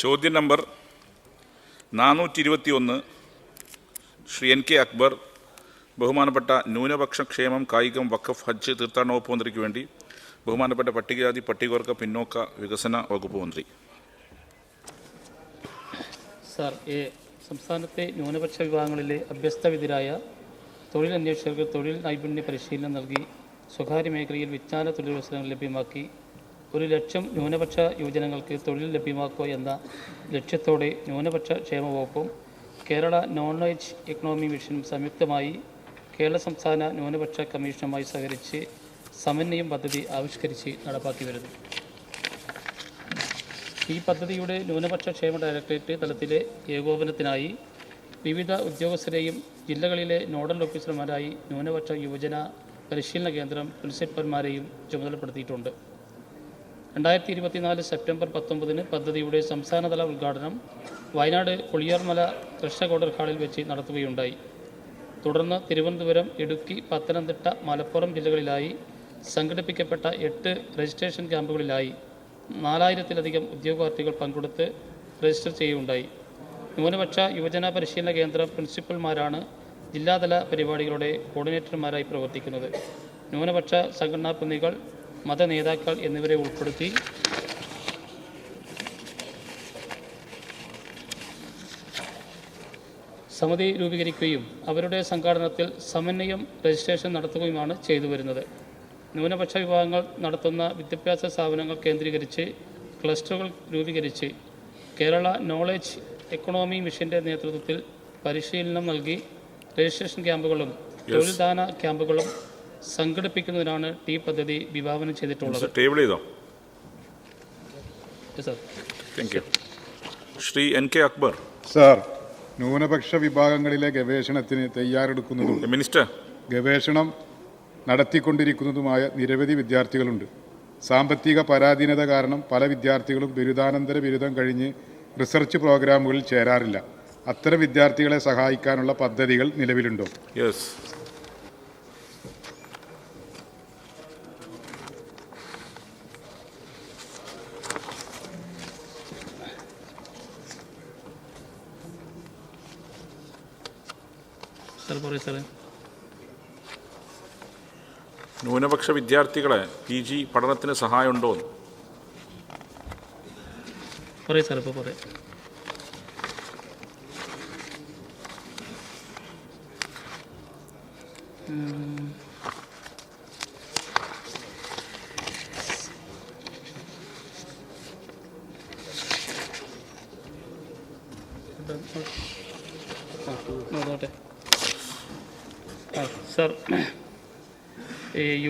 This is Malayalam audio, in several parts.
ചോദ്യം നമ്പർ 421 ശ്രീ NK അക്ബർ, ബഹുമാനപ്പെട്ട ന്യൂനപക്ഷ ക്ഷേമം, കായികം, വഖഫ്, ഹജ്ജ്, തീർത്ഥാടന വകുപ്പ് മന്ത്രിക്ക് വേണ്ടി. ബഹുമാനപ്പെട്ട പട്ടികജാതി പട്ടികവർഗ പിന്നോക്ക വികസന വകുപ്പ് മന്ത്രി. സാർ, സംസ്ഥാനത്തെ ന്യൂനപക്ഷ വിഭാഗങ്ങളിലെ അഭ്യസ്തവിദ്യരായ തൊഴിലന്വേഷകർക്ക് തൊഴിൽ നൈപുണ്യ പരിശീലനം നൽകി സ്വകാര്യ മേഖലയിൽ വിജ്ഞാന തൊഴിലവസരങ്ങൾ ലഭ്യമാക്കി 1,00,000 ന്യൂനപക്ഷ യുവജനങ്ങൾക്ക് തൊഴിൽ ലഭ്യമാക്കുക എന്ന ലക്ഷ്യത്തോടെ ന്യൂനപക്ഷ ക്ഷേമ വകുപ്പും കേരള നോളജ് എക്കണോമി മിഷനും സംയുക്തമായി കേരള സംസ്ഥാന ന്യൂനപക്ഷ കമ്മീഷനുമായി സഹകരിച്ച് സമന്വയം പദ്ധതി ആവിഷ്കരിച്ച് നടപ്പാക്കി വരുന്നു. ഈ പദ്ധതിയുടെ ന്യൂനപക്ഷ ക്ഷേമ ഡയറക്ടറേറ്റ് തലത്തിലെ ഏകോപനത്തിനായി വിവിധ ഉദ്യോഗസ്ഥരെയും ജില്ലകളിലെ നോഡൽ ഓഫീസർമാരായി ന്യൂനപക്ഷ യുവജന പരിശീലന കേന്ദ്രം പ്രിൻസിപ്പൽമാരെയും ചുമതലപ്പെടുത്തിയിട്ടുണ്ട്. 2024 സെപ്റ്റംബർ 19 പദ്ധതിയുടെ സംസ്ഥാനതല ഉദ്ഘാടനം വയനാട് പുളിയാർമല കൃഷ്ണകോടർ ഹാളിൽ വെച്ച് നടത്തുകയുണ്ടായി. തുടർന്ന് തിരുവനന്തപുരം, ഇടുക്കി, പത്തനംതിട്ട, മലപ്പുറം ജില്ലകളിലായി സംഘടിപ്പിക്കപ്പെട്ട 8 രജിസ്ട്രേഷൻ ക്യാമ്പുകളിലായി 4000-ലധികം ഉദ്യോഗാർത്ഥികൾ പങ്കെടുത്ത് രജിസ്റ്റർ ചെയ്യുകയുണ്ടായി. ന്യൂനപക്ഷ യുവജന പരിശീലന കേന്ദ്ര പ്രിൻസിപ്പൽമാരാണ് ജില്ലാതല പരിപാടികളുടെ കോർഡിനേറ്റർമാരായി പ്രവർത്തിക്കുന്നത്. ന്യൂനപക്ഷ സംഘടനാ പ്രതിനിധികൾ, മത നേതാക്കൾ എന്നിവരെ ഉൾപ്പെടുത്തി സമിതി രൂപീകരിക്കുകയും അവരുടെ സംഘാടനത്തിൽ സമന്വയം രജിസ്ട്രേഷൻ നടത്തുകയുമാണ് ചെയ്തു വരുന്നത്. ന്യൂനപക്ഷ വിഭാഗങ്ങൾ നടത്തുന്ന വിദ്യാഭ്യാസ സ്ഥാപനങ്ങൾ കേന്ദ്രീകരിച്ച് ക്ലസ്റ്ററുകൾ രൂപീകരിച്ച് കേരള നോളജ് എക്കണോമി മിഷൻ്റെ നേതൃത്വത്തിൽ പരിശീലനം നൽകി രജിസ്ട്രേഷൻ ക്യാമ്പുകളും തൊഴിൽദാന ക്യാമ്പുകളും സംഘടിപ്പിക്കുന്നതിനാണ് ഈ പദ്ധതി വിഭാവനം ചെയ്തിട്ടുള്ളത്. ശ്രീ NK അക്ബർ. സാർ, ന്യൂനപക്ഷ വിഭാഗങ്ങളിലെ ഗവേഷണത്തിന് തയ്യാറെടുക്കുന്നതും മിനിസ്റ്റർ ഗവേഷണം നടത്തിക്കൊണ്ടിരിക്കുന്നതുമായ നിരവധി വിദ്യാർത്ഥികളുണ്ട്. സാമ്പത്തിക പരാധീനത കാരണം പല വിദ്യാർത്ഥികളും ബിരുദാനന്തര ബിരുദം കഴിഞ്ഞ് റിസർച്ച് പ്രോഗ്രാമുകളിൽ ചേരാറില്ല. അത്തരം വിദ്യാർത്ഥികളെ സഹായിക്കാനുള്ള പദ്ധതികൾ നിലവിലുണ്ടോ? യെസ്. ന്യൂനപക്ഷ വിദ്യാർത്ഥികളെ PG പഠനത്തിന് സഹായമുണ്ടോ? പറയൂ സാർ. ഇപ്പോൾ പറയാം. സാർ,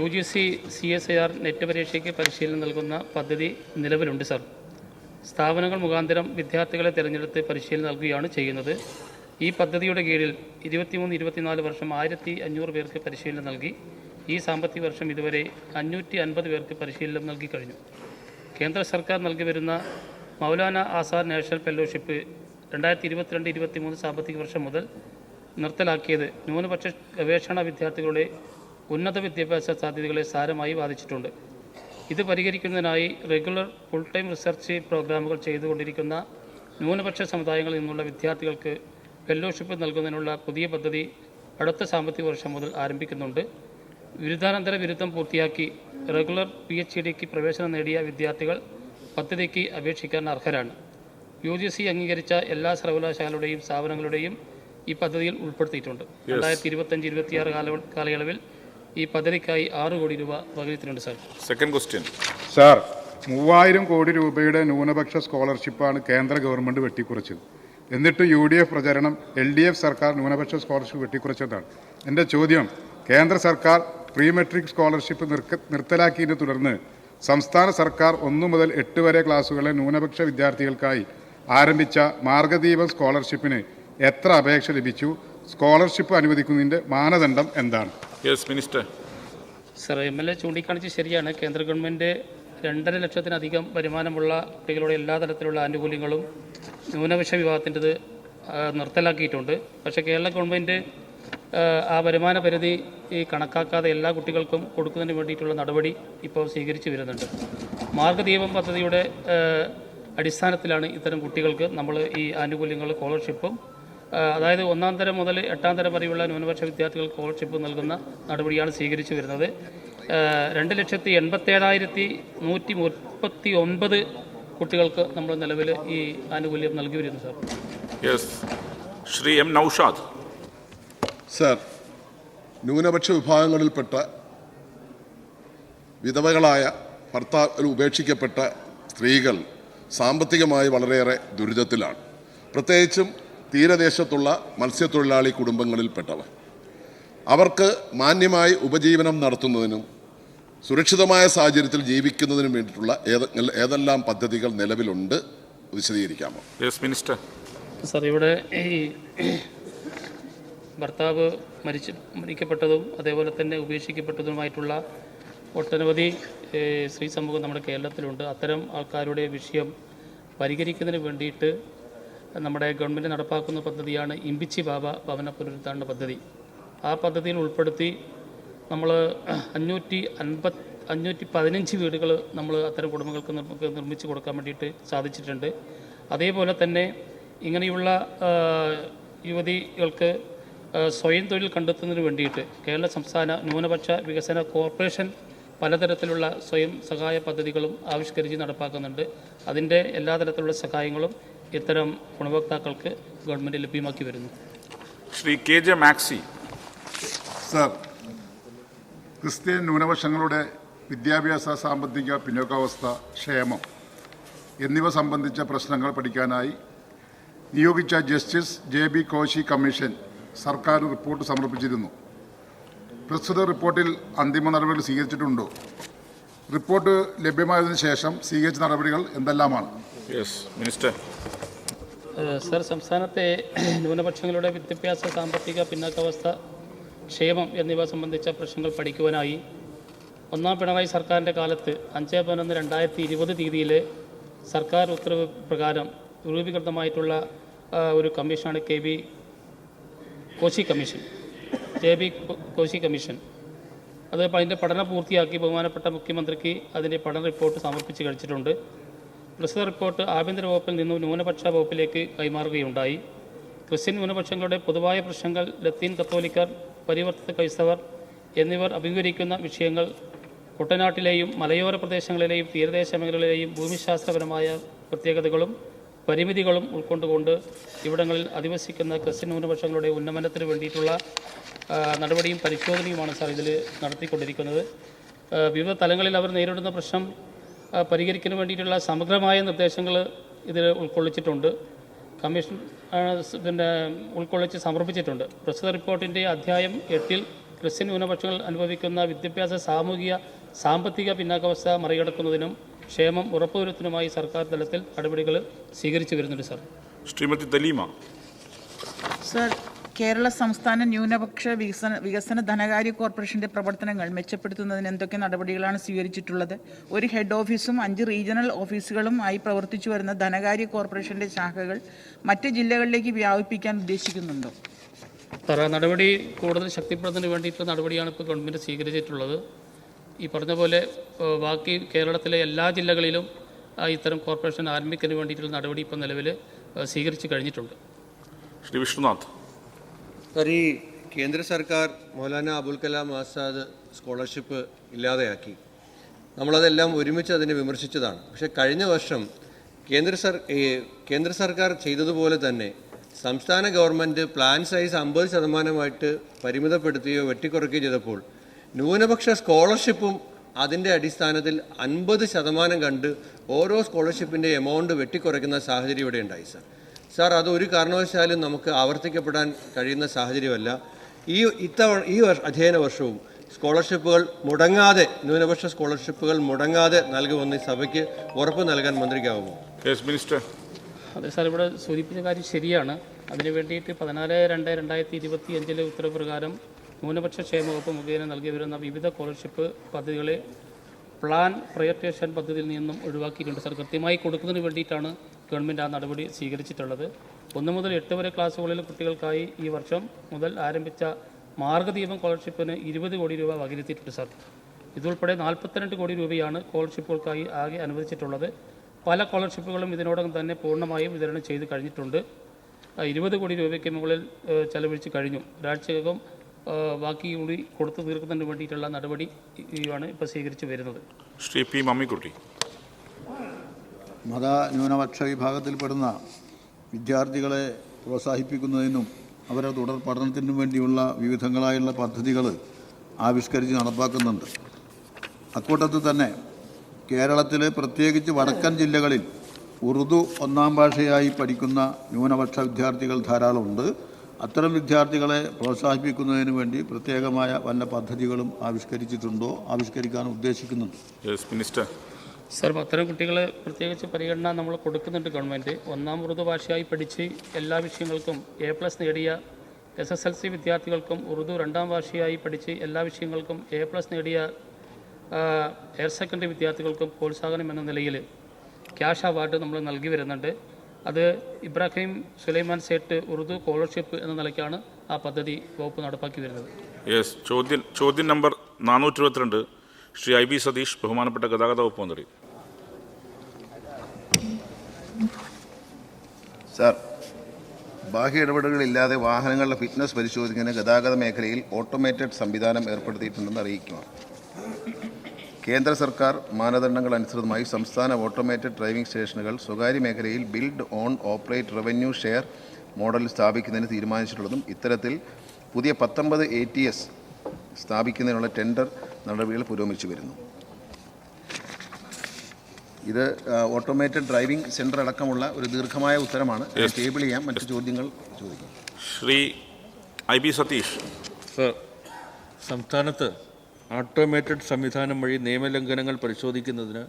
UGC CSIR നെറ്റ് പരീക്ഷയ്ക്ക് പരിശീലനം നൽകുന്ന പദ്ധതി നിലവിലുണ്ട് സാർ. സ്ഥാപനങ്ങൾ മുഖാന്തരം വിദ്യാർത്ഥികളെ തിരഞ്ഞെടുത്ത് പരിശീലനം നൽകുകയാണ് ചെയ്യുന്നത്. ഈ പദ്ധതിയുടെ കീഴിൽ 23-24 വർഷം 1500 പേർക്ക് പരിശീലനം നൽകി. ഈ സാമ്പത്തിക വർഷം ഇതുവരെ 550 പേർക്ക് പരിശീലനം നൽകി കഴിഞ്ഞു. കേന്ദ്ര സർക്കാർ നൽകി വരുന്ന മൗലാന ആസാദ് നാഷണൽ ഫെലോഷിപ്പ് 2022-23 സാമ്പത്തിക വർഷം മുതൽ നിർത്തലാക്കിയത് ന്യൂനപക്ഷ ഗവേഷണ വിദ്യാർത്ഥികളുടെ ഉന്നത വിദ്യാഭ്യാസ സാധ്യതകളെ സാരമായി ബാധിച്ചിട്ടുണ്ട്. ഇത് പരിഹരിക്കുന്നതിനായി റെഗുലർ ഫുൾ ടൈം റിസർച്ച് പ്രോഗ്രാമുകൾ ചെയ്തുകൊണ്ടിരിക്കുന്ന ന്യൂനപക്ഷ സമുദായങ്ങളിൽ നിന്നുള്ള വിദ്യാർത്ഥികൾക്ക് ഫെലോഷിപ്പ് നൽകുന്നതിനുള്ള പുതിയ പദ്ധതി അടുത്ത സാമ്പത്തിക വർഷം മുതൽ ആരംഭിക്കുന്നുണ്ട്. ബിരുദാനന്തര ബിരുദം പൂർത്തിയാക്കി റെഗുലർ PhDക്ക് പ്രവേശനം നേടിയ വിദ്യാർത്ഥികൾ പദ്ധതിക്ക് അപേക്ഷിക്കാൻ അർഹരാണ്. UGC അംഗീകരിച്ച എല്ലാ സർവകലാശാലകളുടെയും സ്ഥാപനങ്ങളുടെയും ഈ പദ്ധതിയിൽ ഉൾപ്പെടുത്തിയിട്ടുണ്ട്. 2025-26 കാലയളവിൽ ഈ പദ്ധതിക്കായി 6 കോടി രൂപ വകയിരുത്തിയിട്ടുണ്ട് സാർ. Second question. സാർ, 3000 കോടി രൂപയുടെ ന്യൂനപക്ഷ സ്കോളർഷിപ്പാണ് കേന്ദ്ര ഗവൺമെൻറ് വെട്ടിക്കുറച്ചത്. എന്നിട്ട് UDF പ്രചരണം LDF സർക്കാർ ന്യൂനപക്ഷ സ്കോളർഷിപ്പ് വെട്ടിക്കുറച്ചതാണ്. എൻ്റെ ചോദ്യം, കേന്ദ്ര സർക്കാർ പ്രീ മെട്രിക് സ്കോളർഷിപ്പ് നിർത്തലാക്കിയതിനെ തുടർന്ന് സംസ്ഥാന സർക്കാർ 1 മുതൽ 8 വരെ ക്ലാസ്സുകളിലെ ന്യൂനപക്ഷ വിദ്യാർത്ഥികൾക്കായി ആരംഭിച്ച മാർഗദീപം സ്കോളർഷിപ്പിന് എത്ര അപേക്ഷ ലഭിച്ചു? സ്കോളർഷിപ്പ് അനുവദിക്കുന്നതിൻ്റെ മാനദണ്ഡം എന്താണ്? Yes minister. സർ, MLA ചൂണ്ടിക്കാണിച്ച് ശരിയാണ്. കേന്ദ്ര ഗവൺമെൻറ് 2.5 ലക്ഷത്തിലധികം വരുമാനമുള്ള കുട്ടികളുടെ എല്ലാ തരത്തിലുള്ള ആനുകൂല്യങ്ങളും ന്യൂനപക്ഷ വിഭാഗത്തിൻ്റെത് നിർത്തലാക്കിയിട്ടുണ്ട്. പക്ഷേ കേരള ഗവൺമെൻറ് ആ വരുമാന പരിധി കണക്കാക്കാതെ എല്ലാ കുട്ടികൾക്കും കൊടുക്കുന്നതിന് വേണ്ടിയിട്ടുള്ള നടപടി ഇപ്പോൾ സ്വീകരിച്ചു വരുന്നുണ്ട്. മാർഗദീപം പദ്ധതിയുടെ അടിസ്ഥാനത്തിലാണ് ഇത്തരം കുട്ടികൾക്ക് നമ്മൾ ഈ ആനുകൂല്യങ്ങൾ സ്കോളർഷിപ്പും അതായത് 1-ാം തരം മുതൽ 8-ാം തരം വരെയുള്ള ന്യൂനപക്ഷ വിദ്യാർത്ഥികൾക്ക് സ്കോളർഷിപ്പ് നൽകുന്ന നടപടിയാണ് സ്വീകരിച്ചു വരുന്നത്. 2,87,139 കുട്ടികൾക്ക് നമ്മൾ നിലവിൽ ഈ ആനുകൂല്യം നൽകി വരുന്നു sir. Yes, Shri M Naushad. Sir, ന്യൂനപക്ഷ വിഭാഗങ്ങളിൽപ്പെട്ട വിധവകളായ ഭർത്താവ് ഉപേക്ഷിക്കപ്പെട്ട സ്ത്രീകൾ സാമ്പത്തികമായി വളരെയേറെ ദുരിതത്തിലാണ്. പ്രത്യേകിച്ചും തീരദേശത്തുള്ള മത്സ്യത്തൊഴിലാളി കുടുംബങ്ങളിൽപ്പെട്ടവർ. അവർക്ക് മാന്യമായി ഉപജീവനം നടത്തുന്നതിനും സുരക്ഷിതമായ സാഹചര്യത്തിൽ ജീവിക്കുന്നതിനും വേണ്ടിയിട്ടുള്ള ഏതെല്ലാം പദ്ധതികൾ നിലവിലുണ്ട് വിശദീകരിക്കാമോ? Yes minister. സാർ, ഇവിടെ ഈ ഭർത്താവ് മരിക്കപ്പെട്ടതും അതേപോലെ തന്നെ ഉപേക്ഷിക്കപ്പെട്ടതുമായിട്ടുള്ള ഒട്ടനവധി സ്ത്രീ സമൂഹം നമ്മുടെ കേരളത്തിലുണ്ട്. അത്തരം ആൾക്കാരുടെ വിഷയം പരിഹരിക്കുന്നതിന് വേണ്ടിയിട്ട് നമ്മുടെ ഗവൺമെൻറ് നടപ്പാക്കുന്ന പദ്ധതിയാണ് ഇമ്പിച്ചി ബാബ ഭവന പുനരുദ്ധാരണ പദ്ധതി. ആ പദ്ധതിയിൽ ഉൾപ്പെടുത്തി നമ്മൾ 515 വീടുകൾ നമ്മൾ അത്തരം കുടുംബങ്ങൾക്ക് നിർമ്മിച്ച് കൊടുക്കാൻ വേണ്ടിയിട്ട് സാധിച്ചിട്ടുണ്ട്. അതേപോലെ തന്നെ ഇങ്ങനെയുള്ള യുവതികൾക്ക് സ്വയം തൊഴിൽ കണ്ടെത്തുന്നതിന് വേണ്ടിയിട്ട് കേരള സംസ്ഥാന ന്യൂനപക്ഷ വികസന കോർപ്പറേഷൻ പലതരത്തിലുള്ള സ്വയം സഹായ പദ്ധതികളും ആവിഷ്കരിച്ച് നടപ്പാക്കുന്നുണ്ട്. അതിൻ്റെ എല്ലാ തരത്തിലുള്ള സഹായങ്ങളും ഇത്തരം ഗുണഭോക്താക്കൾക്ക് ഗവൺമെൻറ് ലഭ്യമാക്കി വരുന്നു. Shri K J Maxy. Sir, Christian ന്യൂനപക്ഷങ്ങളുടെ വിദ്യാഭ്യാസ, സാമ്പത്തിക പിന്നോക്കാവസ്ഥ, ക്ഷേമം എന്നിവ സംബന്ധിച്ച പ്രശ്നങ്ങൾ പഠിക്കാനായി നിയോഗിച്ച ജസ്റ്റിസ് JB കോശി കമ്മീഷൻ സർക്കാർ റിപ്പോർട്ട് സമർപ്പിച്ചിരുന്നു. പ്രസ്തുത റിപ്പോർട്ടിൽ അന്തിമ നടപടികൾ സ്വീകരിച്ചിട്ടുണ്ടോ? റിപ്പോർട്ട് ലഭ്യമായതിനു ശേഷം സ്വീകരിച്ച നടപടികൾ എന്തെല്ലാമാണ്? Yes minister. സർ, സംസ്ഥാനത്തെ ന്യൂനപക്ഷങ്ങളുടെ വിദ്യാഭ്യാസ, സാമ്പത്തിക പിന്നാക്കാവസ്ഥ, ക്ഷേമം എന്നിവ സംബന്ധിച്ച പ്രശ്നങ്ങൾ പഠിക്കുവാനായി 1-ാം പിണറായി സർക്കാരിൻ്റെ കാലത്ത് 5/11/2020 തീയതിയിലെ സർക്കാർ ഉത്തരവ് പ്രകാരം രൂപീകൃതമായിട്ടുള്ള ഒരു കമ്മീഷനാണ് JB കോശി കമ്മീഷൻ. അത് അതിൻ്റെ പഠനം പൂർത്തിയാക്കി ബഹുമാനപ്പെട്ട മുഖ്യമന്ത്രിക്ക് അതിൻ്റെ പഠന റിപ്പോർട്ട് സമർപ്പിച്ച് കഴിച്ചിട്ടുണ്ട്. പ്രസ്തുത റിപ്പോർട്ട് ആഭ്യന്തര വകുപ്പിൽ നിന്നും ന്യൂനപക്ഷ വകുപ്പിലേക്ക് കൈമാറുകയുണ്ടായി. ക്രിസ്ത്യൻ ന്യൂനപക്ഷങ്ങളുടെ പൊതുവായ പ്രശ്നങ്ങൾ, ലത്തീൻ കത്തോലിക്കർ, പരിവർത്തിത ക്രൈസ്തവർ എന്നിവർ അഭിമുഖീകരിക്കുന്ന വിഷയങ്ങൾ, കുട്ടനാട്ടിലെയും മലയോര പ്രദേശങ്ങളിലെയും തീരദേശ മേഖലകളിലെയും ഭൂമിശാസ്ത്രപരമായ പ്രത്യേകതകളും പരിമിതികളും ഉൾക്കൊണ്ടുകൊണ്ട് ഇവിടങ്ങളിൽ അധിവസിക്കുന്ന ക്രിസ്ത്യൻ ന്യൂനപക്ഷങ്ങളുടെ ഉന്നമനത്തിന് വേണ്ടിയിട്ടുള്ള നടപടിയും പരിശോധനയുമാണ് സാർ ഇതിൽ നടത്തിക്കൊണ്ടിരിക്കുന്നത്. വിവിധ തലങ്ങളിൽ അവർ നേരിടുന്ന പ്രശ്നം പരിഹരിക്കാൻ വേണ്ടിയിട്ടുള്ള സമഗ്രമായ നിർദ്ദേശങ്ങൾ ഇതിൽ ഉൾക്കൊള്ളിച്ചിട്ടുണ്ട്. കമ്മീഷൻ ഉൾക്കൊള്ളിച്ച് സമർപ്പിച്ചിട്ടുണ്ട്. പ്രസ്തുത റിപ്പോർട്ടിൻ്റെ അധ്യായം 8-ൽ ക്രിസ്ത്യൻ ന്യൂനപക്ഷങ്ങൾ അനുഭവിക്കുന്ന വിദ്യാഭ്യാസ, സാമൂഹിക, സാമ്പത്തിക പിന്നാക്കാവസ്ഥ മറികടക്കുന്നതിനും ക്ഷേമം ഉറപ്പുവരുത്തുന്നതിനുമായി സർക്കാർ തലത്തിൽ നടപടികൾ സ്വീകരിച്ചു വരുന്നുണ്ട്. സാർ. ശ്രീമതി ദലീമ. സർ, കേരള സംസ്ഥാന ന്യൂനപക്ഷ വികസന ധനകാര്യ കോർപ്പറേഷൻ്റെ പ്രവർത്തനങ്ങൾ മെച്ചപ്പെടുത്തുന്നതിന് എന്തൊക്കെ നടപടികളാണ് സ്വീകരിച്ചിട്ടുള്ളത്? ഒരു ഹെഡ് ഓഫീസും 5 റീജിയണൽ ഓഫീസുകളും ആയി പ്രവർത്തിച്ചു വരുന്ന ധനകാര്യ കോർപ്പറേഷൻ്റെ ശാഖകൾ മറ്റ് ജില്ലകളിലേക്ക് വ്യാപിപ്പിക്കാൻ ഉദ്ദേശിക്കുന്നുണ്ടോ? സാർ, നടപടി കൂടുതൽ ശക്തിപ്പെടുത്തുന്നതിന് വേണ്ടിയിട്ടുള്ള നടപടിയാണ് ഇപ്പോൾ ഗവൺമെൻറ് സ്വീകരിച്ചിട്ടുള്ളത്. ഈ പറഞ്ഞ പോലെ ബാക്കി കേരളത്തിലെ എല്ലാ ജില്ലകളിലും ഇത്തരം കോർപ്പറേഷൻ ആരംഭിക്കുന്നതിന് വേണ്ടിയിട്ടുള്ള നടപടി ഇപ്പോൾ നിലവിൽ സ്വീകരിച്ചു കഴിഞ്ഞിട്ടുണ്ട്. ശ്രീ വിഷ്ണുനാഥ്. സർ, ഈ കേന്ദ്ര സർക്കാർ മൗലാന അബുൽ കലാം ആസാദ് സ്കോളർഷിപ്പ് ഇല്ലാതെയാക്കി. നമ്മളതെല്ലാം ഒരുമിച്ച് അതിനെ വിമർശിച്ചതാണ്. പക്ഷേ കഴിഞ്ഞ വർഷം കേന്ദ്ര സർക്കാർ ചെയ്തതുപോലെ തന്നെ സംസ്ഥാന ഗവൺമെൻറ് പ്ലാൻ സൈസ് 50% പരിമിതപ്പെടുത്തുകയോ വെട്ടിക്കുറയ്ക്കുകയോ ചെയ്തപ്പോൾ ന്യൂനപക്ഷ സ്കോളർഷിപ്പും അതിൻ്റെ അടിസ്ഥാനത്തിൽ 50% കണ്ട് ഓരോ സ്കോളർഷിപ്പിൻ്റെ എമൗണ്ട് വെട്ടിക്കുറയ്ക്കുന്ന സാഹചര്യം ഇവിടെ ഉണ്ടായി. സാർ, അത് ഒരു കാരണവശാലും നമുക്ക് ആവർത്തിക്കപ്പെടാൻ കഴിയുന്ന സാഹചര്യമല്ല. ഈ അധ്യയന വർഷവും സ്കോളർഷിപ്പുകൾ മുടങ്ങാതെ, ന്യൂനപക്ഷ സ്കോളർഷിപ്പുകൾ മുടങ്ങാതെ നൽകുമെന്ന് സഭയ്ക്ക് ഉറപ്പ് നൽകാൻ മന്ത്രിക്കാവുമോ? Yes minister. അതെ സാർ, ഇവിടെ സൂചിപ്പിച്ച കാര്യം ശരിയാണ്. അതിനു വേണ്ടിയിട്ട് 14/2/2025 ഉത്തരവ് പ്രകാരം ന്യൂനപക്ഷ ക്ഷേമ വകുപ്പ് മുഖേന നൽകി വരുന്ന വിവിധ സ്കോളർഷിപ്പ് പദ്ധതികളെ പ്ലാൻ പ്രയോറിറ്റൈസേഷൻ പദ്ധതിയിൽ നിന്നും ഒഴിവാക്കിയിട്ടുണ്ട്. സാർ, കൃത്യമായി കൊടുക്കുന്നതിന് വേണ്ടിയിട്ടാണ് ഗവൺമെൻറ് ആ നടപടി സ്വീകരിച്ചിട്ടുള്ളത്. 1 മുതൽ 8 വരെ ക്ലാസ്സുകളിലെ കുട്ടികൾക്കായി ഈ വർഷം മുതൽ ആരംഭിച്ച മാർഗ്ഗദീപം സ്കോളർഷിപ്പിന് 20 കോടി രൂപ വകയിരുത്തിയിട്ടുണ്ട്. സാർ, ഇതുൾപ്പെടെ 42 കോടി രൂപയാണ് സ്കോളർഷിപ്പുകൾക്കായി ആകെ അനുവദിച്ചിട്ടുള്ളത്. പല സ്കോളർഷിപ്പുകളും ഇതിനോടകം തന്നെ പൂർണ്ണമായും വിതരണം ചെയ്ത് കഴിഞ്ഞിട്ടുണ്ട്. 20 കോടി രൂപയ്ക്ക് മുകളിൽ ചെലവഴിച്ച് കഴിഞ്ഞു. ഒരാഴ്ചക്കകം ബാക്കി കൂടി കൊടുത്തു തീർക്കുന്നതിന് വേണ്ടിയിട്ടുള്ള നടപടിയാണ് ഇപ്പോൾ സ്വീകരിച്ച് വരുന്നത്. ശ്രീ പി മമ്മിക്കുട്ടി. മത ന്യൂനപക്ഷ വിഭാഗത്തിൽപ്പെടുന്ന വിദ്യാർത്ഥികളെ പ്രോത്സാഹിപ്പിക്കുന്നതിനും അവരുടെ തുടർ പഠനത്തിനും വേണ്ടിയുള്ള വിവിധങ്ങളായുള്ള പദ്ധതികൾ ആവിഷ്കരിച്ച് നടപ്പാക്കുന്നുണ്ട്. അക്കൂട്ടത്തിൽ തന്നെ കേരളത്തിലെ പ്രത്യേകിച്ച് വടക്കൻ ജില്ലകളിൽ ഉറുദു ഒന്നാം ഭാഷയായി പഠിക്കുന്ന ന്യൂനപക്ഷ വിദ്യാർത്ഥികൾ ധാരാളമുണ്ട്. അത്തരം വിദ്യാർത്ഥികളെ പ്രോത്സാഹിപ്പിക്കുന്നതിന് വേണ്ടി പ്രത്യേകമായ വല്ല പദ്ധതികളും ആവിഷ്കരിച്ചിട്ടുണ്ടോ, ആവിഷ്കരിക്കാൻ ഉദ്ദേശിക്കുന്നുണ്ട്? മിനിസ്റ്റർ. സർ, അത്തരം കുട്ടികളെ പ്രത്യേകിച്ച് പരിഗണന നമ്മൾ കൊടുക്കുന്നുണ്ട്. ഗവൺമെൻറ് ഒന്നാം ഉറുദു ഭാഷയായി പഠിച്ച് എല്ലാ വിഷയങ്ങൾക്കും A+ നേടിയ SSLC വിദ്യാർത്ഥികൾക്കും ഉറുദു രണ്ടാം ഭാഷയായി പഠിച്ച് എല്ലാ വിഷയങ്ങൾക്കും A+ നേടിയ ഹയർ സെക്കൻഡറി വിദ്യാർത്ഥികൾക്കും പ്രോത്സാഹനം എന്ന നിലയിൽ ക്യാഷ് അവാർഡ് നമ്മൾ നൽകി വരുന്നുണ്ട്. അത് ഇബ്രാഹിം സുലൈമാൻ സേട്ട് ഉറുദു സ്കോളർഷിപ്പ് എന്ന നിലയ്ക്കാണ് ആ പദ്ധതി വകുപ്പ് നടപ്പാക്കി വരുന്നത്. ചോദ്യം നമ്പർ 422 ശ്രീ IB സതീഷ്, ബഹുമാനപ്പെട്ട ഗതാഗത വകുപ്പ് മന്ത്രി. സാർ, ബാഹ്യ ഇടപെടലുകളില്ലാതെ വാഹനങ്ങളുടെ ഫിറ്റ്നസ് പരിശോധിക്കുന്നതിന് ഗതാഗത മേഖലയിൽ ഓട്ടോമേറ്റഡ് സംവിധാനം ഏർപ്പെടുത്തിയിട്ടുണ്ടെന്ന് അറിയിക്കുക. കേന്ദ്ര സർക്കാർ മാനദണ്ഡങ്ങൾ അനുസൃതമായി സംസ്ഥാന ഓട്ടോമേറ്റഡ് ഡ്രൈവിംഗ് സ്റ്റേഷനുകൾ സ്വകാര്യ മേഖലയിൽ build own operate revenue share model സ്ഥാപിക്കുന്നതിന് തീരുമാനിച്ചിട്ടുള്ളതും ഇത്തരത്തിൽ പുതിയ 19 ATS സ്ഥാപിക്കുന്നതിനുള്ള ടെൻഡർ നടപടികൾ പുരോഗമിച്ചു വരുന്നു. ഇത് ഓട്ടോമേറ്റഡ് ഡ്രൈവിംഗ് സെൻറ്റർ അടക്കമുള്ള ഒരു ദീർഘമായ ഉത്തരമാണ്. ടേബിൾ ചെയ്യാം, മറ്റു ചോദ്യങ്ങൾ ചോദിക്കാം. ശ്രീ IB സതീഷ്. സർ, സംസ്ഥാനത്ത് ഓട്ടോമേറ്റഡ് സംവിധാനം വഴി നിയമലംഘനങ്ങൾ പരിശോധിക്കുന്നതിന്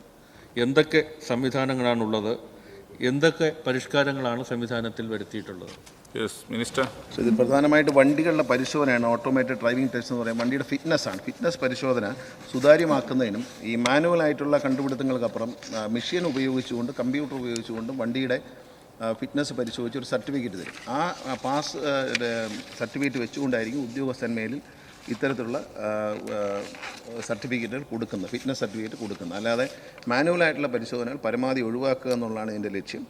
എന്തൊക്കെ സംവിധാനങ്ങളാണുള്ളത്? എന്തൊക്കെ പരിഷ്കാരങ്ങളാണ് സംവിധാനത്തിൽ വരുത്തിയിട്ടുള്ളത്? മിനിസ്റ്റർ. സോ ഇത് പ്രധാനമായിട്ട് വണ്ടികളുടെ പരിശോധനയാണ് ഓട്ടോമേറ്റഡ് ഡ്രൈവിംഗ് ടെസ്റ്റ് എന്ന് പറയുന്നത്. വണ്ടിയുടെ ഫിറ്റ്നസ്സാണ്. ഫിറ്റ്നസ് പരിശോധന സുതാര്യമാക്കുന്നതിനും ഈ മാനുവലായിട്ടുള്ള കണ്ടുപിടുത്തങ്ങൾക്കപ്പുറം മെഷീൻ ഉപയോഗിച്ചുകൊണ്ട്, കമ്പ്യൂട്ടർ ഉപയോഗിച്ചുകൊണ്ടും വണ്ടിയുടെ ഫിറ്റ്നസ് പരിശോധിച്ച് ഒരു സർട്ടിഫിക്കറ്റ് തരും. ആ പാസ് സർട്ടിഫിക്കറ്റ് വെച്ചുകൊണ്ടായിരിക്കും ഉദ്യോഗസ്ഥന്മേലിൽ ഇത്തരത്തിലുള്ള സർട്ടിഫിക്കറ്റുകൾ കൊടുക്കുന്നത്, ഫിറ്റ്നസ് സർട്ടിഫിക്കറ്റ് കൊടുക്കുന്നത്. അല്ലാതെ മാനുവലായിട്ടുള്ള പരിശോധനകൾ പരമാവധി ഒഴിവാക്കുക എന്നുള്ളതാണ് ഇതിൻ്റെ ലക്ഷ്യം.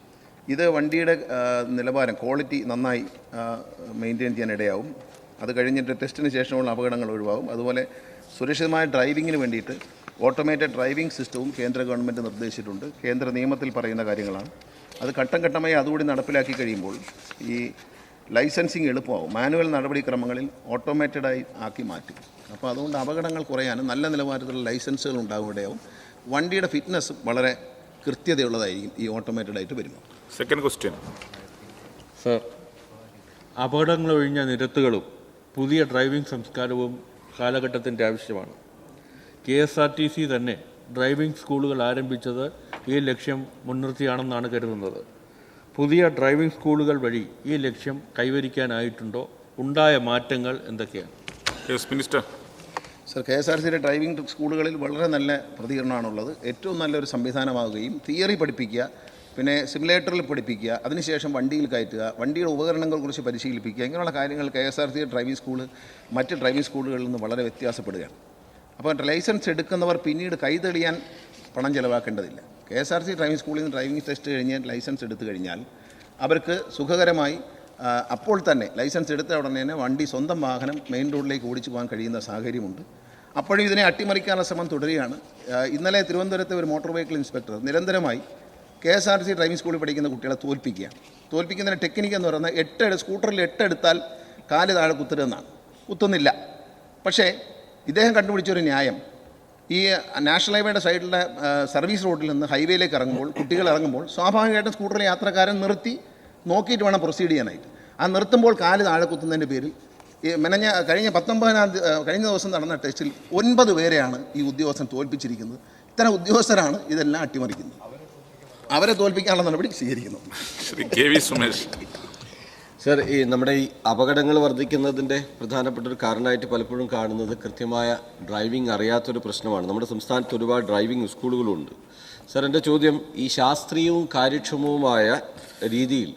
ഇത് വണ്ടിയുടെ നിലവാരം, ക്വാളിറ്റി നന്നായി മെയിൻറ്റെയിൻ ചെയ്യാൻ ഇടയാവും. അത് കഴിഞ്ഞിട്ട് ടെസ്റ്റിന് ശേഷമുള്ള അപകടങ്ങൾ ഒഴിവാകും. അതുപോലെ സുരക്ഷിതമായ ഡ്രൈവിങ്ങിന് വേണ്ടിയിട്ട് ഓട്ടോമേറ്റഡ് ഡ്രൈവിംഗ് സിസ്റ്റവും കേന്ദ്ര ഗവൺമെൻറ് നിർദ്ദേശിച്ചിട്ടുണ്ട്. കേന്ദ്ര നിയമത്തിൽ പറയുന്ന കാര്യങ്ങളാണ്. അത് ഘട്ടം ഘട്ടമായി അതുകൂടി നടപ്പിലാക്കി കഴിയുമ്പോൾ ഈ ലൈസൻസിങ് എളുപ്പമാവും. മാനുവൽ നടപടിക്രമങ്ങളിൽ ഓട്ടോമേറ്റഡായി ആക്കി മാറ്റും. അപ്പോൾ അതുകൊണ്ട് അപകടങ്ങൾ കുറയാനും നല്ല നിലവാരത്തിലുള്ള ലൈസൻസുകൾ ഉണ്ടാകുകയാവും. വണ്ടിയുടെ ഫിറ്റ്നസ് വളരെ കൃത്യതയുള്ളതായിരിക്കും ഈ ഓട്ടോമേറ്റഡായിട്ട് വരുമ്പോൾ. Second question. സർ, അപകടങ്ങൾ ഒഴിഞ്ഞ നിരത്തുകളും പുതിയ ഡ്രൈവിംഗ് സംസ്കാരവും കാലഘട്ടത്തിൻ്റെ ആവശ്യമാണ്. KSRTC തന്നെ ഡ്രൈവിംഗ് സ്കൂളുകൾ ആരംഭിച്ചത് ഈ ലക്ഷ്യം മുൻനിർത്തിയാണെന്നാണ് കരുതുന്നത്. പുതിയ ഡ്രൈവിംഗ് സ്കൂളുകൾ വഴി ഈ ലക്ഷ്യം കൈവരിക്കാനായിട്ടുണ്ടോ? ഉണ്ടായ മാറ്റങ്ങൾ എന്തൊക്കെയാണ്? മിനിസ്റ്റർ. സർ, KSRTCയുടെ ഡ്രൈവിംഗ് സ്കൂളുകളിൽ വളരെ നല്ല പ്രതികരണമാണുള്ളത്. ഏറ്റവും നല്ലൊരു സംവിധാനമാവുകയും തിയറി പഠിപ്പിക്കുക, പിന്നെ സിമുലേറ്ററിൽ പഠിപ്പിക്കുക, അതിനുശേഷം വണ്ടിയിൽ കയറ്റുക, വണ്ടിയുടെ ഉപകരണങ്ങളെക്കുറിച്ച് പരിശീലിപ്പിക്കുക, ഇങ്ങനെയുള്ള കാര്യങ്ങൾ KSRTC ഡ്രൈവിംഗ് സ്കൂള് മറ്റ് ഡ്രൈവിംഗ് സ്കൂളുകളിൽ നിന്ന് വളരെ വ്യത്യാസപ്പെടുകയാണ്. അപ്പോൾ ലൈസൻസ് എടുക്കുന്നവർ പിന്നീട് കൈതെളിയാൻ പണം ചിലവാക്കേണ്ടതില്ല. KSRTC ഡ്രൈവിംഗ് സ്കൂളിൽ നിന്ന് ഡ്രൈവിംഗ് ടെസ്റ്റ് കഴിഞ്ഞ് ലൈസൻസ് എടുത്തു കഴിഞ്ഞാൽ അവർക്ക് സുഖകരമായി അപ്പോൾ തന്നെ ലൈസൻസ് എടുത്ത ഉടനെ തന്നെ വണ്ടി, സ്വന്തം വാഹനം മെയിൻ റോഡിലേക്ക് ഓടിച്ചു പോകാൻ കഴിയുന്ന സാഹചര്യമുണ്ട്. അപ്പോഴും ഇതിനെ അട്ടിമറിക്കാനുള്ള ശ്രമം തുടരുകയാണ്. ഇന്നലെ തിരുവനന്തപുരത്തെ ഒരു മോട്ടോർ വെഹിക്കിൾ ഇൻസ്പെക്ടർ നിരന്തരമായി KSRTC ഡ്രൈവിംഗ് സ്കൂളിൽ പഠിക്കുന്ന കുട്ടികളെ തോൽപ്പിക്കുന്നതിന് ടെക്നിക്ക് എന്ന് പറയുന്നത് സ്കൂട്ടറിൽ 8 എടുത്താൽ കാല് താഴെ കുത്തരുതെന്നാണ്. കുത്തുന്നില്ല. പക്ഷേ ഇദ്ദേഹം കണ്ടുപിടിച്ചൊരു ന്യായം, ഈ നാഷണൽ ഹൈവേയുടെ സൈഡിലെ സർവീസ് റോഡിൽ നിന്ന് ഹൈവേയിലേക്ക് ഇറങ്ങുമ്പോൾ, കുട്ടികൾ ഇറങ്ങുമ്പോൾ സ്വാഭാവികമായിട്ടും സ്കൂട്ടറിലെ യാത്രക്കാരൻ നിർത്തി നോക്കിയിട്ട് വേണം പ്രൊസീഡ് ചെയ്യാനായിട്ട്. ആ നിർത്തുമ്പോൾ കാല് താഴെ കുത്തുന്നതിൻ്റെ പേരിൽ കഴിഞ്ഞ ദിവസം നടന്ന ടെസ്റ്റിൽ 9 പേരെയാണ് ഈ ഉദ്യോഗസ്ഥൻ തോൽപ്പിച്ചിരിക്കുന്നത്. ഇത്തരം ഉദ്യോഗസ്ഥരാണ് ഇതെല്ലാം അട്ടിമറിക്കുന്നത്. അവരെ തോൽപ്പിക്കാനുള്ള നടപടി സ്വീകരിക്കുന്നു. ശ്രീ KV സുമേഷ്. സർ, ഈ നമ്മുടെ ഈ അപകടങ്ങൾ വർദ്ധിക്കുന്നതിൻ്റെ പ്രധാനപ്പെട്ട ഒരു കാരണമായിട്ട് പലപ്പോഴും കാണുന്നത് കൃത്യമായ ഡ്രൈവിംഗ് അറിയാത്തൊരു പ്രശ്നമാണ്. നമ്മുടെ സംസ്ഥാനത്ത് ഒരുപാട് ഡ്രൈവിംഗ് സ്കൂളുകളുണ്ട്. സർ, എൻ്റെ ചോദ്യം, ഈ ശാസ്ത്രീയവും കാര്യക്ഷമവുമായ രീതിയിൽ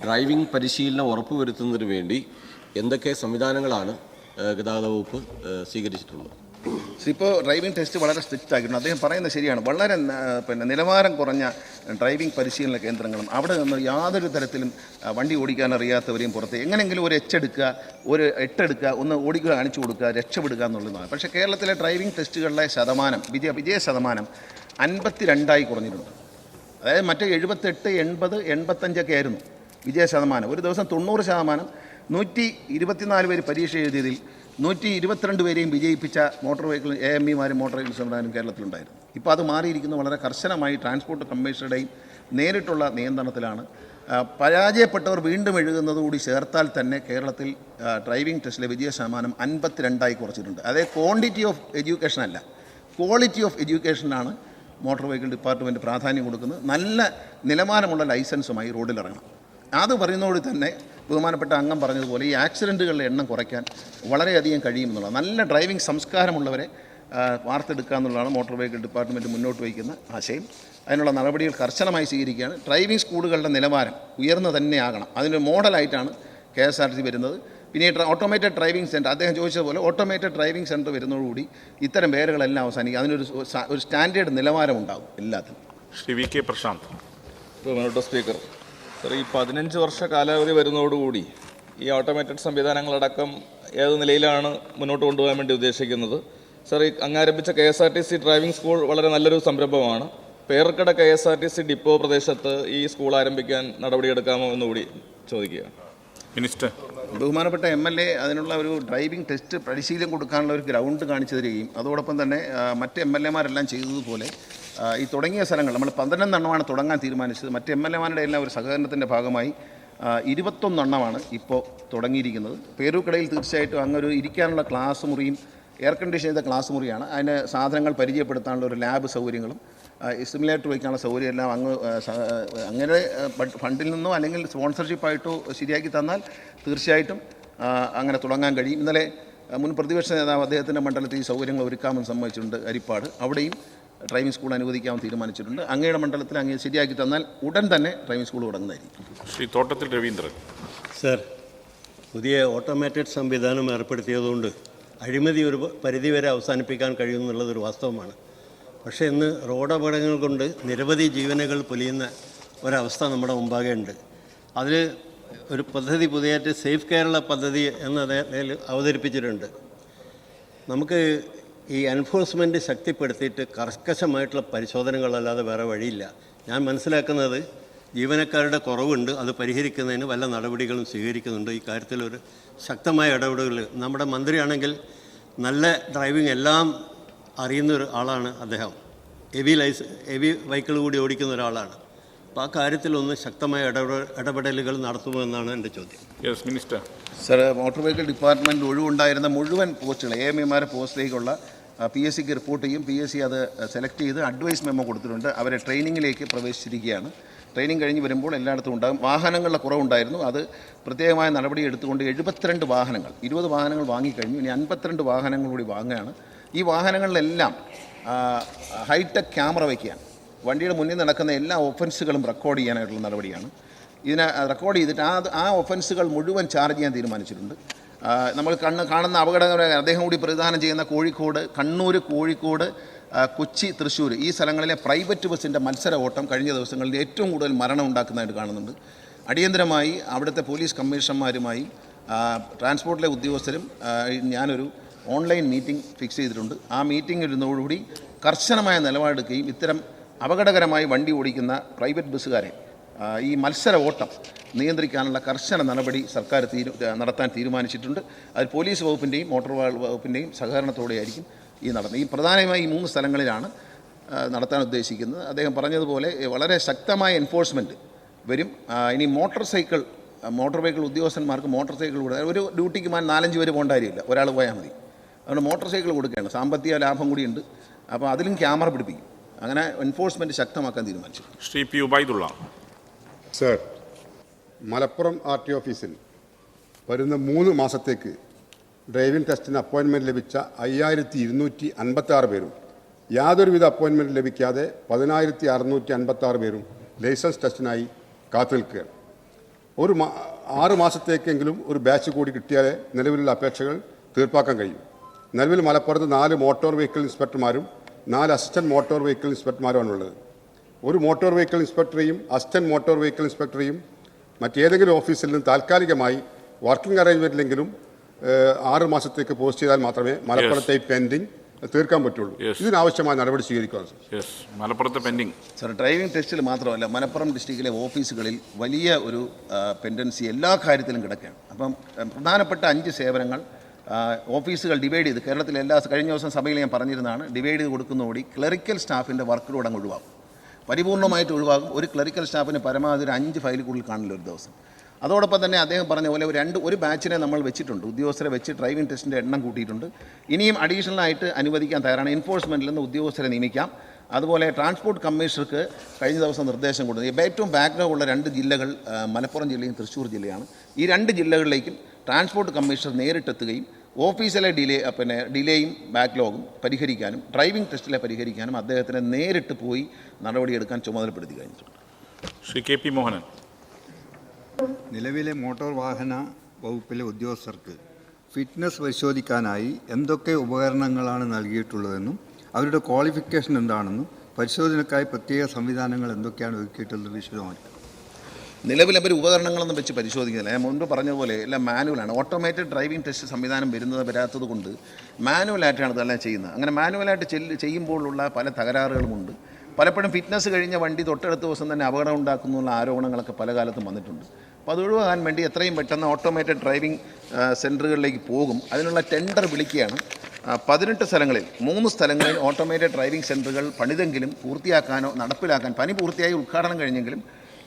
ഡ്രൈവിംഗ് പരിശീലനം ഉറപ്പുവരുത്തുന്നതിന് വേണ്ടി എന്തൊക്കെ സംവിധാനങ്ങളാണ് ഗതാഗത വകുപ്പ് സ്വീകരിച്ചിട്ടുള്ളത്? ഇപ്പോൾ ഡ്രൈവിംഗ് ടെസ്റ്റ് വളരെ സ്ട്രിക്റ്റ് ആക്കിയിട്ടുണ്ട്. അദ്ദേഹം പറയുന്നത് ശരിയാണ്. വളരെ നിലവാരം കുറഞ്ഞ ഡ്രൈവിംഗ് പരിശീലന കേന്ദ്രങ്ങളും അവിടെ നിന്ന് യാതൊരു തരത്തിലും വണ്ടി ഓടിക്കാൻ അറിയാത്തവരെയും പുറത്ത് എങ്ങനെയെങ്കിലും ഒരു എച്ചെടുക്കുക, ഒരു എട്ടെടുക്കുക, ഒന്ന് ഓടിക്കുക, കാണിച്ചു കൊടുക്കുക, രക്ഷപ്പെടുക എന്നുള്ളതാണ്. പക്ഷേ കേരളത്തിലെ ഡ്രൈവിംഗ് ടെസ്റ്റുകളിലെ ശതമാനം വിജയ ശതമാനം 52 കുറഞ്ഞിട്ടുണ്ട്. അതായത് മറ്റേ 78, 80, 85 ആയിരുന്നു വിജയ ശതമാനം. ഒരു ദിവസം 90%. 124 പേര് പരീക്ഷ എഴുതിയതിൽ 122 പേരെയും വിജയിപ്പിച്ച മോട്ടോർ വെഹിക്കിൾ AMEമാരും മോട്ടോർ വെഹിക്കിൾ സംവിധാനം കേരളത്തിലുണ്ടായിരുന്നു. ഇപ്പോൾ അത് മാറിയിരിക്കുന്നത് വളരെ കർശനമായി ട്രാൻസ്പോർട്ട് കമ്മീഷണറുടെയും നേരിട്ടുള്ള നിയന്ത്രണത്തിലാണ്. പരാജയപ്പെട്ടവർ വീണ്ടും എഴുതുന്നതുകൂടി ചേർത്താൽ തന്നെ കേരളത്തിൽ ഡ്രൈവിംഗ് ടെസ്റ്റിലെ വിജയ ശതമാനം 52 കുറച്ചിട്ടുണ്ട്. അതായത് ക്വാണ്ടിറ്റി ഓഫ് എഡ്യൂക്കേഷൻ അല്ല, ക്വാളിറ്റി ഓഫ് എഡ്യൂക്കേഷനാണ് മോട്ടോർ വെഹിക്കിൾ ഡിപ്പാർട്ട്മെൻറ്റ് പ്രാധാന്യം കൊടുക്കുന്നത്. നല്ല നിലവാരമുള്ള ലൈസൻസുമായി റോഡിലിറങ്ങണം. അത് പറയുന്നതോടെ തന്നെ ബഹുമാനപ്പെട്ട അംഗം പറഞ്ഞതുപോലെ ഈ ആക്സിഡൻറ്റുകളുടെ എണ്ണം കുറയ്ക്കാൻ വളരെയധികം കഴിയുമെന്നുള്ളത്. നല്ല ഡ്രൈവിംഗ് സംസ്കാരമുള്ളവരെ വാർത്തെടുക്കുക എന്നുള്ളതാണ് മോട്ടോർ വെഹിക്കിൾ ഡിപ്പാർട്ട്മെൻറ്റ് മുന്നോട്ട് വയ്ക്കുന്ന ആശയം. അതിനുള്ള നടപടികൾ കർശനമായി സ്വീകരിക്കുകയാണ്. ഡ്രൈവിംഗ് സ്കൂളുകളുടെ നിലവാരം ഉയർന്നു തന്നെയാകണം. അതിൻ്റെ മോഡലായിട്ടാണ് KSRTC വരുന്നത്. പിന്നെ ഓട്ടോമേറ്റഡ് ഡ്രൈവിംഗ് സെൻറ്റർ, അദ്ദേഹം ചോദിച്ചതുപോലെ ഓട്ടോമേറ്റഡ് ഡ്രൈവിംഗ് സെൻറ്റർ വരുന്നതോടുകൂടി ഇത്തരം പേരുകളെല്ലാം അവസാനിക്കും. അതിനൊരു സ്റ്റാൻഡേർഡ് നിലവാരം ഉണ്ടാകും എല്ലാത്തിനും. ശ്രീ VK പ്രശാന്ത്. ബഹുമാനപ്പെട്ട സ്പീക്കർ, സർ, ഈ 15 വർഷ കാലാവധി വരുന്നതോടുകൂടി ഈ ഓട്ടോമേറ്റഡ് സംവിധാനങ്ങളടക്കം ഏത് നിലയിലാണ് മുന്നോട്ട് കൊണ്ടുപോകാൻ വേണ്ടി ഉദ്ദേശിക്കുന്നത്? സർ, ഈ അങ്ങാരംഭിച്ച KSRTC ഡ്രൈവിംഗ് സ്കൂൾ വളരെ നല്ലൊരു സംരംഭമാണ്. പേർക്കട KSRTC ഡിപ്പോ പ്രദേശത്ത് ഈ സ്കൂൾ ആരംഭിക്കാൻ നടപടിയെടുക്കാമോ എന്നുകൂടി ചോദിക്കുകയാണ്. മിനിസ്റ്റർ. ബഹുമാനപ്പെട്ട MLA അതിനുള്ള ഒരു ഡ്രൈവിംഗ് ടെസ്റ്റ് പരിശീലനം കൊടുക്കാനുള്ള ഒരു ഗ്രൗണ്ട് കാണിച്ചു തരികയും അതോടൊപ്പം തന്നെ മറ്റ് MLAമാരെല്ലാം ചെയ്തതുപോലെ ഈ തുടങ്ങിയ സ്ഥലങ്ങൾ നമ്മൾ 12 എണ്ണമാണ് തുടങ്ങാൻ തീരുമാനിച്ചത്. മറ്റ് MLAമാരുടെ എല്ലാം ഒരു സഹകരണത്തിൻ്റെ ഭാഗമായി 21 എണ്ണമാണ് ഇപ്പോൾ തുടങ്ങിയിരിക്കുന്നത്. പേരൂക്കടയിൽ തീർച്ചയായിട്ടും അങ്ങൊരു ഇരിക്കാനുള്ള ക്ലാസ് മുറിയും എയർ കണ്ടീഷൻ ചെയ്ത ക്ലാസ് മുറിയാണ്. അതിന് സാധനങ്ങൾ പരിചയപ്പെടുത്താനുള്ള ഒരു ലാബ് സൗകര്യങ്ങളും സിമുലേറ്റർ വയ്ക്കാനുള്ള സൗകര്യം എല്ലാം അങ്ങനെ ഫണ്ടിൽ നിന്നോ അല്ലെങ്കിൽ സ്പോൺസർഷിപ്പായിട്ടോ ശരിയാക്കി തന്നാൽ തീർച്ചയായിട്ടും അങ്ങനെ തുടങ്ങാൻ കഴിയും. ഇന്നലെ മുൻ പ്രതിപക്ഷ നേതാവ് അദ്ദേഹത്തിൻ്റെ മണ്ഡലത്തിൽ ഈ സൗകര്യങ്ങൾ ഒരുക്കാമെന്ന് സമ്മതിച്ചിട്ടുണ്ട്. അരിപ്പാട് അവിടെയും ഡ്രൈവിംഗ് സ്കൂൾ അനുവദിക്കാമെന്ന് തീരുമാനിച്ചിട്ടുണ്ട്. അങ്ങയുടെ മണ്ഡലത്തിൽ അങ്ങ് ശരിയാക്കി തന്നാൽ ഉടൻ തന്നെ driving school തുടങ്ങുന്നതായിരിക്കും. Shri Thottathil Raveendran. Sir, പുതിയ ഓട്ടോമേറ്റഡ് സംവിധാനം ഏർപ്പെടുത്തിയതുകൊണ്ട് അഴിമതി ഒരു പരിധിവരെ അവസാനിപ്പിക്കാൻ കഴിയുമെന്നുള്ളതൊരു വാസ്തവമാണ്. പക്ഷേ ഇന്ന് റോഡ് അപകടങ്ങൾ കൊണ്ട് നിരവധി ജീവനുകൾ പൊലിയുന്ന ഒരവസ്ഥ നമ്മുടെ മുമ്പാകെ ഉണ്ട്. അതിൽ ഒരു പദ്ധതി പുതിയതായിട്ട് സേഫ് കേരള പദ്ധതി എന്ന നിലയിൽ അവതരിപ്പിച്ചിട്ടുണ്ട്. നമുക്ക് ഈ എൻഫോഴ്സ്മെൻറ്റ് ശക്തിപ്പെടുത്തിയിട്ട് കർക്കശമായിട്ടുള്ള പരിശോധനകളല്ലാതെ വേറെ വഴിയില്ല. ഞാൻ മനസ്സിലാക്കുന്നത് ജീവനക്കാരുടെ കുറവുണ്ട്, അത് പരിഹരിക്കുന്നതിന് വല്ല നടപടികളും സ്വീകരിക്കുന്നുണ്ട്. ഈ കാര്യത്തിലൊരു ശക്തമായ ഇടപെടലുകൾ നമ്മുടെ മന്ത്രിയാണെങ്കിൽ നല്ല ഡ്രൈവിംഗ് എല്ലാം അറിയുന്ന ഒരു ആളാണ് അദ്ദേഹം. ഹെവി വെഹിക്കിൾ കൂടി ഓടിക്കുന്ന ഒരാളാണ്. അപ്പോൾ ആ കാര്യത്തിലൊന്ന് ശക്തമായ ഇടപെടലുകൾ നടത്തുമെന്നാണ് എൻ്റെ ചോദ്യം. Yes minister. Sir, motor vehicle ഡിപ്പാർട്ട്മെൻറ്റിൽ ഒഴിവുണ്ടായിരുന്ന മുഴുവൻ പോസ്റ്റുകൾ AMEമാരുടെ പോസ്റ്റിലേക്കുള്ള PSCക്ക് റിപ്പോർട്ട് ചെയ്യും. PSC അത് സെലക്ട് ചെയ്ത് അഡ്വൈസ് മെമ്മോ കൊടുത്തിട്ടുണ്ട്. അവരെ ട്രെയിനിങ്ങിലേക്ക് പ്രവേശിച്ചിരിക്കുകയാണ്. ട്രെയിനിങ് കഴിഞ്ഞ് വരുമ്പോൾ എല്ലായിടത്തും ഉണ്ടാകും. വാഹനങ്ങളുടെ കുറവുണ്ടായിരുന്നു, അത് പ്രത്യേകമായ നടപടി എടുത്തുകൊണ്ട് 72 വാഹനങ്ങൾ 20 വാഹനങ്ങൾ വാങ്ങിക്കഴിഞ്ഞു. ഇനി 52 വാഹനങ്ങൾ കൂടി വാങ്ങുകയാണ്. ഈ വാഹനങ്ങളിലെല്ലാം ഹൈടെക് ക്യാമറ വയ്ക്കുകയാണ്. വണ്ടിയുടെ മുന്നിൽ നടക്കുന്ന എല്ലാ ഒഫൻസുകളും റെക്കോർഡ് ചെയ്യാനായിട്ടുള്ള നടപടിയാണ്. ഇതിനെ റെക്കോർഡ് ചെയ്തിട്ട് ആ ഒഫൻസുകൾ മുഴുവൻ ചാർജ് ചെയ്യാൻ തീരുമാനിച്ചിട്ടുണ്ട്. നമ്മൾ കാണുന്ന അപകടങ്ങൾ അദ്ദേഹം കൂടി പ്രതിദാനം ചെയ്യുന്ന കോഴിക്കോട്, കണ്ണൂർ, കോഴിക്കോട്, കൊച്ചി, തൃശ്ശൂർ ഈ സ്ഥലങ്ങളിലെ പ്രൈവറ്റ് ബസ്സിൻ്റെ മത്സര ഓട്ടം കഴിഞ്ഞ ദിവസങ്ങളിൽ ഏറ്റവും കൂടുതൽ മരണം ഉണ്ടാക്കുന്നതായിട്ട് കാണുന്നുണ്ട്. അടിയന്തരമായി അവിടുത്തെ പോലീസ് കമ്മീഷണർമാരുമായി ട്രാൻസ്പോർട്ടിലെ ഉദ്യോഗസ്ഥരും ഞാനൊരു ഓൺലൈൻ മീറ്റിംഗ് ഫിക്സ് ചെയ്തിട്ടുണ്ട്. ആ മീറ്റിംഗ് ഇരുന്നതോടുകൂടി കർശനമായ നിലപാടെടുക്കുകയും ഇത്തരം അപകടകരമായി വണ്ടി ഓടിക്കുന്ന പ്രൈവറ്റ് ബസ്സുകാരെ ഈ മത്സര ഓട്ടം നിയന്ത്രിക്കാനുള്ള കർശന നടപടി സർക്കാർ നടത്താൻ തീരുമാനിച്ചിട്ടുണ്ട്. അതിൽ പോലീസ് വകുപ്പിൻ്റെയും മോട്ടോർ വകുപ്പിൻ്റെയും സഹകരണത്തോടെയായിരിക്കും ഈ നടന്നത്. ഈ പ്രധാനമായി ഈ 3 സ്ഥലങ്ങളിലാണ് നടത്താൻ ഉദ്ദേശിക്കുന്നത്. അദ്ദേഹം പറഞ്ഞതുപോലെ വളരെ ശക്തമായ എൻഫോഴ്സ്മെൻറ്റ് വരും. ഇനി മോട്ടോർ വെഹിക്കിൾ ഉദ്യോഗസ്ഥന്മാർക്ക് മോട്ടോർ സൈക്കിൾ കൊടുക്കുക. ഒരു ഡ്യൂട്ടിക്ക് 4-5 പേര് പോകേണ്ട കാര്യമില്ല, ഒരാൾ പോയാൽ മതി. അതുകൊണ്ട് മോട്ടോർ സൈക്കിൾ കൊടുക്കുകയാണ്. സാമ്പത്തിക ലാഭം കൂടിയുണ്ട്. അപ്പോൾ അതിലും ക്യാമറ പിടിപ്പിക്കും. അങ്ങനെ എൻഫോഴ്സ്മെൻറ്റ് ശക്തമാക്കാൻ തീരുമാനിച്ചു. Shri P. Ubaidullah. Sir, Malappuram RT ഓഫീസിൽ വരുന്ന 3 മാസത്തേക്ക് ഡ്രൈവിംഗ് ടെസ്റ്റിന് അപ്പോയിൻമെൻറ്റ് ലഭിച്ച 5256 പേരും യാതൊരുവിധ അപ്പോയിൻമെൻറ്റ് ലഭിക്കാതെ 10656 പേരും ലൈസൻസ് ടെസ്റ്റിനായി കാത്തു നിൽക്കുകയാണ്. 6 മാസത്തേക്കെങ്കിലും ഒരു ബാച്ച് കൂടി കിട്ടിയാലേ നിലവിലുള്ള അപേക്ഷകൾ തീർപ്പാക്കാൻ കഴിയും. നിലവിൽ മലപ്പുറത്ത് 4 മോട്ടോർ വെഹിക്കിൾ ഇൻസ്പെക്ടർമാരും 4 അസിസ്റ്റൻറ്റ് മോട്ടോർ വെഹിക്കിൾ ഇൻസ്പെക്ടർമാരുമാണുള്ളത്. ഒരു മോട്ടോർ വെഹിക്കിൾ ഇൻസ്പെക്ടറെയും അസിസ്റ്റൻറ്റ് മോട്ടോർ വെഹിക്കിൾ ഇൻസ്പെക്ടറെയും മറ്റേതെങ്കിലും ഓഫീസിൽ നിന്ന് താൽക്കാലികമായി വർക്കിംഗ് അറേഞ്ച്മെൻറ്റിലെങ്കിലും 6 മാസത്തേക്ക് പോസ്റ്റ് ചെയ്താൽ മാത്രമേ മലപ്പുറത്തെ പെൻഡിങ് തീർക്കാൻ പറ്റുള്ളൂ. ഇതിനാവശ്യമായ നടപടി സ്വീകരിക്കണം. മലപ്പുറത്തെ പെൻഡിങ് സർ, ഡ്രൈവിംഗ് ടെസ്റ്റിൽ മാത്രമല്ല മലപ്പുറം ഡിസ്ട്രിക്റ്റിലെ ഓഫീസുകളിൽ വലിയ ഒരു പെൻഡൻസി എല്ലാ കാര്യത്തിലും കിടക്കുകയാണ്. അപ്പം പ്രധാനപ്പെട്ട 5 സേവനങ്ങൾ ഓഫീസുകൾ ഡിവൈഡ് ചെയ്ത് കേരളത്തിലെ കഴിഞ്ഞ ദിവസം സഭയിൽ ഞാൻ പറഞ്ഞിരുന്നതാണ്, ഡിവൈഡ് ചെയ്ത് കൊടുക്കുന്നതോടെ ക്ലറിക്കൽ സ്റ്റാഫിൻ്റെ വർക്ക് ലോഡ് അങ്ങ് ഒഴിവാകും, പരിപൂർണ്ണമായിട്ട് ഒഴിവാകും. ഒരു ക്ലറിക്കൽ സ്റ്റാഫിന് പരമാവധി ഒരു 5 ഫയൽ കൂടുതൽ കാണില്ല ഒരു ദിവസം. അതോടൊപ്പം തന്നെ അദ്ദേഹം പറഞ്ഞ പോലെ ഒരു ബാച്ചിനെ നമ്മൾ വെച്ചിട്ടുണ്ട്, ഉദ്യോഗസ്ഥരെ വെച്ച് ഡ്രൈവിംഗ് ടെസ്റ്റിൻ്റെ എണ്ണം കൂട്ടിയിട്ടുണ്ട്. ഇനിയും അഡീഷണലായിട്ട് അനുവദിക്കാൻ തയ്യാറാണ്. എൻഫോഴ്സ്മെൻറ്റിൽ നിന്ന് ഉദ്യോഗസ്ഥരെ നിയമിക്കാം. അതുപോലെ ട്രാൻസ്പോർട്ട് കമ്മീഷണർക്ക് കഴിഞ്ഞ ദിവസം നിർദ്ദേശം കൊടുത്തു. ഏറ്റവും ബാക്ക്ഗ്രൗണ്ട് ഉള്ള 2 ജില്ലകൾ മലപ്പുറം ജില്ലയും തൃശ്ശൂർ ജില്ലയാണ്. ഈ 2 ജില്ലകളിലേക്കും ട്രാൻസ്പോർട്ട് കമ്മീഷണർ നേരിട്ടെത്തുകയും ഓഫീസിലെ ഡിലേയും ബാക്ക്ലോഗും പരിഹരിക്കാനും ഡ്രൈവിംഗ് ടെസ്റ്റിലെ പരിഹരിക്കാനും അദ്ദേഹത്തിനെ നേരിട്ട് പോയി നടപടിയെടുക്കാൻ ചുമതലപ്പെടുത്തി കഴിഞ്ഞിട്ടുണ്ട്. Shri K P Mohanan. നിലവിലെ മോട്ടോർ വാഹന വകുപ്പിലെ ഉദ്യോഗസ്ഥർക്ക് ഫിറ്റ്നസ് പരിശോധിക്കാനായി എന്തൊക്കെ ഉപകരണങ്ങളാണ് നൽകിയിട്ടുള്ളതെന്നും അവരുടെ ക്വാളിഫിക്കേഷൻ എന്താണെന്നും പരിശോധനയ്ക്കായി പ്രത്യേക സംവിധാനങ്ങൾ എന്തൊക്കെയാണ് ഒരുക്കിയിട്ടുള്ളത് വിശദമായി. നിലവിൽ അവർ ഉപകരണങ്ങളൊന്നും വെച്ച് പരിശോധിക്കുന്നില്ല. ഞാൻ മുൻപ് പറഞ്ഞതുപോലെ എല്ലാം മാനുവലാണ്. ഓട്ടോമേറ്റഡ് ഡ്രൈവിംഗ് ടെസ്റ്റ് സംവിധാനം വരാത്തത് കൊണ്ട് മാനുവലായിട്ടാണ് ഇതെല്ലാം ചെയ്യുന്നത്. അങ്ങനെ മാനുവലായിട്ട് ചെയ്യുമ്പോഴുള്ള പല തകരാറുകളുമുണ്ട്. പലപ്പോഴും ഫിറ്റ്നസ് കഴിഞ്ഞ വണ്ടി തൊട്ടടുത്ത ദിവസം തന്നെ അപകടം ഉണ്ടാക്കുന്നുള്ള ആരോപണങ്ങളൊക്കെ പല കാലത്തും വന്നിട്ടുണ്ട്. അപ്പോൾ അത് ഒഴിവാക്കാൻ വേണ്ടി എത്രയും പെട്ടെന്ന് ഓട്ടോമേറ്റഡ് ഡ്രൈവിംഗ് സെൻറ്ററുകളിലേക്ക് പോകും. അതിനുള്ള ടെൻഡർ വിളിക്കുകയാണ്. 18 സ്ഥലങ്ങളിൽ 3 സ്ഥലങ്ങളിൽ ഓട്ടോമേറ്റഡ് ഡ്രൈവിംഗ് സെൻറ്ററുകൾ പണിതെങ്കിലും പൂർത്തിയാക്കാനോ നടപ്പിലാക്കാൻ പണി പൂർത്തിയായി ഉദ്ഘാടനം കഴിഞ്ഞെങ്കിലും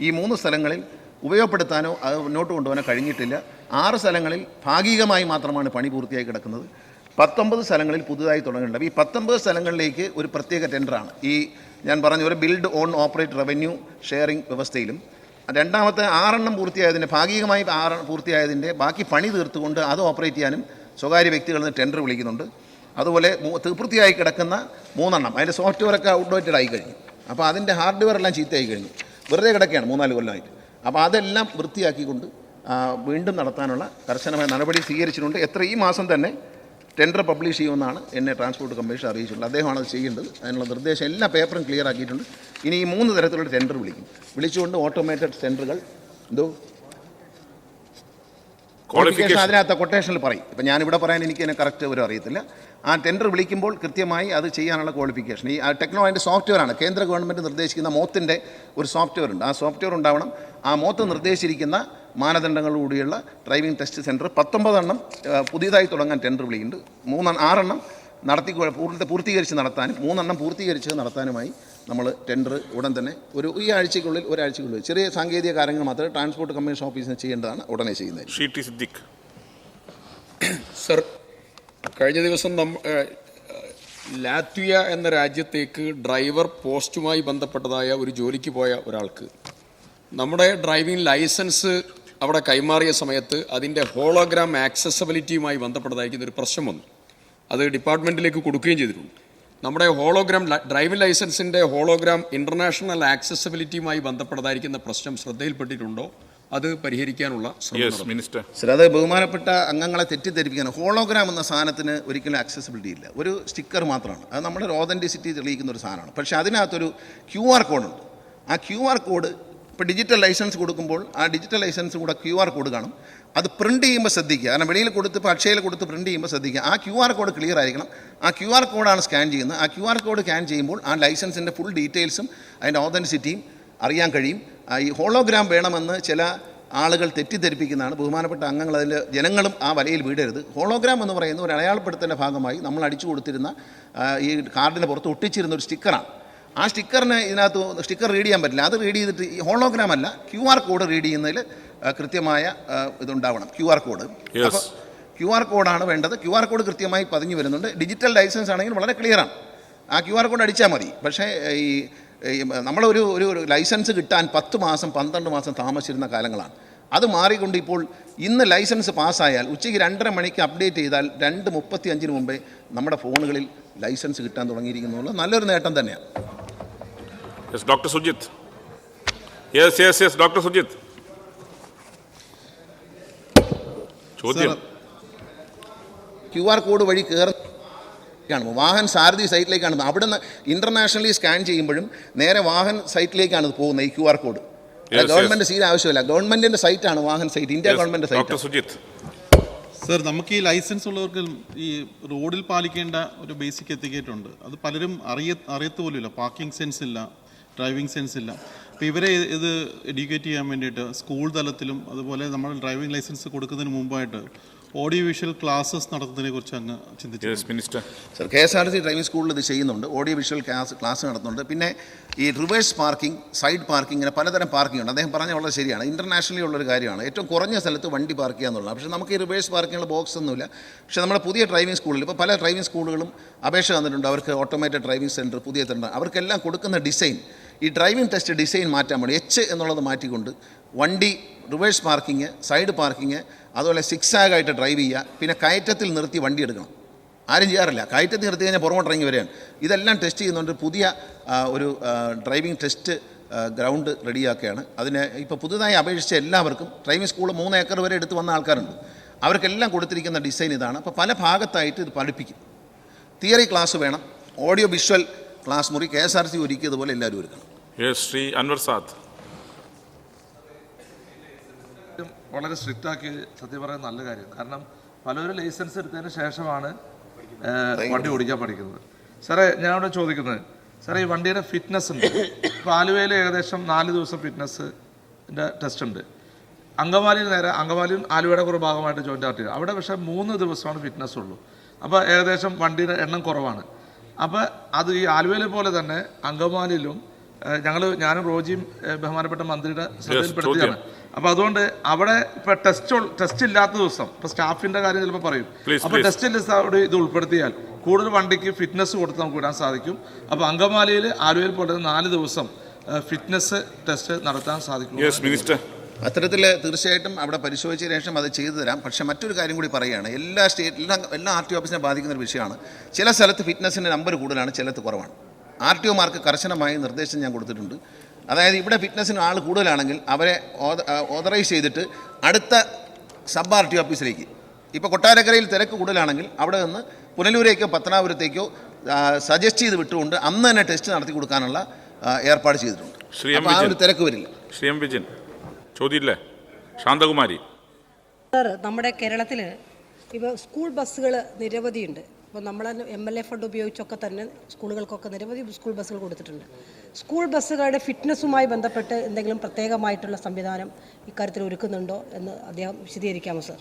ഈ 3 സ്ഥലങ്ങളിൽ ഉപയോഗപ്പെടുത്താനോ അത് മുന്നോട്ട് കൊണ്ടുപോകാനോ കഴിഞ്ഞിട്ടില്ല. 6 സ്ഥലങ്ങളിൽ ഭാഗികമായി മാത്രമാണ് പണി പൂർത്തിയായി കിടക്കുന്നത്. 19 സ്ഥലങ്ങളിൽ പുതുതായി തുടങ്ങേണ്ടത്. ഈ 19 സ്ഥലങ്ങളിലേക്ക് ഒരു പ്രത്യേക ടെൻഡറാണ് ഈ ഞാൻ പറഞ്ഞ ഒരു build own operate revenue sharing വ്യവസ്ഥയിലും. രണ്ടാമത്തെ 6 പൂർത്തിയായതിൻ്റെ ഭാഗികമായി 6 പൂർത്തിയായതിൻ്റെ ബാക്കി പണി തീർത്തുകൊണ്ട് അത് ഓപ്പറേറ്റ് ചെയ്യാനും സ്വകാര്യ വ്യക്തികളിൽ നിന്ന് ടെൻഡർ വിളിക്കുന്നുണ്ട്. അതുപോലെ പൂർത്തിയായി കിടക്കുന്ന 3 അതിൻ്റെ സോഫ്റ്റ്വെയറൊക്കെ ഔട്ട്ഡേറ്റഡ് ആയി കഴിഞ്ഞു. അപ്പോൾ അതിൻ്റെ ഹാർഡ്വെയർ എല്ലാം ചീത്തയായി കഴിഞ്ഞു, വെറുതെ കിടക്കുകയാണ് 3-4 കൊല്ലമായിട്ട്. അപ്പോൾ അതെല്ലാം വൃത്തിയാക്കിക്കൊണ്ട് വീണ്ടും നടത്താനുള്ള കർശനമായ നടപടി സ്വീകരിച്ചിട്ടുണ്ട്. ഈ മാസം തന്നെ ടെൻഡർ പബ്ലിഷ് ചെയ്യുമെന്നാണ് എന്നെ ട്രാൻസ്പോർട്ട് കമ്മീഷണർ അറിയിച്ചിട്ടുള്ളത്. അദ്ദേഹമാണ് അത് ചെയ്യേണ്ടത്. അതിനുള്ള നിർദ്ദേശം എല്ലാ പേപ്പറും ക്ലിയർ ആക്കിയിട്ടുണ്ട്. ഇനി ഈ 3 തരത്തിലുള്ള ടെൻഡർ വിളിച്ചുകൊണ്ട് ഓട്ടോമേറ്റഡ് ടെൻഡറുകൾ ക്വാളിഫിക്കേഷൻ അതിനകത്ത് കൊട്ടേഷനിൽ പറയും. ഇപ്പം ഞാനിവിടെ പറയാൻ എനിക്ക് അതിനെ കറക്റ്റ് ഒരു അറിയത്തില്ല. ആ ടെൻഡർ വിളിക്കുമ്പോൾ കൃത്യമായി അത് ചെയ്യാനുള്ള ക്വാളിഫിക്കേഷൻ ഈ അതിൻ്റെ സോഫ്റ്റ്വെയറാണ്. കേന്ദ്ര ഗവൺമെൻറ് നിർദ്ദേശിക്കുന്ന മോത്തിൻ്റെ ഒരു സോഫ്റ്റ്വെയർ ഉണ്ട്. ആ സോഫ്റ്റ്വെയർ ഉണ്ടാവണം. ആ മോത്ത് നിർദ്ദേശിച്ചിരിക്കുന്ന മാനദണ്ഡങ്ങളോടുകൂടിയുള്ള ഡ്രൈവിംഗ് ടെസ്റ്റ് സെൻറ്റർ 19 പുതിയതായി തുടങ്ങാൻ ടെൻഡർ വിളിക്കുന്നുണ്ട്. 6 പൂർത്തീകരിച്ച് നടത്താനും 3 പൂർത്തീകരിച്ച് നടത്താനുമായി നമ്മൾ ടെൻഡർ ഉടൻ തന്നെ ഒരാഴ്ചയ്ക്കുള്ളിൽ ചെറിയ സാങ്കേതിക കാര്യങ്ങൾ മാത്രമേ ട്രാൻസ്പോർട്ട് കമ്മീഷൻ ഓഫീസിന് ചെയ്യേണ്ടതാണ്, ഉടനെ ചെയ്യുന്നത്. സർ, കഴിഞ്ഞ ദിവസം ലാത്വിയ എന്ന രാജ്യത്തേക്ക് ഡ്രൈവർ പോസ്റ്റുമായി ബന്ധപ്പെട്ടതായ ഒരു ജോലിക്ക് പോയ ഒരാൾക്ക് നമ്മുടെ ഡ്രൈവിംഗ് ലൈസൻസ് അവിടെ കൈമാറിയ സമയത്ത് അതിൻ്റെ ഹോളോഗ്രാം ആക്സസബിലിറ്റിയുമായി ബന്ധപ്പെട്ടതായിരിക്കുന്ന ഒരു പ്രശ്നം വന്നു. അത് ഡിപ്പാർട്ട്മെൻറ്റിലേക്ക് കൊടുക്കുകയും ചെയ്തിട്ടുണ്ട്. നമ്മുടെ ഹോളോഗ്രാം ഡ്രൈവിംഗ് ലൈസൻസിൻ്റെ ഹോളോഗ്രാം ഇൻ്റർനാഷണൽ ആക്സസബിലിറ്റിയുമായി ബന്ധപ്പെട്ടതായിരിക്കുന്ന പ്രശ്നം ശ്രദ്ധയിൽപ്പെട്ടിട്ടുണ്ടോ? അത് പരിഹരിക്കാനുള്ള മിനിസ്റ്റർ സർ, അത് ബഹുമാനപ്പെട്ട അംഗങ്ങളെ തെറ്റിദ്ധരിപ്പിക്കാൻ ഹോളോഗ്രാം എന്ന സാധനത്തിന് ഒരിക്കലും ആക്സസിബിലിറ്റി ഇല്ല. ഒരു സ്റ്റിക്കർ മാത്രമാണ്. അത് നമ്മുടെ ഒരു ഓതൻറ്റിസിറ്റി തെളിയിക്കുന്ന ഒരു സാധനമാണ്. പക്ഷേ അതിനകത്തൊരു QR കോഡുണ്ട്. ആ QR കോഡ് ഇപ്പോൾ ഡിജിറ്റൽ ലൈസൻസ് കൊടുക്കുമ്പോൾ ആ ഡിജിറ്റൽ ലൈസൻസ് കൂടെ QR കോഡ് കാണും. അത് പ്രിൻറ്റ് ചെയ്യുമ്പോൾ ശ്രദ്ധിക്കുക. കാരണം വെളിയിൽ കൊടുത്ത് ഇപ്പോൾ അക്ഷയയിൽ കൊടുത്ത് പ്രിൻറ്റ് ചെയ്യുമ്പോൾ ശ്രദ്ധിക്കുക. ആ QR കോഡ് ക്ലിയർ ആയിരിക്കണം. ആ QR കോഡാണ് സ്കാൻ ചെയ്യുന്നത്. ആ QR കോഡ് സ്കാൻ ചെയ്യുമ്പോൾ ആ ലൈസൻസിൻ്റെ ഫുൾ ഡീറ്റെയിൽസും അതിൻ്റെ ഓതൻറ്റിസിറ്റിയും അറിയാൻ കഴിയും. ഈ ഹോളോഗ്രാം വേണമെന്ന് ചില ആളുകൾ തെറ്റിദ്ധരിപ്പിക്കുന്നതാണ്. ബഹുമാനപ്പെട്ട അംഗങ്ങൾ ജനങ്ങളും ആ വലയിൽ വീഴരുത്. ഹോളോഗ്രാം എന്ന് പറയുന്ന ഒരു അടയാളപ്പെടുത്തലിൻ്റെ ഭാഗമായി നമ്മൾ അടിച്ചു കൊടുത്തിരുന്ന ഈ കാർഡിന് പുറത്ത് ഒട്ടിച്ചിരുന്ന ഒരു സ്റ്റിക്കറാണ്. ആ സ്റ്റിക്കറിന് ഇതിനകത്ത് സ്റ്റിക്കർ റീഡ് ചെയ്യാൻ പറ്റില്ല. അത് റീഡ് ചെയ്തിട്ട് ഈ ഹോളോഗ്രാം അല്ല, QR കോഡ് റീഡ് ചെയ്യുന്നതിൽ കൃത്യമായ ഇതുണ്ടാവണം. QR കോഡ് അപ്പോൾ QR കോഡാണ് വേണ്ടത്. QR കോഡ് കൃത്യമായി പതിഞ്ഞു വരുന്നുണ്ട്. ഡിജിറ്റൽ ലൈസൻസ് ആണെങ്കിൽ വളരെ ക്ലിയറാണ്. ആ QR കോഡ് അടിച്ചാൽ മതി. പക്ഷേ ഈ നമ്മളൊരു ലൈസൻസ് കിട്ടാൻ 10 മാസം 12 മാസം താമസിച്ചിരുന്ന കാലങ്ങളാണ്. അത് മാറിക്കൊണ്ട് ഇപ്പോൾ ഇന്ന് ലൈസൻസ് പാസ്സായാൽ ഉച്ചയ്ക്ക് 2:30 മണിക്ക് അപ്ഡേറ്റ് ചെയ്താൽ 2:35 മുമ്പേ നമ്മുടെ ഫോണുകളിൽ ലൈസൻസ് കിട്ടാൻ തുടങ്ങിയിരിക്കുന്നുള്ള നല്ലൊരു നേട്ടം തന്നെയാണ്. Doctor Sujith. Yes doctor Sujith. ചോദ്യം. QR കോഡ് വഴി കാണുമ്പോൾ വാഹൻ സാരഥി സൈറ്റിലേക്കാണ് അവിടെ നിന്ന് ഇൻ്റർനാഷണലി സ്കാൻ ചെയ്യുമ്പോഴും നേരെ വാഹൻ സൈറ്റിലേക്കാണ് പോകുന്നത് ഈ QR കോഡ്. ഗവൺമെൻറ് സീറ്റ് ആവശ്യമില്ല, ഗവൺമെൻറ്റിൻ്റെ സൈറ്റാണ് Vahan site, India government site. Sir, നമുക്ക് ഈ ലൈസൻസ് ഉള്ളവർക്ക് ഈ റോഡിൽ പാലിക്കേണ്ട ഒരു ബേസിക് എത്തിക്കേറ്റ് ഉണ്ട്. അത് പലരും അറിയത്ത് പോലുമില്ല. പാർക്കിംഗ് സെൻസ് ഇല്ല, ഡ്രൈവിംഗ് സെൻസ് ഇല്ല. അപ്പോൾ ഇവരെ ഇത് എഡ്യൂക്കേറ്റ് ചെയ്യാൻ വേണ്ടിയിട്ട് സ്കൂൾ തലത്തിലും അതുപോലെ നമ്മൾ ഡ്രൈവിംഗ് ലൈസൻസ് കൊടുക്കുന്നതിന് മുമ്പായിട്ട് ഓഡിയോ വിഷ്വൽ ക്ലാസ്സസ് നടത്തുന്നതിനെ കുറിച്ച് അങ്ങ് ചിന്തിച്ചു. സർ, KSRTC ഡ്രൈവിംഗ് സ്കൂളിൽ ഇത് ചെയ്യുന്നുണ്ട്. ഓഡിയോ വിഷ്വൽ ക്ലാസ് നടത്തുന്നുണ്ട്. പിന്നെ ഈ റിവേഴ്സ് പാർക്കിംഗ്, സൈഡ് പാർക്കിംഗ്, ഇങ്ങനെ പലതരം പാർക്കിംഗ് ഉണ്ട്. അദ്ദേഹം പറഞ്ഞ വളരെ ശരിയാണ്. ഇൻ്റർനാഷണലി ഉള്ളൊരു കാര്യമാണ്. ഏറ്റവും കുറഞ്ഞ സ്ഥലത്ത് വണ്ടി പാർക്ക് ചെയ്യുക എന്നുള്ളത്. പക്ഷേ നമുക്ക് ഈ റിവേഴ്സ് പാർക്കിങ്ങുള്ള ബോക്സ് ഒന്നുമില്ല. പക്ഷേ നമ്മുടെ പുതിയ ഡ്രൈവിംഗ് സ്കൂളിൽ ഇപ്പോൾ പല ഡ്രൈവിംഗ് സ്കൂളുകളും അപേക്ഷ തന്നിട്ടുണ്ട്. അവർക്ക് ഓട്ടോമേറ്റഡ് ഡ്രൈവിംഗ് സെൻറ്റർ പുതിയ സെൻറ്റർ, അവർക്കെല്ലാം കൊടുക്കുന്ന ഡിസൈൻ, ഈ ഡ്രൈവിംഗ് ടെസ്റ്റ് ഡിസൈൻ മാറ്റാൻ വേണ്ടി എന്നുള്ളത് മാറ്റിക്കൊണ്ട് വണ്ടി റിവേഴ്സ് പാർക്കിങ്, സൈഡ് പാർക്കിങ്, അതുപോലെ സിക്സാഗായിട്ട് ഡ്രൈവ് ചെയ്യുക, പിന്നെ കയറ്റത്തിൽ നിർത്തി വണ്ടി എടുക്കണം. ആരും ചെയ്യാറില്ല. കയറ്റത്തിൽ നിർത്തി കഴിഞ്ഞാൽ പുറമോട്ട് ഇറങ്ങി വരികയാണ്. ഇതെല്ലാം ടെസ്റ്റ് ചെയ്യുന്നുണ്ട്. പുതിയ ഒരു ഡ്രൈവിംഗ് ടെസ്റ്റ് ഗ്രൗണ്ട് റെഡിയാക്കുകയാണ്. അതിന് ഇപ്പോൾ പുതുതായി അപേക്ഷിച്ച എല്ലാവർക്കും ഡ്രൈവിംഗ് സ്കൂൾ 3 ഏക്കർ വരെ എടുത്ത് വന്ന ആൾക്കാരുണ്ട്. അവർക്കെല്ലാം കൊടുത്തിരിക്കുന്ന ഡിസൈൻ ഇതാണ്. അപ്പോൾ പല ഭാഗത്തായിട്ട് ഇത് പഠിപ്പിക്കും. തിയറി ക്ലാസ് വേണം, ഓഡിയോ വിഷ്വൽ ക്ലാസ് മുറി KSRTC ഒരുക്കിയതുപോലെ എല്ലാവരും ഒരുക്കണം. ശ്രീ അൻവർ സാദ്. വളരെ സ്ട്രിക്റ്റ് ആക്കി സത്യം പറയാൻ നല്ല കാര്യം. കാരണം പലരും ലൈസൻസ് എടുത്തതിന് ശേഷമാണ് വണ്ടി ഓടിക്കാൻ പഠിക്കുന്നത്. സാറേ, ഞാനിവിടെ ചോദിക്കുന്നത്, സാറേ, ഈ വണ്ടിയുടെ ഫിറ്റ്നസ് ഉണ്ട്. ഇപ്പോൾ ആലുവയിൽ ഏകദേശം 4 ദിവസം ഫിറ്റ്നസ്സിൻ്റെ ടെസ്റ്റ് ഉണ്ട്. അങ്കമാലിയും ആലുവയുടെ കുറേ ഭാഗമായിട്ട് ജോയിൻ്റ് ആർട്ടി, അവിടെ പക്ഷേ 3 ദിവസമാണ് ഫിറ്റ്നസ് ഉള്ളൂ. അപ്പോൾ ഏകദേശം വണ്ടിയുടെ എണ്ണം കുറവാണ്. അപ്പോൾ അത് ഈ ആലുവയിലെ പോലെ തന്നെ അങ്കമാലിയിലും ഞാനും റോജിയും ബഹുമാനപ്പെട്ട മന്ത്രിയുടെ ശ്രദ്ധയിൽപ്പെടുത്തിയാണ്. അപ്പോൾ അതുകൊണ്ട് അവിടെ ഇപ്പോൾ ടെസ്റ്റ് ഇല്ലാത്ത ദിവസം ഇപ്പോൾ സ്റ്റാഫിൻ്റെ കാര്യം ചിലപ്പോൾ പറയും. അപ്പോൾ ടെസ്റ്റ് ഇല്ലാത്ത അവിടെ ഇത് ഉൾപ്പെടുത്തിയാൽ കൂടുതൽ വണ്ടിക്ക് ഫിറ്റ്നസ് കൊടുത്ത് നമുക്ക് വിടാൻ സാധിക്കും. അപ്പോൾ അങ്കമാലിയിൽ ആലുവയിൽ പോലെ 4 ദിവസം ഫിറ്റ്നസ് ടെസ്റ്റ് നടത്താൻ സാധിക്കും. അത്തരത്തിൽ തീർച്ചയായിട്ടും അവിടെ പരിശോധിച്ച ശേഷം അത് ചെയ്തു തരാം. പക്ഷേ മറ്റൊരു കാര്യം കൂടി പറയുകയാണ്, എല്ലാ RTO ഓഫീസിനെ ബാധിക്കുന്ന ഒരു വിഷയമാണ്. ചില സ്ഥലത്ത് ഫിറ്റ്നസിൻ്റെ നമ്പർ കൂടുതലാണ്, ചിലത്ത് കുറവാണ്. RTO മാർക്ക് കർശനമായി നിർദ്ദേശം ഞാൻ കൊടുത്തിട്ടുണ്ട്. അതായത് ഇവിടെ ഫിറ്റ്നസിന് ആൾ കൂടുതലാണെങ്കിൽ അവരെ ഓതറൈസ് ചെയ്തിട്ട് അടുത്ത സബ് RTO ഓഫീസിലേക്ക്, ഇപ്പോൾ കൊട്ടാരക്കരയിൽ തിരക്ക് കൂടുതലാണെങ്കിൽ അവിടെ നിന്ന് പുനലൂരേക്കോ പത്തനാപുരത്തേക്കോ സജസ്റ്റ് ചെയ്ത് വിട്ടുകൊണ്ട് അന്ന് തന്നെ ടെസ്റ്റ് നടത്തി കൊടുക്കാനുള്ള ഏർപ്പാട് ചെയ്തിട്ടുണ്ട്. അപ്പോൾ ആ ഒരു തിരക്ക് വരില്ല. ശ്രീ എം വിജയൻ ചോദ്യമില്ലേ? ശാന്തകുമാരി. സാർ, നമ്മുടെ കേരളത്തിൽ ഇപ്പോൾ സ്കൂൾ ബസ്സുകൾ നിരവധിയുണ്ട്. ഇപ്പോൾ നമ്മൾ MLA ഫണ്ട് ഉപയോഗിച്ചൊക്കെ തന്നെ സ്കൂളുകൾക്കൊക്കെ നിരവധി സ്കൂൾ ബസ്സുകൾ കൊടുത്തിട്ടുണ്ട്. സ്കൂൾ ബസ്സുകളുടെ ഫിറ്റ്നസ്സുമായി ബന്ധപ്പെട്ട് എന്തെങ്കിലും പ്രത്യേകമായിട്ടുള്ള സംവിധാനം ഇക്കാര്യത്തിൽ ഒരുക്കുന്നുണ്ടോ എന്ന് അദ്ദേഹം വിശദീകരിക്കാമോ സാർ?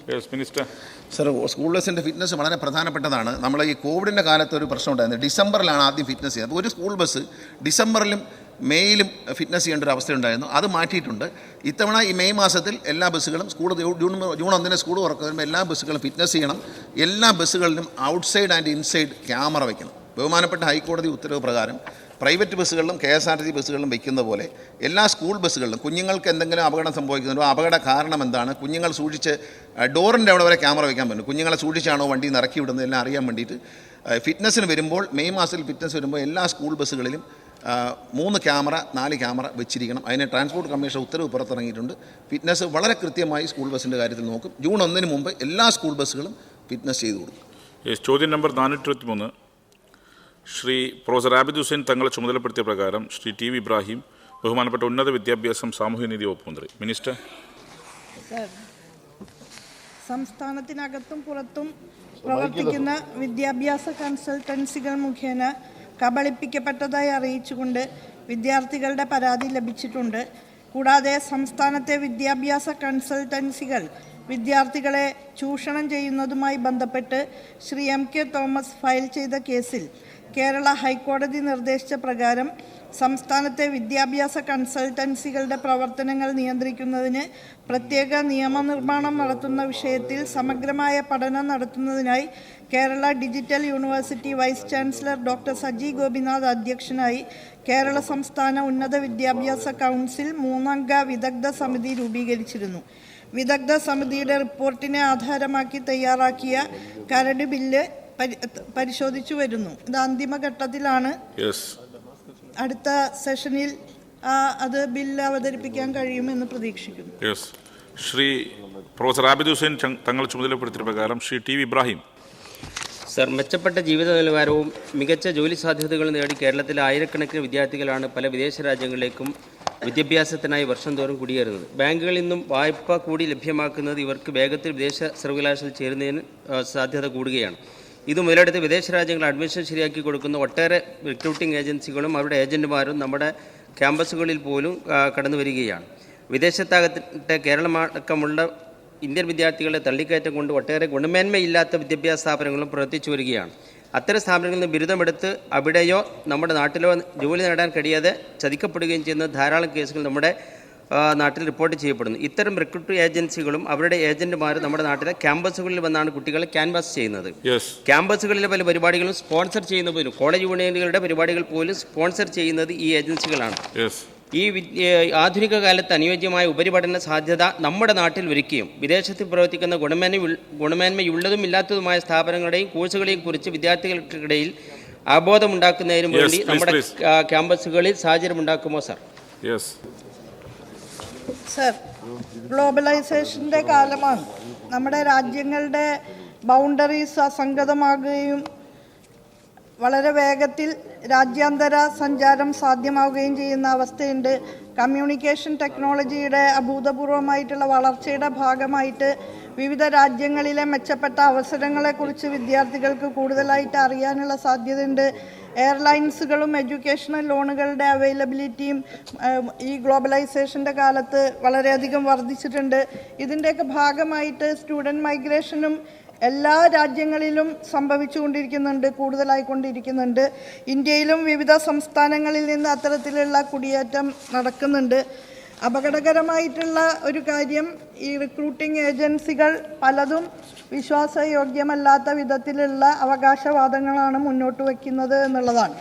സാർ, സ്കൂൾ ബസ്സിൻ്റെ ഫിറ്റ്നസ് വളരെ പ്രധാനപ്പെട്ടതാണ്. നമ്മൾ ഈ കോവിഡിൻ്റെ കാലത്ത് ഒരു പ്രശ്നം ഉണ്ടായിരുന്നു. ഡിസംബറിലാണ് ആദ്യം ഫിറ്റ്നസ് ചെയ്യുന്നത്. അപ്പോൾ ഒരു സ്കൂൾ ബസ് ഡിസംബറിലും മെയ്യിലും ഫിറ്റ്നസ് ചെയ്യേണ്ട ഒരു അവസ്ഥയുണ്ടായിരുന്നു. അത് മാറ്റിയിട്ടുണ്ട്. ഇത്തവണ ഈ മെയ് മാസത്തിൽ എല്ലാ ബസ്സുകളും ജൂൺ 1 സ്കൂൾ തുറക്കുമ്പോൾ എല്ലാ ബസ്സുകളും ഫിറ്റ്നസ് ചെയ്യണം. എല്ലാ ബസ്സുകളിലും ഔട്ട്സൈഡ് ആൻഡ് ഇൻസൈഡ് ക്യാമറ വയ്ക്കണം. ബഹുമാനപ്പെട്ട ഹൈക്കോടതി ഉത്തരവ് പ്രകാരം പ്രൈവറ്റ് ബസ്സുകളിലും KSRTC ബസ്സുകളിലും വയ്ക്കുന്ന പോലെ എല്ലാ സ്കൂൾ ബസ്സുകളിലും കുഞ്ഞുങ്ങൾക്ക് എന്തെങ്കിലും അപകടം സംഭവിക്കുന്നുണ്ടോ, അപകട കാരണം എന്താണ്, കുഞ്ഞുങ്ങൾ സൂക്ഷിച്ച് ഡോറിൻ്റെ അവിടെ വരെ ക്യാമറ വയ്ക്കാൻ പറ്റും. കുഞ്ഞുങ്ങളെ സൂക്ഷിച്ചാണോ വണ്ടി ഇറക്കി വിടുന്നത് എല്ലാം അറിയാൻ വേണ്ടിയിട്ട് ഫിറ്റ്നസ്സിന് വരുമ്പോൾ മെയ് മാസത്തിൽ ഫിറ്റ്നസ് വരുമ്പോൾ എല്ലാ സ്കൂൾ ബസ്സുകളിലും 3 ക്യാമറ 4 ക്യാമറ വെച്ചിരിക്കണം. അതിന് ട്രാൻസ്പോർട്ട് കമ്മീഷൻ ഉത്തരവ് പുറത്തിറങ്ങിയിട്ടുണ്ട്. ഫിറ്റ്നസ് വളരെ കൃത്യമായി സ്കൂൾ ബസ്സിൻ്റെ കാര്യത്തിൽ നോക്കും. ജൂൺ 1 മുമ്പ് എല്ലാ സ്കൂൾ ബസ്സുകളും ഫിറ്റ്നസ് ചെയ്തു കൊടുക്കും. ചോദ്യം നമ്പർ 423 ശ്രീ പ്രൊഫസർ ആബിദ് ഹുസൈൻ തങ്ങളെ ചുമതലപ്പെടുത്തിയ പ്രകാരം ശ്രീ TV ഇബ്രാഹിം, ബഹുമാനപ്പെട്ട ഉന്നത വിദ്യാഭ്യാസം സാമൂഹ്യനീതി വകുപ്പ് മന്ത്രി. മിനിസ്റ്റർ. സംസ്ഥാനത്തിനകത്തും പുറത്തും പ്രവർത്തിക്കുന്ന വിദ്യാഭ്യാസ കൺസൾട്ടൻസികൾ മുഖേന കബളിപ്പിക്കപ്പെട്ടതായി അറിയിച്ചുകൊണ്ട് വിദ്യാർത്ഥികളുടെ പരാതി ലഭിച്ചിട്ടുണ്ട്. കൂടാതെ സംസ്ഥാനത്തെ വിദ്യാഭ്യാസ കൺസൾട്ടൻസികൾ വിദ്യാർത്ഥികളെ ചൂഷണം ചെയ്യുന്നതുമായി ബന്ധപ്പെട്ട് ശ്രീ MK തോമസ് ഫയൽ ചെയ്ത കേസിൽ കേരള ഹൈക്കോടതി നിർദ്ദേശിച്ച പ്രകാരം സംസ്ഥാനത്തെ വിദ്യാഭ്യാസ കൺസൾട്ടൻസികളുടെ പ്രവർത്തനങ്ങൾ നിയന്ത്രിക്കുന്നതിന് പ്രത്യേക നിയമനിർമ്മാണം നടത്തുന്ന വിഷയത്തിൽ സമഗ്രമായ പഠനം നടത്തുന്നതിനായി Kerala digital university vice chancellor doctor Saji Gopinath അധ്യക്ഷനായി കേരള സംസ്ഥാന ഉന്നത വിദ്യാഭ്യാസ കൗൺസിൽ 3-അംഗ വിദഗ്ധ സമിതി രൂപീകരിച്ചിരുന്നു. വിദഗ്ധ സമിതിയുടെ റിപ്പോർട്ടിനെ ആധാരമാക്കി തയ്യാറാക്കിയ കരട് ബില്ല് പരിശോധിച്ചു വരുന്നു. ഇത് അന്തിമഘട്ടത്തിലാണ്. അടുത്ത സെഷനിൽ അത് ബില്ല് അവതരിപ്പിക്കാൻ കഴിയുമെന്ന് പ്രതീക്ഷിക്കുന്നു. ശ്രീ പ്രൊഫസർ ആബിദ് ഹുസൈൻ തങ്ങൾ ചുമതലപ്പെടുത്തിയ പ്രകാരം ശ്രീ TV ഇബ്രാഹിം. സർ, മെച്ചപ്പെട്ട ജീവിത നിലവാരവും മികച്ച ജോലി സാധ്യതകളും നേടി കേരളത്തിലെ ആയിരക്കണക്കിന് വിദ്യാർത്ഥികളാണ് പല വിദേശ രാജ്യങ്ങളിലേക്കും വിദ്യാഭ്യാസത്തിനായി വർഷം തോറും കുടിയേറുന്നത്. ബാങ്കുകളിൽ നിന്നും വായ്പ കൂടി ലഭ്യമാക്കുന്നത് ഇവർക്ക് വേഗത്തിൽ വിദേശ സർവകലാശാലയിൽ ചേരുന്നതിന് സാധ്യത കൂടുകയാണ്. ഇത് മുതലെടുത്ത് വിദേശ രാജ്യങ്ങൾ അഡ്മിഷൻ ശരിയാക്കി കൊടുക്കുന്ന ഒട്ടേറെ റിക്രൂട്ടിംഗ് ഏജൻസികളും അവരുടെ ഏജന്റുമാരും നമ്മുടെ ക്യാമ്പസുകളിൽ പോലും കടന്നു വരികയാണ്. വിദേശത്താകട്ടെ കേരളമടക്കമുള്ള ഇന്ത്യൻ വിദ്യാർത്ഥികളെ തള്ളിക്കയറ്റം കൊണ്ട് ഒട്ടേറെ ഗുണമേന്മയില്ലാത്ത വിദ്യാഭ്യാസ സ്ഥാപനങ്ങളും പ്രവർത്തിച്ചു വരികയാണ്. അത്തരം സ്ഥാപനങ്ങളിൽ നിന്ന് ബിരുദമെടുത്ത് അവിടെയോ നമ്മുടെ നാട്ടിലോ ജോലി നേടാൻ കഴിയാതെ ചതിക്കപ്പെടുകയും ചെയ്യുന്ന ധാരാളം കേസുകൾ നമ്മുടെ നാട്ടിൽ റിപ്പോർട്ട് ചെയ്യപ്പെടുന്നു. ഇത്തരം റിക്രൂട്ട് ഏജൻസികളും അവരുടെ ഏജന്റുമാരും നമ്മുടെ നാട്ടിലെ ക്യാമ്പസുകളിൽ വന്നാണ് കുട്ടികളെ ക്യാൻവാസ് ചെയ്യുന്നത്. ക്യാമ്പസുകളിലെ പല പരിപാടികളും സ്പോൺസർ ചെയ്യുന്ന പോലും കോളേജ് യൂണിയനുകളുടെ പരിപാടികൾ പോലും സ്പോൺസർ ചെയ്യുന്നത് ഈ ഏജൻസികളാണ്. ഈ ആധുനിക കാലത്ത് അനുയോജ്യമായ ഉപരിപഠന സാധ്യത നമ്മുടെ നാട്ടിൽ ഒരുക്കുകയും വിദേശത്ത് പ്രവർത്തിക്കുന്ന ഗുണമേന്മയുള്ളതും ഇല്ലാത്തതുമായ സ്ഥാപനങ്ങളുടെയും കോഴ്സുകളെയും കുറിച്ച് വിദ്യാർത്ഥികൾക്കിടയിൽ അവബോധമുണ്ടാക്കുന്നതിനും വേണ്ടി നമ്മുടെ ക്യാമ്പസുകളിൽ സാഹചര്യമുണ്ടാക്കുമോ സർ? സർ, ഗ്ലോബലൈസേഷൻ്റെ കാലമാണ്. നമ്മുടെ രാജ്യങ്ങളുടെ ബൗണ്ടറീസ് അസംഗതമാകുകയും വളരെ വേഗത്തിൽ രാജ്യാന്തര സഞ്ചാരം സാധ്യമാവുകയും ചെയ്യുന്ന അവസ്ഥയുണ്ട്. കമ്മ്യൂണിക്കേഷൻ ടെക്നോളജിയുടെ അഭൂതപൂർവമായിട്ടുള്ള വളർച്ചയുടെ ഭാഗമായിട്ട് വിവിധ രാജ്യങ്ങളിലെ മെച്ചപ്പെട്ട അവസരങ്ങളെക്കുറിച്ച് വിദ്യാർത്ഥികൾക്ക് കൂടുതലായിട്ട് അറിയാനുള്ള സാധ്യതയുണ്ട്. എയർലൈൻസുകളും എഡ്യൂക്കേഷണൽ ലോണുകളുടെ അവൈലബിലിറ്റിയും ഈ ഗ്ലോബലൈസേഷൻ്റെ കാലത്ത് വളരെയധികം വർദ്ധിച്ചിട്ടുണ്ട്. ഇതിൻ്റെയൊക്കെ ഭാഗമായിട്ട് സ്റ്റുഡൻറ്റ് മൈഗ്രേഷനും എല്ലാ രാജ്യങ്ങളിലും സംഭവിച്ചുകൊണ്ടിരിക്കുന്നുണ്ട്, കൂടുതലായിക്കൊണ്ടിരിക്കുന്നുണ്ട്. ഇന്ത്യയിലും വിവിധ സംസ്ഥാനങ്ങളിൽ നിന്ന് അത്തരത്തിലുള്ള കുടിയേറ്റം നടക്കുന്നുണ്ട്. അപകടകരമായിട്ടുള്ള ഒരു കാര്യം, ഈ റിക്രൂട്ടിംഗ് ഏജൻസികൾ പലതും വിശ്വാസയോഗ്യമല്ലാത്ത വിധത്തിലുള്ള അവകാശവാദങ്ങളാണ് മുന്നോട്ട് വയ്ക്കുന്നത് എന്നുള്ളതാണ്.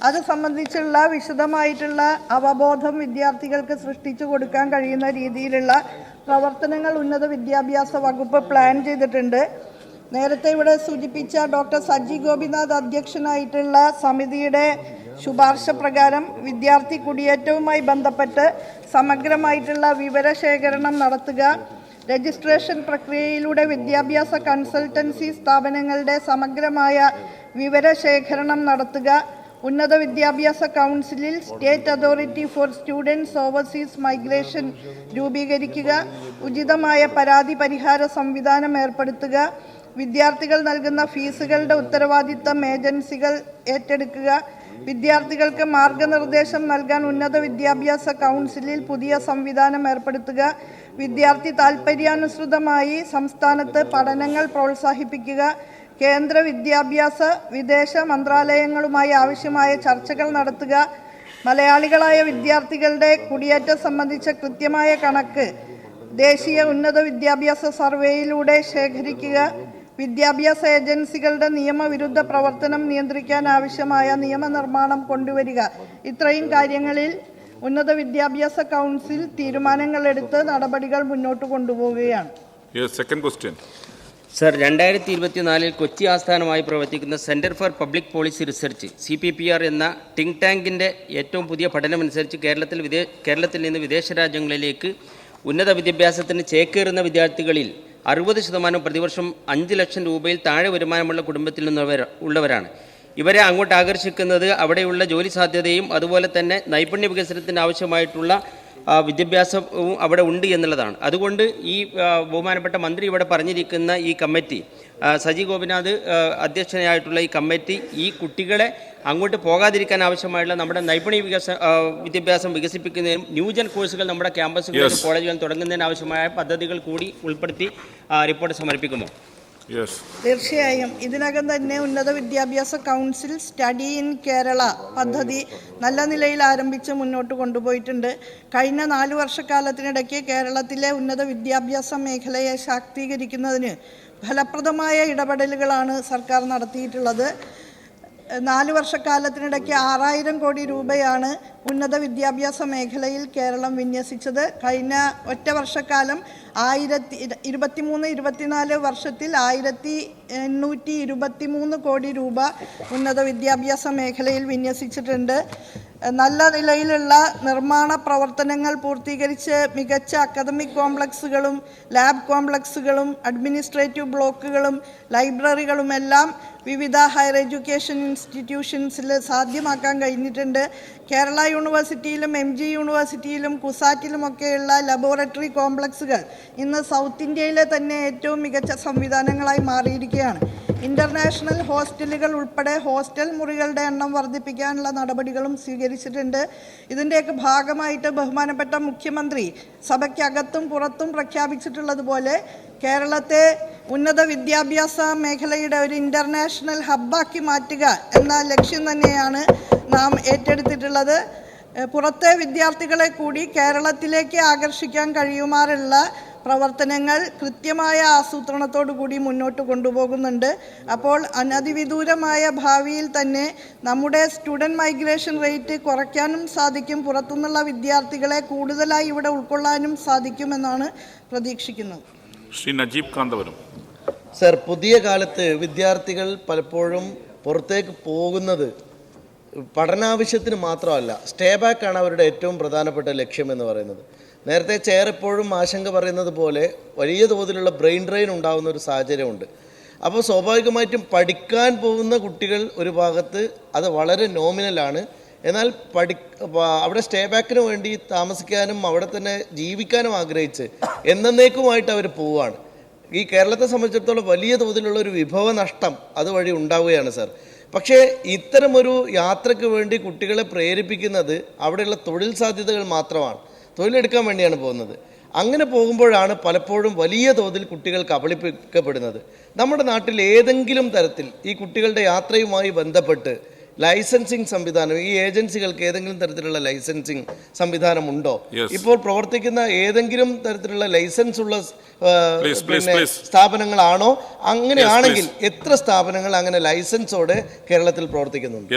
അത് സംബന്ധിച്ചുള്ള വിശദമായിട്ടുള്ള അവബോധം വിദ്യാർത്ഥികൾക്ക് സൃഷ്ടിച്ചു കൊടുക്കാൻ കഴിയുന്ന രീതിയിലുള്ള പ്രവർത്തനങ്ങൾ ഉന്നത വിദ്യാഭ്യാസ വകുപ്പ് പ്ലാൻ ചെയ്തിട്ടുണ്ട്. നേരത്തെ ഇവിടെ സൂചിപ്പിച്ച ഡോക്ടർ സജി ഗോപിനാഥ് അധ്യക്ഷനായിട്ടുള്ള സമിതിയുടെ ശുപാർശ പ്രകാരം വിദ്യാർത്ഥി കുടിയേറ്റവുമായി ബന്ധപ്പെട്ട് സമഗ്രമായിട്ടുള്ള വിവരശേഖരണം നടത്തുക, രജിസ്ട്രേഷൻ പ്രക്രിയയിലൂടെ വിദ്യാഭ്യാസ കൺസൾട്ടൻസി സ്ഥാപനങ്ങളുടെ സമഗ്രമായ വിവരശേഖരണം നടത്തുക, ഉന്നത വിദ്യാഭ്യാസ കൗൺസിലിൽ state authority for students overseas migration രൂപീകരിക്കുക, ഉചിതമായ പരാതി പരിഹാര സംവിധാനം ഏർപ്പെടുത്തുക, വിദ്യാർത്ഥികൾ നൽകുന്ന ഫീസുകളുടെ ഉത്തരവാദിത്തം ഏജൻസികൾ ഏറ്റെടുക്കുക, വിദ്യാർത്ഥികൾക്ക് മാർഗനിർദ്ദേശം നൽകാൻ ഉന്നത വിദ്യാഭ്യാസ കൗൺസിലിൽ പുതിയ സംവിധാനം ഏർപ്പെടുത്തുക, വിദ്യാർത്ഥി താൽപര്യാനുസൃതമായി സംസ്ഥാനത്ത് പഠനങ്ങൾ പ്രോത്സാഹിപ്പിക്കുക, കേന്ദ്ര വിദ്യാഭ്യാസ വിദേശ മന്ത്രാലയങ്ങളുമായി ആവശ്യമായ ചർച്ചകൾ നടത്തുക, മലയാളികളായ വിദ്യാർത്ഥികളുടെ കുടിയേറ്റം സംബന്ധിച്ച കൃത്യമായ കണക്ക് ദേശീയ ഉന്നത വിദ്യാഭ്യാസ സർവേയിലൂടെ ശേഖരിക്കുക, വിദ്യാഭ്യാസ ഏജൻസികളുടെ നിയമവിരുദ്ധ പ്രവർത്തനം നിയന്ത്രിക്കാൻ ആവശ്യമായ നിയമനിർമ്മാണം കൊണ്ടുവരിക. ഇത്രയും കാര്യങ്ങളിൽ ഉന്നത വിദ്യാഭ്യാസ കൗൺസിൽ തീരുമാനങ്ങളെടുത്ത് നടപടികൾ മുന്നോട്ട് കൊണ്ടുപോവുകയാണ്. സർ, 2024 കൊച്ചി ആസ്ഥാനമായി പ്രവർത്തിക്കുന്ന centre for public policy research CPPR എന്ന തിങ്ക് ടാങ്കിൻ്റെ ഏറ്റവും പുതിയ പഠനമനുസരിച്ച് കേരളത്തിൽ നിന്ന് വിദേശ രാജ്യങ്ങളിലേക്ക് ഉന്നത വിദ്യാഭ്യാസത്തിന് ചേക്കേറുന്ന വിദ്യാർത്ഥികളിൽ 60% പ്രതിവർഷം 5 ലക്ഷം രൂപയിൽ താഴെ വരുമാനമുള്ള കുടുംബത്തിൽ നിന്നുള്ളവരാണ്. ഇവരെ അങ്ങോട്ട് ആകർഷിക്കുന്നത് അവിടെയുള്ള ജോലി സാധ്യതയും അതുപോലെ തന്നെ നൈപുണ്യ വികസനത്തിന് ആവശ്യമായിട്ടുള്ള വിദ്യാഭ്യാസവും അവിടെ ഉണ്ട് എന്നുള്ളതാണ്. അതുകൊണ്ട് ഈ ബഹുമാനപ്പെട്ട മന്ത്രി ഇവിടെ പറഞ്ഞിരിക്കുന്ന ഈ കമ്മിറ്റി, സജി ഗോപിനാഥ് അധ്യക്ഷനായിട്ടുള്ള ഈ കമ്മിറ്റി ഈ കുട്ടികളെ അങ്ങോട്ട് പോകാതിരിക്കാൻ ആവശ്യമായുള്ള നമ്മുടെ നൈപുണ്യ വിദ്യാഭ്യാസം വികസിപ്പിക്കുന്നതിനും ന്യൂജൻ കോഴ്സുകൾ നമ്മുടെ ക്യാമ്പസുകളിലും കോളേജുകളിലും തുടങ്ങുന്നതിന് ആവശ്യമായ പദ്ധതികൾ കൂടി ഉൾപ്പെടുത്തി റിപ്പോർട്ട് സമർപ്പിക്കുമോ? തീർച്ചയായും. ഇതിനകം തന്നെ ഉന്നത വിദ്യാഭ്യാസ കൗൺസിൽ സ്റ്റഡി ഇൻ കേരള പദ്ധതി നല്ല നിലയിൽ ആരംഭിച്ച് മുന്നോട്ട് കൊണ്ടുപോയിട്ടുണ്ട്. കഴിഞ്ഞ 4 വർഷക്കാലത്തിനിടയ്ക്ക് കേരളത്തിലെ ഉന്നത വിദ്യാഭ്യാസ മേഖലയെ ശാക്തീകരിക്കുന്നതിന് ഫലപ്രദമായ ഇടപെടലുകളാണ് സർക്കാർ നടത്തിയിട്ടുള്ളത്. 4 വർഷക്കാലത്തിനിടയ്ക്ക് 6000 കോടി രൂപയാണ് ഉന്നത വിദ്യാഭ്യാസ മേഖലയിൽ കേരളം വിന്യസിച്ചത്. കഴിഞ്ഞ ഒറ്റ വർഷക്കാലം 2023-24 വർഷത്തിൽ 1823 കോടി രൂപ ഉന്നത വിദ്യാഭ്യാസ മേഖലയിൽ വിന്യസിച്ചിട്ടുണ്ട്. നല്ല നിലയിലുള്ള നിർമ്മാണ പ്രവർത്തനങ്ങൾ പൂർത്തീകരിച്ച് മികച്ച അക്കാദമിക് കോംപ്ലക്സുകളും ലാബ് കോംപ്ലക്സുകളും അഡ്മിനിസ്ട്രേറ്റീവ് ബ്ലോക്കുകളും ലൈബ്രറികളുമെല്ലാം വിവിധ ഹയർ എഡ്യൂക്കേഷൻ ഇൻസ്റ്റിറ്റ്യൂഷൻസിൽ സാധ്യമാക്കാൻ കഴിഞ്ഞിട്ടുണ്ട്. കേരള യൂണിവേഴ്സിറ്റിയിലും MG യൂണിവേഴ്സിറ്റിയിലും കുസാറ്റിലുമൊക്കെയുള്ള ലബോറട്ടറി കോംപ്ലക്സുകൾ ഇന്ന് സൗത്ത് ഇന്ത്യയിലെ തന്നെ ഏറ്റവും മികച്ച സംവിധാനങ്ങളായി മാറിയിരിക്കുകയാണ്. ഇൻ്റർനാഷണൽ ഹോസ്റ്റലുകൾ ഉൾപ്പെടെ ഹോസ്റ്റൽ മുറികളുടെ എണ്ണം വർദ്ധിപ്പിക്കാനുള്ള നടപടികളും സ്വീകരിച്ചിട്ടുണ്ട്. ഇതിൻ്റെയൊക്കെ ഭാഗമായിട്ട് ബഹുമാനപ്പെട്ട മുഖ്യമന്ത്രി സഭയ്ക്കകത്തും പുറത്തും പ്രഖ്യാപിച്ചിട്ടുള്ളതുപോലെ കേരളത്തെ ഉന്നത വിദ്യാഭ്യാസ മേഖലയുടെ ഒരു ഇൻ്റർനാഷണൽ ഹബ്ബാക്കി മാറ്റുക എന്ന ലക്ഷ്യം തന്നെയാണ് നാം ഏറ്റെടുത്തിട്ടുള്ളത്. പുറത്തെ വിദ്യാർത്ഥികളെ കൂടി കേരളത്തിലേക്ക് ആകർഷിക്കാൻ കഴിയുമാറുള്ള പ്രവർത്തനങ്ങൾ കൃത്യമായ ആസൂത്രണത്തോടു കൂടി മുന്നോട്ട് കൊണ്ടുപോകുന്നുണ്ട്. അപ്പോൾ അനധിവിദൂരമായ ഭാവിയിൽ തന്നെ നമ്മുടെ സ്റ്റുഡൻറ് മൈഗ്രേഷൻ റേറ്റ് കുറയ്ക്കാനും സാധിക്കും, പുറത്തുനിന്നുള്ള വിദ്യാർത്ഥികളെ കൂടുതലായി ഇവിടെ ഉൾക്കൊള്ളാനും സാധിക്കുമെന്നാണ് പ്രതീക്ഷിക്കുന്നത്. ശ്രീ നജീബ് കാന്തപുരം. സർ, പുതിയ കാലത്ത് വിദ്യാർത്ഥികൾ പലപ്പോഴും പുറത്തേക്ക് പോകുന്നത് പഠനാവശ്യത്തിന് മാത്രമല്ല, സ്റ്റേ ബാക്കാണ് അവരുടെ ഏറ്റവും പ്രധാനപ്പെട്ട ലക്ഷ്യം എന്ന് പറയുന്നത്. നേരത്തെ ചെയർ എപ്പോഴും ആശങ്ക പറയുന്നത് പോലെ വലിയ തോതിലുള്ള ബ്രെയിൻ ഡ്രെയിൻ ഉണ്ടാകുന്ന ഒരു സാഹചര്യമുണ്ട്. അപ്പോൾ സ്വാഭാവികമായിട്ടും പഠിക്കാൻ പോകുന്ന കുട്ടികൾ ഒരു ഭാഗത്ത് അത് വളരെ നോമിനലാണ്. എന്നാൽ അവിടെ സ്റ്റേ ബാക്കിന് വേണ്ടി താമസിക്കാനും അവിടെ തന്നെ ജീവിക്കാനും ആഗ്രഹിച്ച് എന്നേക്കുമായിട്ട് അവർ പോവുകയാണ്. ഈ കേരളത്തെ സംബന്ധിച്ചിടത്തോളം വലിയ തോതിലുള്ള ഒരു വിഭവ നഷ്ടം അതുവഴി ഉണ്ടാവുകയാണ് സർ. പക്ഷേ ഇത്തരമൊരു യാത്രയ്ക്ക് വേണ്ടി കുട്ടികളെ പ്രേരിപ്പിക്കുന്നത് അവിടെയുള്ള തൊഴിൽ സാധ്യതകൾ മാത്രമാണ്. തൊഴിലെടുക്കാൻ വേണ്ടിയാണ് പോകുന്നത്. അങ്ങനെ പോകുമ്പോഴാണ് പലപ്പോഴും വലിയ തോതിൽ കുട്ടികൾ കബളിപ്പിക്കപ്പെടുന്നത്. നമ്മുടെ നാട്ടിൽ ഏതെങ്കിലും തരത്തിൽ ഈ കുട്ടികളുടെ യാത്രയുമായി ബന്ധപ്പെട്ട് ലൈസൻസിങ് സംവിധാനം, ഈ ഏജൻസികൾക്ക് ഏതെങ്കിലും തരത്തിലുള്ള ലൈസൻസിങ് സംവിധാനമുണ്ടോ? ഇപ്പോൾ പ്രവർത്തിക്കുന്ന ഏതെങ്കിലും തരത്തിലുള്ള ലൈസൻസ് ഉള്ള സ്ഥാപനങ്ങളാണോ? അങ്ങനെയാണെങ്കിൽ എത്ര സ്ഥാപനങ്ങൾ അങ്ങനെ ലൈസൻസോടെ കേരളത്തിൽ പ്രവർത്തിക്കുന്നുണ്ട്?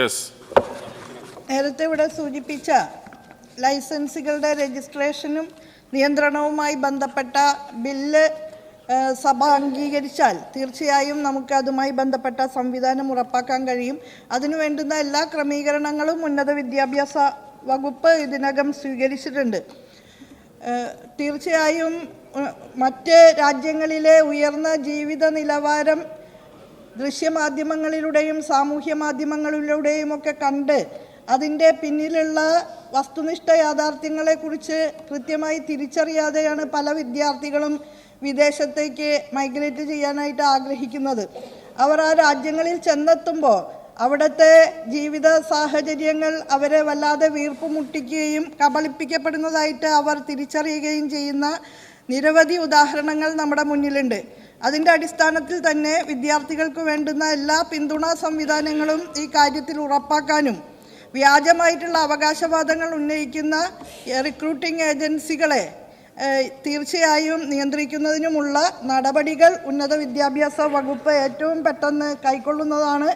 നേരത്തെ ഇവിടെ സൂചിപ്പിച്ച ലൈസൻസുകളുടെ രജിസ്ട്രേഷനും നിയന്ത്രണവുമായി ബന്ധപ്പെട്ട ബില്ല് സഭ അംഗീകരിച്ചാൽ തീർച്ചയായും നമുക്ക് അതുമായി ബന്ധപ്പെട്ട സംവിധാനം ഉറപ്പാക്കാൻ കഴിയും. അതിനു വേണ്ടുന്ന എല്ലാ ക്രമീകരണങ്ങളും ഉന്നത വിദ്യാഭ്യാസ വകുപ്പ് ഇതിനകം സ്വീകരിച്ചിട്ടുണ്ട്. തീർച്ചയായും മറ്റ് രാജ്യങ്ങളിലെ ഉയർന്ന ജീവിത നിലവാരം ദൃശ്യമാധ്യമങ്ങളിലൂടെയും സാമൂഹ്യ മാധ്യമങ്ങളിലൂടെയും ഒക്കെ കണ്ട് അതിൻ്റെ പിന്നിലുള്ള വസ്തുനിഷ്ഠ യാഥാർത്ഥ്യങ്ങളെക്കുറിച്ച് കൃത്യമായി തിരിച്ചറിയാതെയാണ് പല വിദ്യാർത്ഥികളും വിദേശത്തേക്ക് മൈഗ്രേറ്റ് ചെയ്യാനായിട്ട് ആഗ്രഹിക്കുന്നത്. അവർ ആ രാജ്യങ്ങളിൽ ചെന്നെത്തുമ്പോൾ അവിടുത്തെ ജീവിത സാഹചര്യങ്ങൾ അവരെ വല്ലാതെ വീർപ്പ് മുട്ടിക്കുകയും കബളിപ്പിക്കപ്പെടുന്നതായിട്ട് അവർ തിരിച്ചറിയുകയും ചെയ്യുന്ന നിരവധി ഉദാഹരണങ്ങൾ നമ്മുടെ മുന്നിലുണ്ട്. അതിൻ്റെ അടിസ്ഥാനത്തിൽ തന്നെ വിദ്യാർത്ഥികൾക്ക് വേണ്ടുന്ന എല്ലാ പിന്തുണാ സംവിധാനങ്ങളും ഈ കാര്യത്തിൽ ഉറപ്പാക്കാനും വ്യാജമായിട്ടുള്ള അവകാശവാദങ്ങൾ ഉന്നയിക്കുന്ന റിക്രൂട്ടിംഗ് ഏജൻസികളെ തീർച്ചയായും നിയന്ത്രിക്കുന്നതിനുമുള്ള നടപടികൾ ഉന്നത വിദ്യാഭ്യാസ വകുപ്പ് ഏറ്റവും പെട്ടെന്ന് കൈക്കൊള്ളുന്നതാണ്.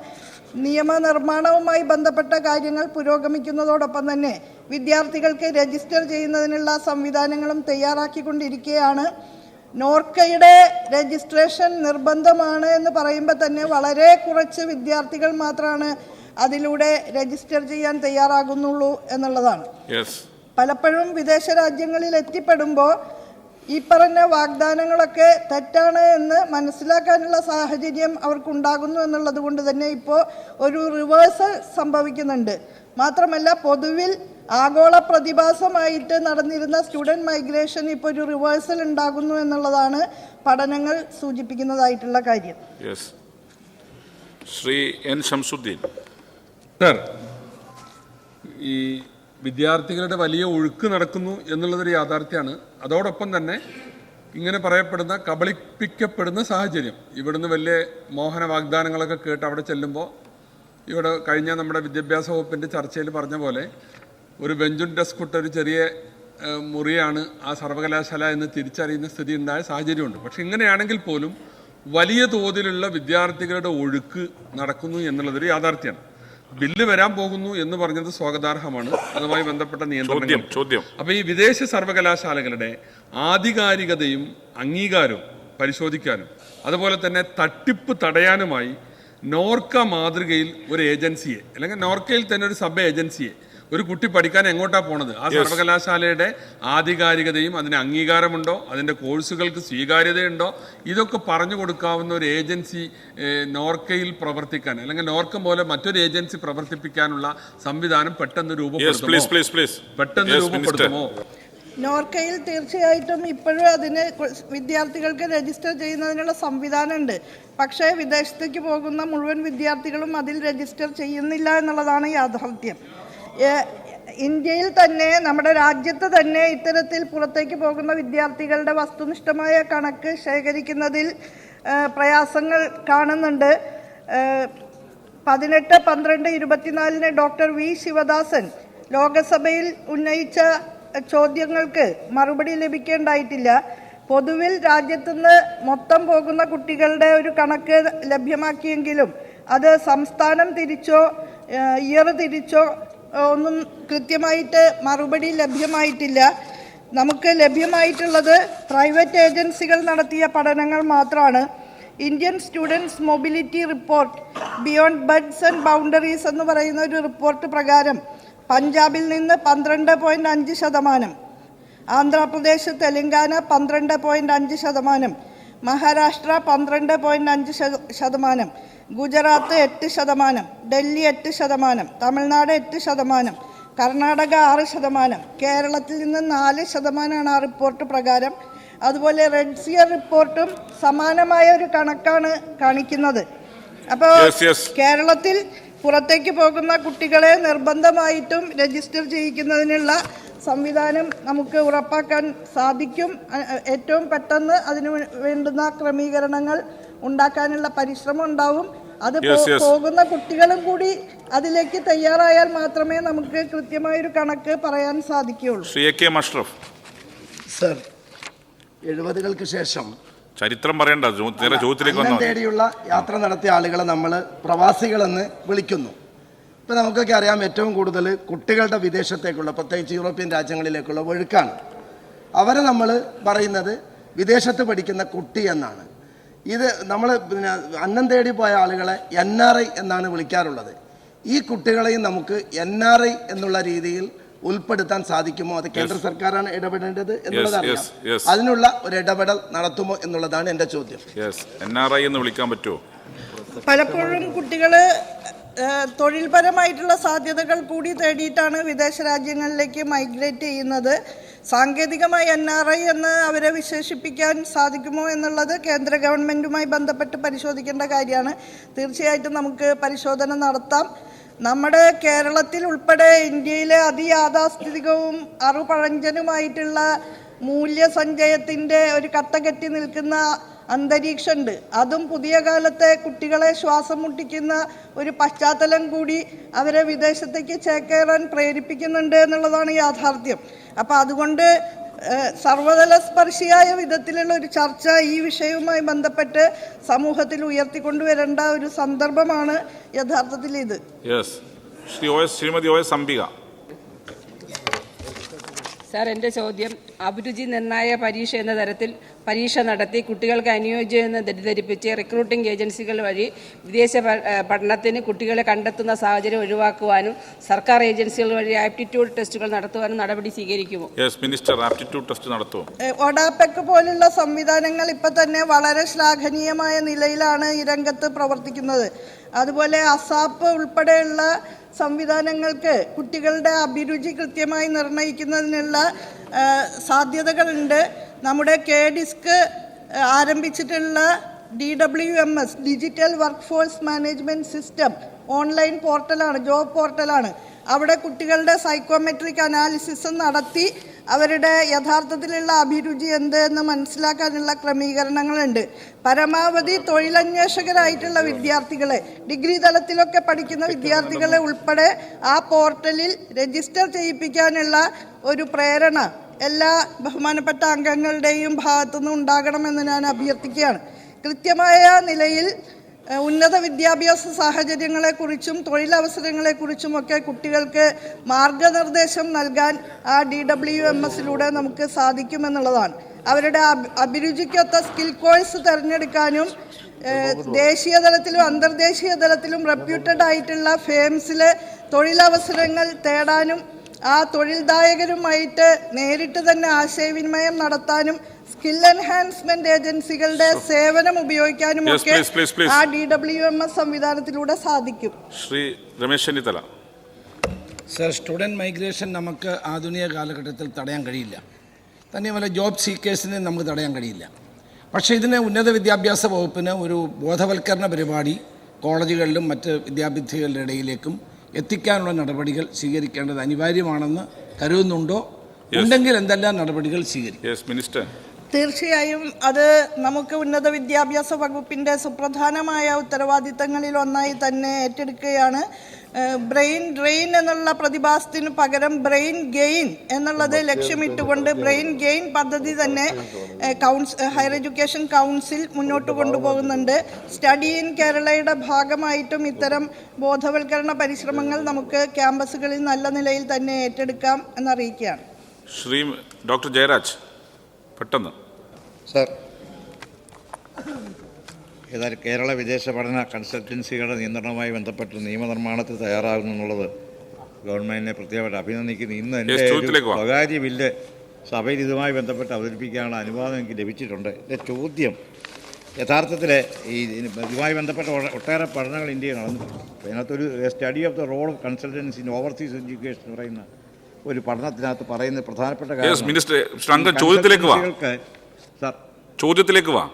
നിയമനിർമ്മാണവുമായി ബന്ധപ്പെട്ട കാര്യങ്ങൾ പുരോഗമിക്കുന്നതോടൊപ്പം തന്നെ വിദ്യാർത്ഥികൾക്ക് രജിസ്റ്റർ ചെയ്യുന്നതിനുള്ള സംവിധാനങ്ങളും തയ്യാറാക്കിക്കൊണ്ടിരിക്കുകയാണ്. നോർക്കയുടെ രജിസ്ട്രേഷൻ നിർബന്ധമാണ് എന്ന് പറയുമ്പോൾ തന്നെ വളരെ കുറച്ച് വിദ്യാർത്ഥികൾ മാത്രമാണ് അതിലൂടെ രജിസ്റ്റർ ചെയ്യാൻ തയ്യാറാകുന്നുള്ളൂ എന്നുള്ളതാണ്. പലപ്പോഴും വിദേശ രാജ്യങ്ങളിൽ എത്തിപ്പെടുമ്പോൾ ഈ പറഞ്ഞ വാഗ്ദാനങ്ങളൊക്കെ തെറ്റാണ് എന്ന് മനസ്സിലാക്കാനുള്ള സാഹചര്യം അവർക്കുണ്ടാകുന്നു എന്നുള്ളത് കൊണ്ട് തന്നെ ഇപ്പോൾ ഒരു റിവേഴ്സൽ സംഭവിക്കുന്നുണ്ട്. മാത്രമല്ല പൊതുവിൽ ആഗോള പ്രതിഭാസമായിട്ട് നടന്നിരുന്ന സ്റ്റുഡൻറ് മൈഗ്രേഷൻ ഇപ്പോൾ ഒരു റിവേഴ്സൽ ഉണ്ടാകുന്നു എന്നുള്ളതാണ് പഠനങ്ങൾ സൂചിപ്പിക്കുന്നതായിട്ടുള്ള കാര്യം. ശ്രീ എൻ ശംസുദ്ദീൻ. സർ, ഈ വിദ്യാർത്ഥികളുടെ വലിയ ഒഴുക്ക് നടക്കുന്നു എന്നുള്ളതൊരു യാഥാർത്ഥ്യമാണ്. അതോടൊപ്പം തന്നെ ഇങ്ങനെ പറയപ്പെടുന്ന കബളിപ്പിക്കപ്പെടുന്ന സാഹചര്യം, ഇവിടുന്ന് വലിയ മോഹന വാഗ്ദാനങ്ങളൊക്കെ കേട്ട് അവിടെ ചെല്ലുമ്പോൾ ഇവിടെ കഴിഞ്ഞ നമ്മുടെ വിദ്യാഭ്യാസ വകുപ്പിൻ്റെ ചർച്ചയിൽ പറഞ്ഞ പോലെ ഒരു ബെഞ്ചും ഡെസ്ക് ഇട്ട ഒരു ചെറിയ മുറിയാണ് ആ സർവകലാശാല എന്ന് തിരിച്ചറിയുന്ന സ്ഥിതി ഉണ്ടായ സാഹചര്യമുണ്ട്. പക്ഷെ ഇങ്ങനെയാണെങ്കിൽ പോലും വലിയ തോതിലുള്ള വിദ്യാർത്ഥികളുടെ ഒഴുക്ക് നടക്കുന്നു എന്നുള്ളതൊരു യാഥാർത്ഥ്യമാണ്. ബില്ല് വരാൻ പോകുന്നു എന്ന് പറഞ്ഞത് സ്വാഗതാർഹമാണ്. അതുമായി ബന്ധപ്പെട്ട നിയന്ത്രണം. അപ്പോൾ ഈ വിദേശ സർവകലാശാലകളുടെ ആധികാരികതയും അംഗീകാരവും പരിശോധിക്കാനും അതുപോലെ തന്നെ തട്ടിപ്പ് തടയാനുമായി നോർക്ക മാതൃകയിൽ ഒരു ഏജൻസിയെ അല്ലെങ്കിൽ നോർക്കയിൽ തന്നെ ഒരു സബ് ഏജൻസിയെ ഒരു കുട്ടി പഠിക്കാൻ എങ്ങോട്ടാണ് പോണത്? ആ സർവകലാശാലയുടെ ആധികാരികതയും അതിന് അംഗീകാരമുണ്ടോ, അതിൻ്റെ കോഴ്സുകൾക്ക് സ്വീകാര്യതയുണ്ടോ, ഇതൊക്കെ പറഞ്ഞു കൊടുക്കാവുന്ന ഒരു ഏജൻസി നോർക്കയിൽ പ്രവർത്തിക്കാൻ, അല്ലെങ്കിൽ നോർക്ക പോലെ മറ്റൊരു ഏജൻസി പ്രവർത്തിപ്പിക്കാനുള്ള സംവിധാനം പെട്ടെന്ന് രൂപപ്പെടുത്തുമോ? നോർക്കയിൽ തീർച്ചയായിട്ടും ഇപ്പോഴും അതിന് വിദ്യാർത്ഥികൾക്ക് രജിസ്റ്റർ ചെയ്യുന്നതിനുള്ള സംവിധാനമുണ്ട്. പക്ഷേ വിദേശത്തേക്ക് പോകുന്ന മുഴുവൻ വിദ്യാർത്ഥികളും അതിൽ രജിസ്റ്റർ ചെയ്യുന്നില്ല എന്നുള്ളതാണ് യാഥാർത്ഥ്യം. ഇന്ത്യയിൽ തന്നെ, നമ്മുടെ രാജ്യത്ത് തന്നെ ഇത്തരത്തിൽ പുറത്തേക്ക് പോകുന്ന വിദ്യാർത്ഥികളുടെ വസ്തുനിഷ്ഠമായ കണക്ക് ശേഖരിക്കുന്നതിൽ പ്രയാസങ്ങൾ കാണുന്നുണ്ട്. 18/12/24 ഡോക്ടർ വി ശിവദാസൻ ലോകസഭയിൽ ഉന്നയിച്ച ചോദ്യങ്ങൾക്ക് മറുപടി ലഭിക്കേണ്ടായിട്ടില്ല. പൊതുവിൽ രാജ്യത്തുനിന്ന് മൊത്തം പോകുന്ന കുട്ടികളുടെ ഒരു കണക്ക് ലഭ്യമാക്കിയെങ്കിലും അത് സംസ്ഥാനം തിരിച്ചോ ഇയർ തിരിച്ചോ ഒന്നും കൃത്യമായിട്ട് മറുപടി ലഭ്യമായിട്ടില്ല. നമുക്ക് ലഭ്യമായിട്ടുള്ളത് പ്രൈവറ്റ് ഏജൻസികൾ നടത്തിയ പഠനങ്ങൾ മാത്രമാണ്. Indian students mobility report beyond buds and boundaries എന്ന് പറയുന്ന ഒരു റിപ്പോർട്ട് പ്രകാരം പഞ്ചാബിൽ നിന്ന് 12.5%, ആന്ധ്രാപ്രദേശ്, തെലങ്കാന 12.5%, മഹാരാഷ്ട്ര 12.5%, ഗുജറാത്ത് 8%, ഡൽഹി 8%, തമിഴ്നാട് 8%, കർണാടക 6%, കേരളത്തിൽ നിന്ന് 4% ആ റിപ്പോർട്ട് പ്രകാരം. അതുപോലെ റെഡ് സിയർ റിപ്പോർട്ടും സമാനമായ ഒരു കണക്കാണ് കാണിക്കുന്നത്. അപ്പോൾ കേരളത്തിൽ പുറത്തേക്ക് പോകുന്ന കുട്ടികളെ നിർബന്ധമായിട്ടും രജിസ്റ്റർ ചെയ്യിക്കുന്നതിനുള്ള സംവിധാനം നമുക്ക് ഉറപ്പാക്കാൻ സാധിക്കും. ഏറ്റവും പെട്ടെന്ന് അതിന് വേണ്ടുന്ന ക്രമീകരണങ്ങൾ ഉണ്ടാക്കാനുള്ള പരിശ്രമം ഉണ്ടാവും. അത് പോകുന്ന കുട്ടികളും കൂടി അതിലേക്ക് തയ്യാറായാൽ മാത്രമേ നമുക്ക് കൃത്യമായൊരു കണക്ക് പറയാൻ സാധിക്കുകയുള്ളൂ. സർ, 70കൾക്ക് ശേഷം ചരിത്രം പറയണ്ട, അന്നം തേടിയുള്ള യാത്ര നടത്തിയ ആളുകളെ നമ്മൾ പ്രവാസികളെന്ന് വിളിക്കുന്നു. ഇപ്പോൾ നമുക്കൊക്കെ അറിയാം, ഏറ്റവും കൂടുതൽ കുട്ടികളുടെ വിദേശത്തേക്കുള്ള, പ്രത്യേകിച്ച് യൂറോപ്യൻ രാജ്യങ്ങളിലേക്കുള്ള ഒഴുക്കാണ്. അവരെ നമ്മൾ പറയുന്നത് വിദേശത്ത് പഠിക്കുന്ന കുട്ടി എന്നാണ്. ഇത് നമ്മൾ അന്നം തേടി പോയ ആളുകളെ NRI എന്നാണ് വിളിക്കാറുള്ളത്. ഈ കുട്ടികളെയും നമുക്ക് NRI എന്നുള്ള രീതിയിൽ ഉൾപ്പെടുത്താൻ സാധിക്കുമോ? അത് കേന്ദ്ര സർക്കാരാണ് ഇടപെടേണ്ടത് എന്നുള്ളതറിയാം. അതിനുള്ള ഒരു ഇടപെടൽ നടത്തുമോ എന്നുള്ളതാണ് എൻ്റെ ചോദ്യം. NRI എന്ന് വിളിക്കാൻ പറ്റുമോ? പലപ്പോഴും കുട്ടികള് തൊഴിൽപരമായിട്ടുള്ള സാധ്യതകൾ കൂടി തേടിയിട്ടാണ് വിദേശ രാജ്യങ്ങളിലേക്ക് മൈഗ്രേറ്റ് ചെയ്യുന്നത്. സാങ്കേതികമായി NRI എന്ന് അവരെ വിശേഷിപ്പിക്കാൻ സാധിക്കുമോ എന്നുള്ളത് കേന്ദ്ര ഗവൺമെൻറ്റുമായി ബന്ധപ്പെട്ട് പരിശോധിക്കേണ്ട കാര്യമാണ്. തീർച്ചയായിട്ടും നമുക്ക് പരിശോധന നടത്താം. നമ്മുടെ കേരളത്തിൽ ഉൾപ്പെടെ ഇന്ത്യയിലെ അതിയാഥാസ്ഥിതികവും അറുപഴഞ്ചനുമായിട്ടുള്ള മൂല്യസഞ്ചയത്തിൻ്റെ ഒരു കട്ടകെട്ടി നിൽക്കുന്ന അന്തരീക്ഷമുണ്ട്. അതും പുതിയ കാലത്തെ കുട്ടികളെ ശ്വാസം മുട്ടിക്കുന്ന ഒരു പശ്ചാത്തലം കൂടി അവരെ വിദേശത്തേക്ക് ചേക്കേറാൻ പ്രേരിപ്പിക്കുന്നുണ്ട് എന്നുള്ളതാണ് യാഥാർത്ഥ്യം. അപ്പോൾ അതുകൊണ്ട് സർവതല സ്പർശിയായ വിധത്തിലുള്ള ഒരു ചർച്ച ഈ വിഷയവുമായി ബന്ധപ്പെട്ട് സമൂഹത്തിൽ ഉയർത്തിക്കൊണ്ടുവരേണ്ട ഒരു സന്ദർഭമാണ് യഥാർത്ഥത്തിൽ ഇത്. ശ്രീമതി OS അംബിക. സാർ, എൻ്റെ ചോദ്യം, അഭിരുചി നിർണായക പരീക്ഷ എന്ന തരത്തിൽ പരീക്ഷ നടത്തി കുട്ടികൾക്ക് അനുയോജ്യമെന്ന് തെറ്റിദ്ധരിപ്പിച്ച് റിക്രൂട്ടിംഗ് ഏജൻസികൾ വഴി വിദേശ പഠനത്തിന് കുട്ടികളെ കണ്ടെത്തുന്ന സാഹചര്യം ഒഴിവാക്കുവാനും സർക്കാർ ഏജൻസികൾ വഴി ആപ്റ്റിറ്റ്യൂഡ് ടെസ്റ്റുകൾ നടത്തുവാനും നടപടി സ്വീകരിക്കുമോ? ഒഡാപെക് പോലുള്ള സംവിധാനങ്ങൾ ഇപ്പം തന്നെ വളരെ ശ്ലാഘനീയമായ നിലയിലാണ് ഈ രംഗത്ത് പ്രവർത്തിക്കുന്നത്. അതുപോലെ അസാപ്പ് ഉൾപ്പെടെയുള്ള സംവിധാനങ്ങൾക്ക് കുട്ടികളുടെ അഭിരുചി കൃത്യമായി നിർണ്ണയിക്കുന്നതിനുള്ള സാധ്യതകളുണ്ട്. നമ്മുടെ KDISC ആരംഭിച്ചിട്ടുള്ള DWMS digital work force management system online പോർട്ടലാണ്, ജോബ് പോർട്ടലാണ്. അവിടെ കുട്ടികളുടെ സൈക്കോമെട്രിക് അനാലിസിസ് നടത്തി അവരുടെ യഥാർത്ഥത്തിലുള്ള അഭിരുചി എന്ത് എന്ന് മനസ്സിലാക്കാനുള്ള ക്രമീകരണങ്ങളുണ്ട്. പരമാവധി തൊഴിലന്വേഷകരായിട്ടുള്ള വിദ്യാർത്ഥികളെ, ഡിഗ്രി തലത്തിലൊക്കെ പഠിക്കുന്ന വിദ്യാർത്ഥികളെ ഉൾപ്പെടെ ആ പോർട്ടലിൽ രജിസ്റ്റർ ചെയ്യിപ്പിക്കാനുള്ള ഒരു പ്രേരണ എല്ലാ ബഹുമാനപ്പെട്ട അംഗങ്ങളുടെയും ഭാഗത്തുനിന്ന് ഉണ്ടാകണമെന്ന് ഞാൻ അഭ്യർത്ഥിക്കുകയാണ്. കൃത്യമായ നിലയിൽ ഉന്നത വിദ്യാഭ്യാസ സാഹചര്യങ്ങളെക്കുറിച്ചും തൊഴിലവസരങ്ങളെക്കുറിച്ചുമൊക്കെ കുട്ടികൾക്ക് മാർഗനിർദ്ദേശം നൽകാൻ ആ DWMSലൂടെ നമുക്ക് സാധിക്കുമെന്നുള്ളതാണ്. അവരുടെ അഭിരുചിക്കൊത്ത സ്കിൽ കോഴ്സ് തിരഞ്ഞെടുക്കാനും ദേശീയ തലത്തിലും അന്തർദേശീയ തലത്തിലും റെപ്യൂട്ടഡ് ആയിട്ടുള്ള ഫേംസിൽ തൊഴിലവസരങ്ങൾ തേടാനും ആ തൊഴിൽദായകരുമായിട്ട് നേരിട്ട് തന്നെ ആശയവിനിമയം നടത്താനും സ്കിൽ എൻഹാൻസ്മെന്റ് ഏജൻസികളുടെ സേവനം ഉപയോഗിക്കാനും ഒക്കെ ആ DWMS സംവിധാനത്തിലൂടെ സാധിക്കും. Shri Ramesh Chennithala. Sir, student migration നമുക്ക് ആധുനിക കാലഘട്ടത്തിൽ തടയാൻ കഴിയില്ല. തന്നെയുമല്ല ജോബ് സീക്കേഴ്സിനെ നമുക്ക് തടയാൻ കഴിയില്ല. പക്ഷേ ഇതിന് ഉന്നത വിദ്യാഭ്യാസ വകുപ്പിന് ഒരു ബോധവൽക്കരണ പരിപാടി കോളേജുകളിലും മറ്റ് വിദ്യാർത്ഥികളുടെ ഇടയിലേക്കും എത്തിക്കാനുള്ള നടപടികൾ സ്വീകരിക്കേണ്ടത് അനിവാര്യമാണെന്ന് കരുതുന്നുണ്ടോ? ഉണ്ടെങ്കിൽ എന്തെല്ലാം നടപടികൾ സ്വീകരിക്കും? തീർച്ചയായും അത് നമുക്ക് ഉന്നത വിദ്യാഭ്യാസ വകുപ്പിൻ്റെ സുപ്രധാനമായ ഉത്തരവാദിത്തങ്ങളിൽ ഒന്നായി തന്നെ ഏറ്റെടുക്കുകയാണ്. ബ്രെയിൻ ഡ്രെയിൻ എന്നുള്ള പ്രതിഭാസത്തിന് പകരം ബ്രെയിൻ ഗെയിൻ എന്നുള്ളത് ലക്ഷ്യമിട്ടുകൊണ്ട് ബ്രെയിൻ ഗെയിൻ പദ്ധതി തന്നെ ഹയർ എഡ്യൂക്കേഷൻ കൗൺസിൽ മുന്നോട്ട് കൊണ്ടുപോകുന്നുണ്ട്. സ്റ്റഡി ഇൻ കേരളയുടെ ഭാഗമായിട്ടും ഇത്തരം ബോധവൽക്കരണ പരിശ്രമങ്ങൾ നമുക്ക് ക്യാമ്പസുകളിൽ നല്ല നിലയിൽ തന്നെ ഏറ്റെടുക്കാം എന്നറിയിക്കുകയാണ്. ശ്രീ ഡോക്ടർ ജയരാജ് പെട്ടെന്ന്. സർ, ഏതായാലും കേരള വിദേശ പഠന കൺസൾട്ടൻസികളുടെ നിയന്ത്രണവുമായി ബന്ധപ്പെട്ട് നിയമനിർമ്മാണത്തിൽ തയ്യാറാകുന്നു എന്നുള്ളത് ഗവൺമെൻറ്റിനെ പ്രത്യേകമായിട്ട് അഭിനന്ദിക്കുന്നു. ഇന്ന് എൻ്റെ സ്വകാര്യ ബില്ല് സഭയിൽ ഇതുമായി ബന്ധപ്പെട്ട് അവതരിപ്പിക്കാനുള്ള അനുവാദം എനിക്ക് ലഭിച്ചിട്ടുണ്ട്. എൻ്റെ ചോദ്യം യഥാർത്ഥത്തിൽ ഈ ഇതുമായി ബന്ധപ്പെട്ട ഒട്ടേറെ പഠനങ്ങൾ ഇന്ത്യയിൽ നടന്നിട്ടുണ്ട്. അതിനകത്തൊരു study of the role of consultancy in overseas education എന്ന് പറയുന്ന ഒരു പഠനത്തിനകത്ത് പറയുന്ന പ്രധാനപ്പെട്ട ചോദ്യത്തിലേക്ക് വാ.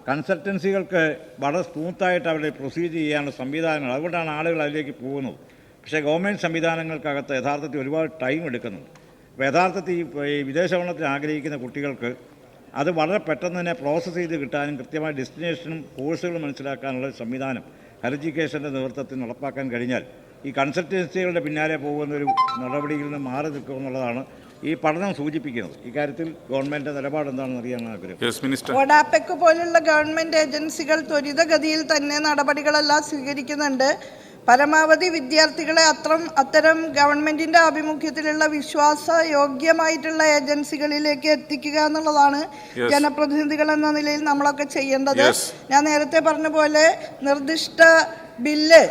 കൺസൾട്ടൻസികൾക്ക് വളരെ സ്മൂത്തായിട്ട് അവരുടെ പ്രൊസീജർ ചെയ്യാനുള്ള സംവിധാനങ്ങൾ, അതുകൊണ്ടാണ് ആളുകൾ അതിലേക്ക് പോകുന്നത്. പക്ഷേ ഗവൺമെൻറ് സംവിധാനങ്ങൾക്കകത്ത് യഥാർത്ഥത്തിൽ ഒരുപാട് ടൈം എടുക്കുന്നുണ്ട്. അപ്പോൾ യഥാർത്ഥത്തിൽ ഈ വിദേശ പഠനത്തിന് ആഗ്രഹിക്കുന്ന കുട്ടികൾക്ക് അത് വളരെ പെട്ടെന്ന് തന്നെ പ്രോസസ്സ് ചെയ്ത് കിട്ടാനും കൃത്യമായ ഡെസ്റ്റിനേഷനും കോഴ്സുകളും മനസ്സിലാക്കാനുള്ള സംവിധാനം ഹയർ എഡ്യൂക്കേഷൻ്റെ നേതൃത്വത്തിൽ നടപ്പാക്കാൻ കഴിഞ്ഞാൽ ഈ കൺസൾട്ടൻസികളുടെ പിന്നാലെ പോകുന്ന ഒരു നടപടിയിൽ നിന്ന് മാറി നിൽക്കുമെന്നുള്ളതാണ് ഈ പഠനം സൂചിപ്പിക്കുന്നത്. ഇക്കാര്യത്തിൽ ഗവൺമെൻറ് നിലപാട് എന്താണെന്ന് അറിയാൻ ആഗ്രഹം. ഒഡാപെക് പോലുള്ള ഗവൺമെൻറ് ഏജൻസികൾ ത്വരിതഗതിയിൽ തന്നെ നടപടികളെല്ലാം സ്വീകരിക്കുന്നുണ്ട്. പരമാവധി വിദ്യാർത്ഥികളെ അത്തരം ഗവൺമെൻറ്റിൻ്റെ ആഭിമുഖ്യത്തിലുള്ള വിശ്വാസയോഗ്യമായിട്ടുള്ള ഏജൻസികളിലേക്ക് എത്തിക്കുക എന്നുള്ളതാണ് ജനപ്രതിനിധികൾ എന്ന നിലയിൽ നമ്മളൊക്കെ ചെയ്യേണ്ടത്. ഞാൻ നേരത്തെ പറഞ്ഞ പോലെ നിർദ്ദിഷ്ട ബില്ല്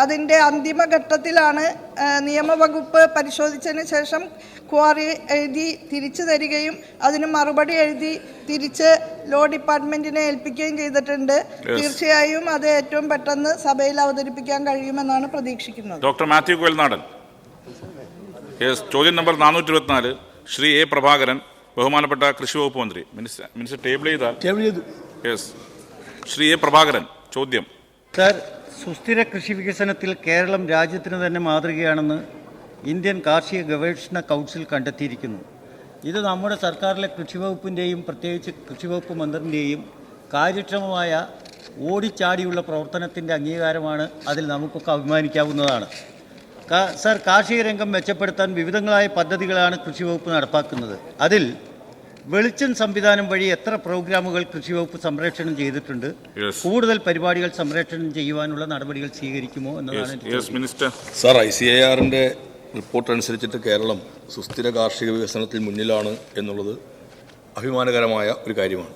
അതിൻ്റെ അന്തിമഘട്ടത്തിലാണ്. നിയമവകുപ്പ് പരിശോധിച്ചതിന് ശേഷം ക്വാറി എഴുതി തിരിച്ചു തരികയും അതിന് മറുപടി എഴുതി തിരിച്ച് ലോ ഡിപ്പാർട്ട്മെന്റിനെ ഏൽപ്പിക്കുകയും ചെയ്തിട്ടുണ്ട്. തീർച്ചയായും അത് ഏറ്റവും പെട്ടെന്ന് സഭയിൽ അവതരിപ്പിക്കാൻ കഴിയുമെന്നാണ് പ്രതീക്ഷിക്കുന്നത്. ഡോക്ടർ മാത്യു കോയൽനാടൻ. ചോദ്യം നമ്പർ 424 ശ്രീ എ പ്രഭാകരൻ, ബഹുമാനപ്പെട്ട കൃഷി വകുപ്പ് മന്ത്രി. മിനിസ്റ്റർ ടേബിൾ ചെയ്താൽ. ശ്രീ എ പ്രഭാകരൻ, ചോദ്യം. സർ, സുസ്ഥിര കൃഷി വികസനത്തിൽ കേരളം രാജ്യത്തിന് തന്നെ മാതൃകയാണെന്ന് ഇന്ത്യൻ കാർഷിക ഗവേഷണ കൗൺസിൽ കണ്ടെത്തിയിരിക്കുന്നു. ഇത് നമ്മുടെ സർക്കാരിലെ കൃഷിവകുപ്പിൻ്റെയും പ്രത്യേകിച്ച് കൃഷിവകുപ്പ് മന്ത്രിൻ്റെയും കാര്യക്ഷമമായ ഓടിച്ചാടിയുള്ള പ്രവർത്തനത്തിൻ്റെ അംഗീകാരമാണ്. അതിൽ നമുക്കൊക്കെ അഭിമാനിക്കാവുന്നതാണ്. സർ, കാർഷിക രംഗം മെച്ചപ്പെടുത്താൻ വിവിധങ്ങളായ പദ്ധതികളാണ് കൃഷിവകുപ്പ് നടപ്പാക്കുന്നത്. അതിൽ വെളിച്ചം സംവിധാനം വഴി എത്ര പ്രോഗ്രാമുകൾ കൃഷിവകുപ്പ് സംപ്രേഷണം ചെയ്തിട്ടുണ്ട്? കൂടുതൽ പരിപാടികൾ സംപ്രേഷണം ചെയ്യുവാനുള്ള നടപടികൾ സ്വീകരിക്കുമോ എന്നതാണ്. സർ, ICARന്റെ റിപ്പോർട്ട് അനുസരിച്ചിട്ട് കേരളം സുസ്ഥിര കാർഷിക വികസനത്തിൽ മുന്നിലാണ് എന്നുള്ളത് അഭിമാനകരമായ ഒരു കാര്യമാണ്.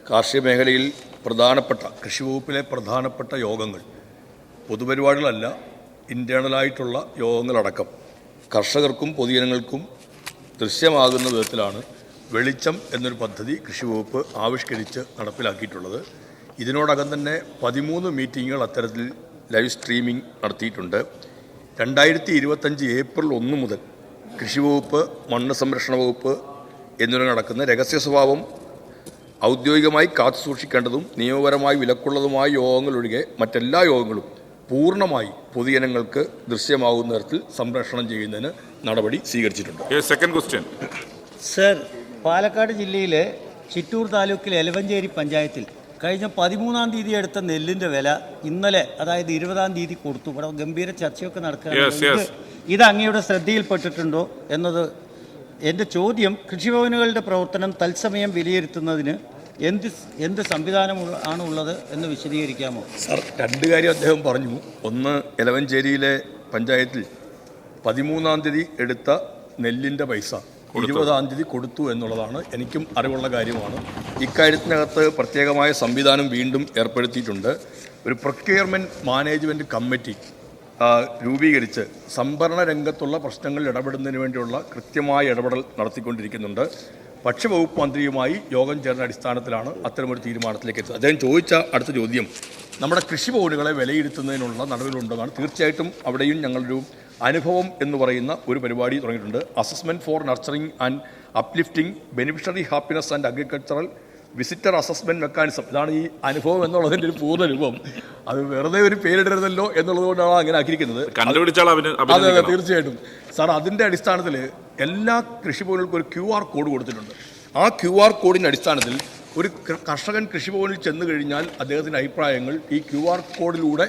കാർഷിക മേഖലയിൽ പ്രധാനപ്പെട്ട കൃഷിവകുപ്പിലെ പ്രധാനപ്പെട്ട യോഗങ്ങൾ പൊതുപരിപാടികളല്ല, ഇൻറ്റേണലായിട്ടുള്ള യോഗങ്ങളടക്കം കർഷകർക്കും പൊതുജനങ്ങൾക്കും ദൃശ്യമാകുന്ന വിധത്തിലാണ് വെളിച്ചം എന്നൊരു പദ്ധതി കൃഷിവകുപ്പ് ആവിഷ്കരിച്ച് നടപ്പിലാക്കിയിട്ടുള്ളത്. ഇതിനോടകം തന്നെ 13 മീറ്റിങ്ങുകൾ അത്തരത്തിൽ ലൈവ് സ്ട്രീമിംഗ് നടത്തിയിട്ടുണ്ട്. 2025 ഏപ്രിൽ 1 മുതൽ കൃഷിവകുപ്പ്, മണ്ണ് സംരക്ഷണ വകുപ്പ് എന്നിവ നടക്കുന്ന രഹസ്യ സ്വഭാവം ഔദ്യോഗികമായി കാത്തു സൂക്ഷിക്കേണ്ടതും നിയമപരമായി വിലക്കുള്ളതുമായ യോഗങ്ങളൊഴികെ മറ്റെല്ലാ യോഗങ്ങളും പൂർണ്ണമായി പൊതുജനങ്ങൾക്ക് ദൃശ്യമാകുന്ന തരത്തിൽ സംരക്ഷണം ചെയ്യുന്നതിന് നടപടി സ്വീകരിച്ചിട്ടുണ്ട്. Second question. സർ, പാലക്കാട് ജില്ലയിലെ ചിറ്റൂർ താലൂക്കിലെ എലവഞ്ചേരി പഞ്ചായത്തിൽ കഴിഞ്ഞ 13-ാം തീയതി എടുത്ത നെല്ലിൻ്റെ വില ഇന്നലെ, അതായത് 20-ാം തീയതി കൊടുത്തു. ഇവിടെ ഗംഭീര ചർച്ചയൊക്കെ നടക്കുകയാണ്. ഇത് അങ്ങയുടെ ശ്രദ്ധയിൽപ്പെട്ടിട്ടുണ്ടോ എന്നത് എൻ്റെ ചോദ്യം. കൃഷിഭവനുകളുടെ പ്രവർത്തനം തത്സമയം വിലയിരുത്തുന്നതിന് എന്ത് സംവിധാനം ആണ് ഉള്ളത് എന്ന് വിശദീകരിക്കാമോ? സർ, 2 കാര്യം അദ്ദേഹം പറഞ്ഞു. ഒന്ന്, എലവഞ്ചേരിയിലെ പഞ്ചായത്തിൽ 13-ാം തീയതി എടുത്ത നെല്ലിൻ്റെ പൈസ 20-ാം തീയതി കൊടുത്തു എന്നുള്ളതാണ്. എനിക്കും അറിവുള്ള കാര്യമാണ്. ഇക്കാര്യത്തിനകത്ത് പ്രത്യേകമായ സംവിധാനം വീണ്ടും ഏർപ്പെടുത്തിയിട്ടുണ്ട്. ഒരു പ്രൊക്യൂർമെൻറ്റ് മാനേജ്മെൻറ്റ് കമ്മിറ്റി രൂപീകരിച്ച് സംഭരണ രംഗത്തുള്ള പ്രശ്നങ്ങളിൽ ഇടപെടുന്നതിന് വേണ്ടിയുള്ള കൃത്യമായ ഇടപെടൽ നടത്തിക്കൊണ്ടിരിക്കുന്നുണ്ട്. ഭക്ഷ്യവകുപ്പ് മന്ത്രിയുമായി യോഗം ചേർന്ന അടിസ്ഥാനത്തിലാണ് അത്തരമൊരു തീരുമാനത്തിലേക്ക് എത്തുന്നത്. അദ്ദേഹം ചോദിച്ച അടുത്ത ചോദ്യം നമ്മുടെ കൃഷിഭവനുകളെ വിലയിരുത്തുന്നതിനുള്ള നടപടികളുണ്ടെന്നാണ്. തീർച്ചയായിട്ടും അവിടെയും ഞങ്ങളൊരു അനുഭവം എന്ന് പറയുന്ന ഒരു പരിപാടി തുടങ്ങിയിട്ടുണ്ട്. Assessment for nurturing and uplifting beneficiary happiness and agricultural visitor assessment mechanism. ഇതാണ് ഈ അനുഭവം എന്നുള്ളതിൻ്റെ ഒരു പൂർണ്ണ രൂപം. അത് വെറുതെ ഒരു പേരിടരുതല്ലോ എന്നുള്ളത് കൊണ്ടാണ് അങ്ങനെ ആക്കിയിരിക്കുന്നത്. അതെ, തീർച്ചയായിട്ടും സാർ. അതിൻ്റെ അടിസ്ഥാനത്തിൽ എല്ലാ കൃഷിഭവനുകൾക്കും ഒരു QR കോഡ് കൊടുത്തിട്ടുണ്ട്. ആ QR കോഡിൻ്റെ അടിസ്ഥാനത്തിൽ ഒരു കർഷകൻ കൃഷിഭവനിൽ ചെന്ന് കഴിഞ്ഞാൽ അദ്ദേഹത്തിൻ്റെ അഭിപ്രായങ്ങൾ ഈ QR കോഡിലൂടെ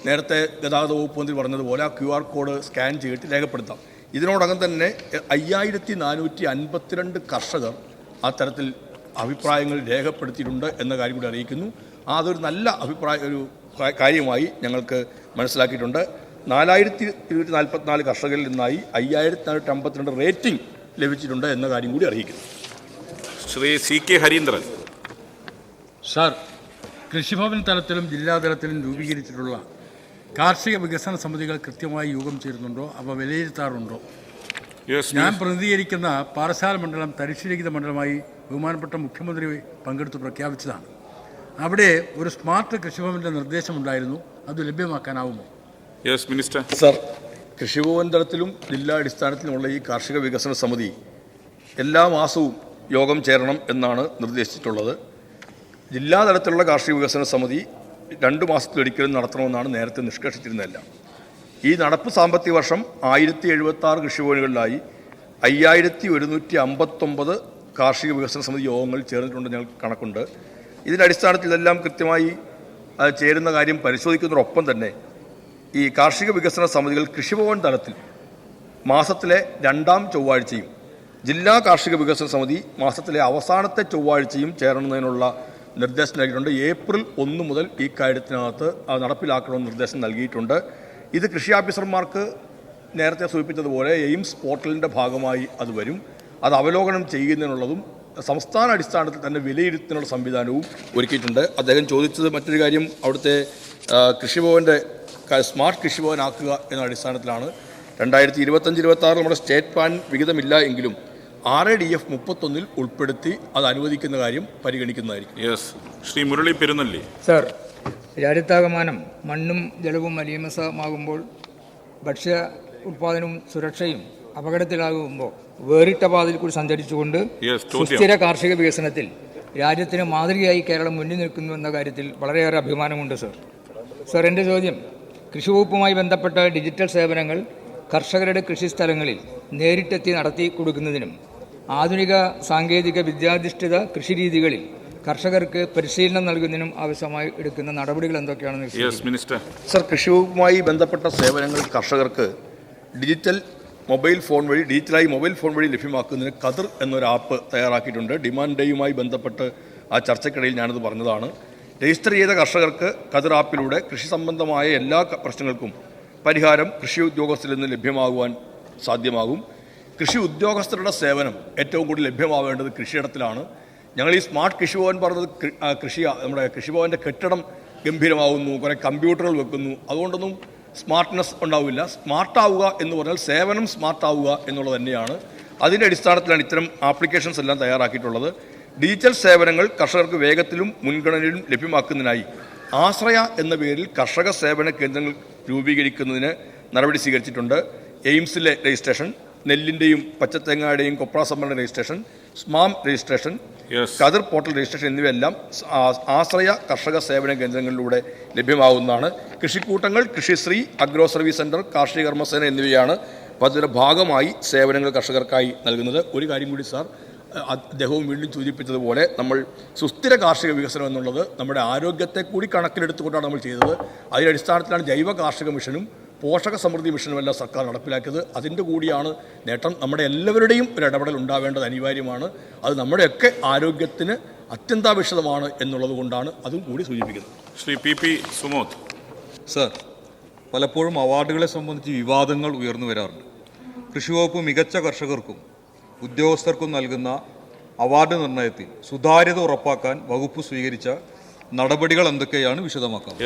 നേരത്തെ ഗതാഗത വകുപ്പ് മന്ത്രി പറഞ്ഞതുപോലെ ആ QR കോഡ് സ്കാൻ ചെയ്തിട്ട് രേഖപ്പെടുത്താം. ഇതിനോടകം തന്നെ 5452 കർഷകർ ആ തരത്തിൽ അഭിപ്രായങ്ങൾ രേഖപ്പെടുത്തിയിട്ടുണ്ട് എന്ന കാര്യം കൂടി അറിയിക്കുന്നു. അതൊരു നല്ല ഒരു കാര്യമായി ഞങ്ങൾക്ക് മനസ്സിലാക്കിയിട്ടുണ്ട്. 4244 കർഷകരിൽ നിന്നായി 5452 റേറ്റിംഗ് ലഭിച്ചിട്ടുണ്ട് എന്ന കാര്യം കൂടി അറിയിക്കുന്നു. ശ്രീ CK ഹരീന്ദ്രൻ. സാർ, കൃഷിഭവൻ തലത്തിലും ജില്ലാതലത്തിലും രൂപീകരിച്ചിട്ടുള്ള കാർഷിക വികസന സമിതികൾ കൃത്യമായി യോഗം ചേരുന്നുണ്ടോ, അവ വിലയിരുത്താറുണ്ടോ? ഞാൻ പ്രതിനിധീകരിക്കുന്ന പാറശാല മണ്ഡലം തരിശുരഹിത മണ്ഡലമായി ബഹുമാനപ്പെട്ട മുഖ്യമന്ത്രി പങ്കെടുത്ത് പ്രഖ്യാപിച്ചതാണ്. അവിടെ ഒരു സ്മാർട്ട് കൃഷിഭവൻ്റെ നിർദ്ദേശമുണ്ടായിരുന്നു. അത് ലഭ്യമാക്കാനാവുമോ? മിനിസ്റ്റർ. സർ, കൃഷിഭവൻ തലത്തിലും ജില്ലാ അടിസ്ഥാനത്തിലുമുള്ള ഈ കാർഷിക വികസന സമിതി എല്ലാ മാസവും യോഗം ചേരണം എന്നാണ് നിർദ്ദേശിച്ചിട്ടുള്ളത്. ജില്ലാ തലത്തിലുള്ള കാർഷിക വികസന സമിതി 2 മാസത്തിലൊരിക്കലും നടത്തണമെന്നാണ് നേരത്തെ നിഷ്കർഷിച്ചിരുന്നതല്ല. ഈ നടപ്പ് സാമ്പത്തിക വർഷം 1076 കൃഷിഭവനുകളിലായി 5159 കാർഷിക വികസന സമിതി യോഗങ്ങൾ ചേർന്നിട്ടുണ്ട്. ഞങ്ങൾക്ക് കണക്കുണ്ട്. ഇതിൻ്റെ അടിസ്ഥാനത്തിൽ ഇതെല്ലാം കൃത്യമായി ചേരുന്ന കാര്യം പരിശോധിക്കുന്നതോടൊപ്പം തന്നെ ഈ കാർഷിക വികസന സമിതികൾ കൃഷിഭവൻ തലത്തിൽ മാസത്തിലെ 2ാം ചൊവ്വാഴ്ചയും ജില്ലാ കാർഷിക വികസന സമിതി മാസത്തിലെ അവസാനത്തെ ചൊവ്വാഴ്ചയും ചേരുന്നതിനുള്ള നിർദ്ദേശം നൽകിയിട്ടുണ്ട്. ഏപ്രിൽ 1 മുതൽ ഈ കാര്യത്തിനകത്ത് അത് നടപ്പിലാക്കണമെന്ന് നിർദ്ദേശം നൽകിയിട്ടുണ്ട്. ഇത് കൃഷി ഓഫീസർമാർക്ക് നേരത്തെ സൂചിപ്പിച്ചതുപോലെ എയിംസ് പോർട്ടലിൻ്റെ ഭാഗമായി അത് വരും. അത് അവലോകനം ചെയ്യുന്നതിനുള്ളതും സംസ്ഥാന അടിസ്ഥാനത്തിൽ തന്നെ വിലയിരുത്തുന്നതിനുള്ള സംവിധാനവും ഒരുക്കിയിട്ടുണ്ട്. അദ്ദേഹം ചോദിച്ചത് മറ്റൊരു കാര്യം അവിടുത്തെ കൃഷിഭവൻ്റെ സ്മാർട്ട് കൃഷിഭവനാക്കുക എന്ന അടിസ്ഥാനത്തിലാണ്. 2025-26 നമ്മുടെ സ്റ്റേറ്റ് പ്ലാൻ വിഹിതമില്ല എങ്കിലും RADF 31 ഉൾപ്പെടുത്തി അത് അനുവദിക്കുന്ന കാര്യം പരിഗണിക്കുന്നതായിരിക്കും. ശ്രീ മുരളി പെരുന്നല്ലി. സർ, രാജ്യത്താകമാനം മണ്ണും ജലവും മലീമസമാകുമ്പോൾ ഭക്ഷ്യ ഉൽപ്പാദനവും സുരക്ഷയും അപകടത്തിലാകുമ്പോൾ വേറിട്ട പാതയിൽ കൂടി സഞ്ചരിച്ചുകൊണ്ട് സുസ്ഥിര കാർഷിക വികസനത്തിൽ രാജ്യത്തിന് മാതൃകയായി കേരളം മുന്നിൽ നിൽക്കുന്നു എന്ന കാര്യത്തിൽ വളരെയേറെ അഭിമാനമുണ്ട് സർ. സർ, എൻ്റെ ചോദ്യം കൃഷിവകുപ്പുമായി ബന്ധപ്പെട്ട ഡിജിറ്റൽ സേവനങ്ങൾ കർഷകരുടെ കൃഷിസ്ഥലങ്ങളിൽ നേരിട്ടെത്തി നടത്തി കൊടുക്കുന്നതിനും ആധുനിക സാങ്കേതിക വിദ്യാധിഷ്ഠിത കൃഷിരീതികളിൽ കർഷകർക്ക് പരിശീലനം നൽകുന്നതിനും ആവശ്യമായി എടുക്കുന്ന നടപടികൾ എന്തൊക്കെയാണെന്ന് സർ, കൃഷിവകുപ്പുമായി ബന്ധപ്പെട്ട സേവനങ്ങൾ കർഷകർക്ക് ഡിജിറ്റലായി മൊബൈൽ ഫോൺ വഴി ലഭ്യമാക്കുന്നതിന് കതിർ എന്നൊരു ആപ്പ് തയ്യാറാക്കിയിട്ടുണ്ട്. ഡിമാൻഡ് ഡേയുമായി ബന്ധപ്പെട്ട് ആ ചർച്ചയ്ക്കിടയിൽ ഞാനത് പറഞ്ഞതാണ്. രജിസ്റ്റർ ചെയ്ത കർഷകർക്ക് കതിർ ആപ്പിലൂടെ കൃഷി സംബന്ധമായ എല്ലാ പ്രശ്നങ്ങൾക്കും പരിഹാരം കൃഷി ഉദ്യോഗസ്ഥരിൽ നിന്ന് ലഭ്യമാകുവാൻ സാധ്യമാകും. കൃഷി ഉദ്യോഗസ്ഥരുടെ സേവനം ഏറ്റവും കൂടുതൽ ലഭ്യമാവേണ്ടത് കൃഷിയിടത്തിലാണ്. ഞങ്ങൾ ഈ സ്മാർട്ട് കൃഷിഭവൻ പറഞ്ഞത് നമ്മുടെ കൃഷിഭവൻ്റെ കെട്ടിടം ഗംഭീരമാകുന്നു, കുറേ കമ്പ്യൂട്ടറുകൾ വെക്കുന്നു, അതുകൊണ്ടൊന്നും സ്മാർട്ട്നെസ് ഉണ്ടാവില്ല. സ്മാർട്ടാവുക എന്ന് പറഞ്ഞാൽ സേവനം സ്മാർട്ടാവുക എന്നുള്ളത് തന്നെയാണ്. അതിൻ്റെ അടിസ്ഥാനത്തിലാണ് ഇത്തരം ആപ്ലിക്കേഷൻസ് എല്ലാം തയ്യാറാക്കിയിട്ടുള്ളത്. ഡിജിറ്റൽ സേവനങ്ങൾ കർഷകർക്ക് വേഗത്തിലും മുൻഗണനയിലും ലഭ്യമാക്കുന്നതിനായി ആശ്രയ എന്ന പേരിൽ കർഷക സേവന കേന്ദ്രങ്ങൾ രൂപീകരിക്കുന്നതിന് നടപടി സ്വീകരിച്ചിട്ടുണ്ട്. എയിംസിലെ രജിസ്ട്രേഷൻ, നെല്ലിൻ്റെയും പച്ചത്തേങ്ങയുടെയും കൊപ്ര സംഭരണ രജിസ്ട്രേഷൻ, സ്മാം രജിസ്ട്രേഷൻ, കതിർ പോർട്ടൽ രജിസ്ട്രേഷൻ എന്നിവയെല്ലാം ആശ്രയ കർഷക സേവന കേന്ദ്രങ്ങളിലൂടെ ലഭ്യമാകുന്നതാണ്. കൃഷിക്കൂട്ടങ്ങൾ, കൃഷിശ്രീ, അഗ്രോ സർവീസ് സെൻറ്റർ, കാർഷിക കർമ്മസേന എന്നിവയാണ് പദ്ധതിയുടെ ഭാഗമായി സേവനങ്ങൾ കർഷകർക്കായി നൽകുന്നത്. ഒരു കാര്യം കൂടി സാർ, അദ്ദേഹവും വീണ്ടും സൂചിപ്പിച്ചതുപോലെ നമ്മൾ സുസ്ഥിര കാർഷിക വികസനം എന്നുള്ളത് നമ്മുടെ ആരോഗ്യത്തെ കൂടി കണക്കിലെടുത്തുകൊണ്ടാണ് നമ്മൾ ചെയ്തത്. അതിൻ്റെ അടിസ്ഥാനത്തിലാണ് ജൈവ കാർഷിക മിഷനും പോഷക സമൃദ്ധി മിഷനുമെല്ലാം സർക്കാർ നടപ്പിലാക്കിയത്. അതിൻ്റെ കൂടിയാണ് നേട്ടം. നമ്മുടെ എല്ലാവരുടെയും ഒരു ഇടപെടൽ ഉണ്ടാവേണ്ടത് അനിവാര്യമാണ്. അത് നമ്മുടെയൊക്കെ ആരോഗ്യത്തിന് അത്യന്താപേക്ഷിതമാണ് എന്നുള്ളത് കൊണ്ടാണ് അതും കൂടി സൂചിപ്പിക്കുന്നത്. ശ്രീ PP സുമോദ്. സർ, പലപ്പോഴും അവാർഡുകളെ സംബന്ധിച്ച് വിവാദങ്ങൾ ഉയർന്നു വരാറുണ്ട്. കൃഷിവകുപ്പ് മികച്ച കർഷകർക്കും ഉദ്യോഗസ്ഥർക്കും നൽകുന്ന അവാർഡ് നിർണയത്തിൽ സുതാര്യത ഉറപ്പാക്കാൻ വകുപ്പ് സ്വീകരിച്ച നടപടികൾ എന്തൊക്കെയാണ് വിശദമാക്കാം?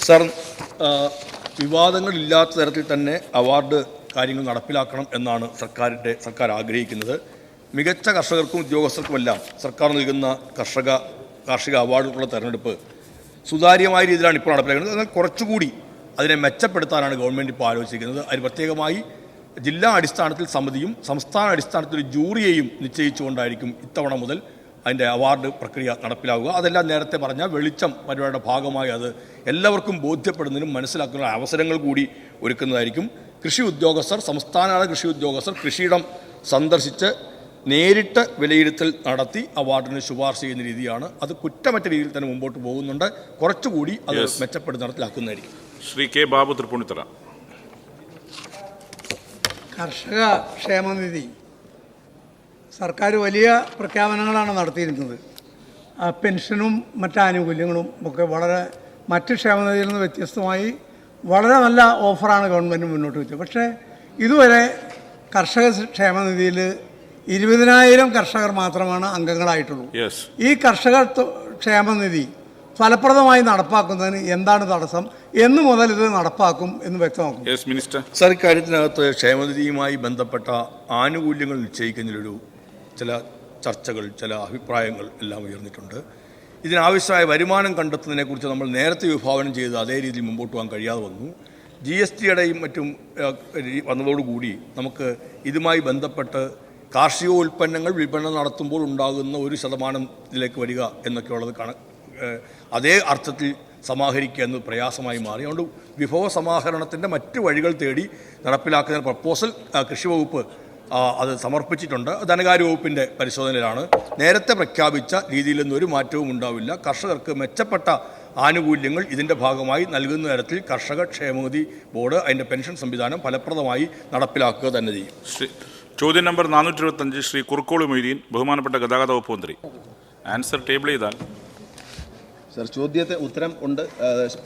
സർ, വിവാദങ്ങളില്ലാത്ത തരത്തിൽ തന്നെ അവാർഡ് കാര്യങ്ങൾ നടപ്പിലാക്കണം എന്നാണ് സർക്കാർ ആഗ്രഹിക്കുന്നത്. മികച്ച കർഷകർക്കും ഉദ്യോഗസ്ഥർക്കുമെല്ലാം സർക്കാർ നൽകുന്ന കാർഷിക അവാർഡുകളുടെ തെരഞ്ഞെടുപ്പ് സുതാര്യമായ രീതിയിലാണ് ഇപ്പോൾ നടപ്പിലാക്കുന്നത്. എന്നാൽ കുറച്ചുകൂടി അതിനെ മെച്ചപ്പെടുത്താനാണ് ഗവൺമെൻറ് ഇപ്പോൾ ആലോചിക്കുന്നത്. അതിന് പ്രത്യേകമായി ജില്ലാ അടിസ്ഥാനത്തിൽ സമിതിയും സംസ്ഥാന അടിസ്ഥാനത്തിൽ ഒരു ജൂറിയെയും നിശ്ചയിച്ചുകൊണ്ടായിരിക്കും ഇത്തവണ മുതൽ അതിൻ്റെ അവാർഡ് പ്രക്രിയ നടപ്പിലാവുക. അതെല്ലാം നേരത്തെ പറഞ്ഞ വെളിച്ചം പരിപാടിയുടെ ഭാഗമായി അത് എല്ലാവർക്കും ബോധ്യപ്പെടുന്നതിനും മനസ്സിലാക്കുന്ന അവസരങ്ങൾ കൂടി ഒരുക്കുന്നതായിരിക്കും. കൃഷി ഉദ്യോഗസ്ഥർ, സംസ്ഥാന കൃഷി ഉദ്യോഗസ്ഥർ കൃഷിയിടം സന്ദർശിച്ച് നേരിട്ട് വിലയിരുത്തൽ നടത്തി അവാർഡിന് ശുപാർശ ചെയ്യുന്ന രീതിയാണ്. അത് കുറ്റമറ്റ രീതിയിൽ തന്നെ മുമ്പോട്ട് പോകുന്നുണ്ട്. കുറച്ചുകൂടി അത് മെച്ചപ്പെടുത്തി നടപ്പിലാക്കുന്നതായിരിക്കും. ശ്രീ കെ ബാബു, തൃപ്പൂണിത്തുറ. കർഷക ക്ഷേമനിധി സർക്കാർ വലിയ പ്രഖ്യാപനങ്ങളാണ് നടത്തിയിരുന്നത്. പെൻഷനും മറ്റ് ആനുകൂല്യങ്ങളും ഒക്കെ വളരെ മറ്റ് ക്ഷേമനിധിയിൽ നിന്ന് വ്യത്യസ്തമായി വളരെ നല്ല ഓഫറാണ് ഗവൺമെൻറ് മുന്നോട്ട് വെച്ചത്. പക്ഷേ ഇതുവരെ കർഷക ക്ഷേമനിധിയിൽ 20,000 കർഷകർ മാത്രമാണ് അംഗങ്ങളായിട്ടുള്ളൂ. ഈ കർഷക ക്ഷേമനിധി ഫലപ്രദമായി നടപ്പാക്കുന്നതിന് എന്താണ് തടസ്സം, എന്ന് മുതൽ ഇത് നടപ്പാക്കും എന്ന് വ്യക്തമാക്കും. സർ, ഇക്കാര്യത്തിനകത്ത് ക്ഷേമനിധിയുമായി ബന്ധപ്പെട്ട ആനുകൂല്യങ്ങൾ നിശ്ചയിക്കുന്നതിലൊരു ചില ചർച്ചകൾ, ചില അഭിപ്രായങ്ങൾ എല്ലാം ഉയർന്നിട്ടുണ്ട്. ഇതിനാവശ്യമായ വരുമാനം കണ്ടെത്തുന്നതിനെക്കുറിച്ച് നമ്മൾ നേരത്തെ വിഭാവനം ചെയ്ത് അതേ രീതിയിൽ മുമ്പോട്ട് പോകാൻ കഴിയാതെ വന്നു. GSTയുടെയും മറ്റും വന്നതോടുകൂടി നമുക്ക് ഇതുമായി ബന്ധപ്പെട്ട് കാർഷികോൽപ്പന്നങ്ങൾ വിപണനം നടത്തുമ്പോൾ ഉണ്ടാകുന്ന 1% വരിക എന്നൊക്കെയുള്ളത് അതേ അർത്ഥത്തിൽ സമാഹരിക്കുക എന്നത് പ്രയാസമായി മാറി. അതുകൊണ്ട് വിഭവ സമാഹരണത്തിൻ്റെ മറ്റ് വഴികൾ തേടി നടപ്പിലാക്കുന്ന പ്രപ്പോസൽ കൃഷി വകുപ്പ് അത് സമർപ്പിച്ചിട്ടുണ്ട്. ധനകാര്യ വകുപ്പിൻ്റെ പരിശോധനയിലാണ്. നേരത്തെ പ്രഖ്യാപിച്ച രീതിയിൽ നിന്നൊരു മാറ്റവും ഉണ്ടാവില്ല. കർഷകർക്ക് മെച്ചപ്പെട്ട ആനുകൂല്യങ്ങൾ ഇതിൻ്റെ ഭാഗമായി നൽകുന്ന തരത്തിൽ കർഷക ക്ഷേമനിധി ബോർഡ് അതിൻ്റെ പെൻഷൻ സംവിധാനം ഫലപ്രദമായി നടപ്പിലാക്കുക തന്നെ ചെയ്യും. ചോദ്യം നമ്പർ 425 ശ്രീ കുറുക്കോളി മൊയ്തീൻ, ബഹുമാനപ്പെട്ട ഗതാഗത വകുപ്പ് മന്ത്രി. ആൻസർ ടേബിൾ ചെയ്താൽ. സർ, ചോദ്യത്തെ ഉത്തരം ഉണ്ട്,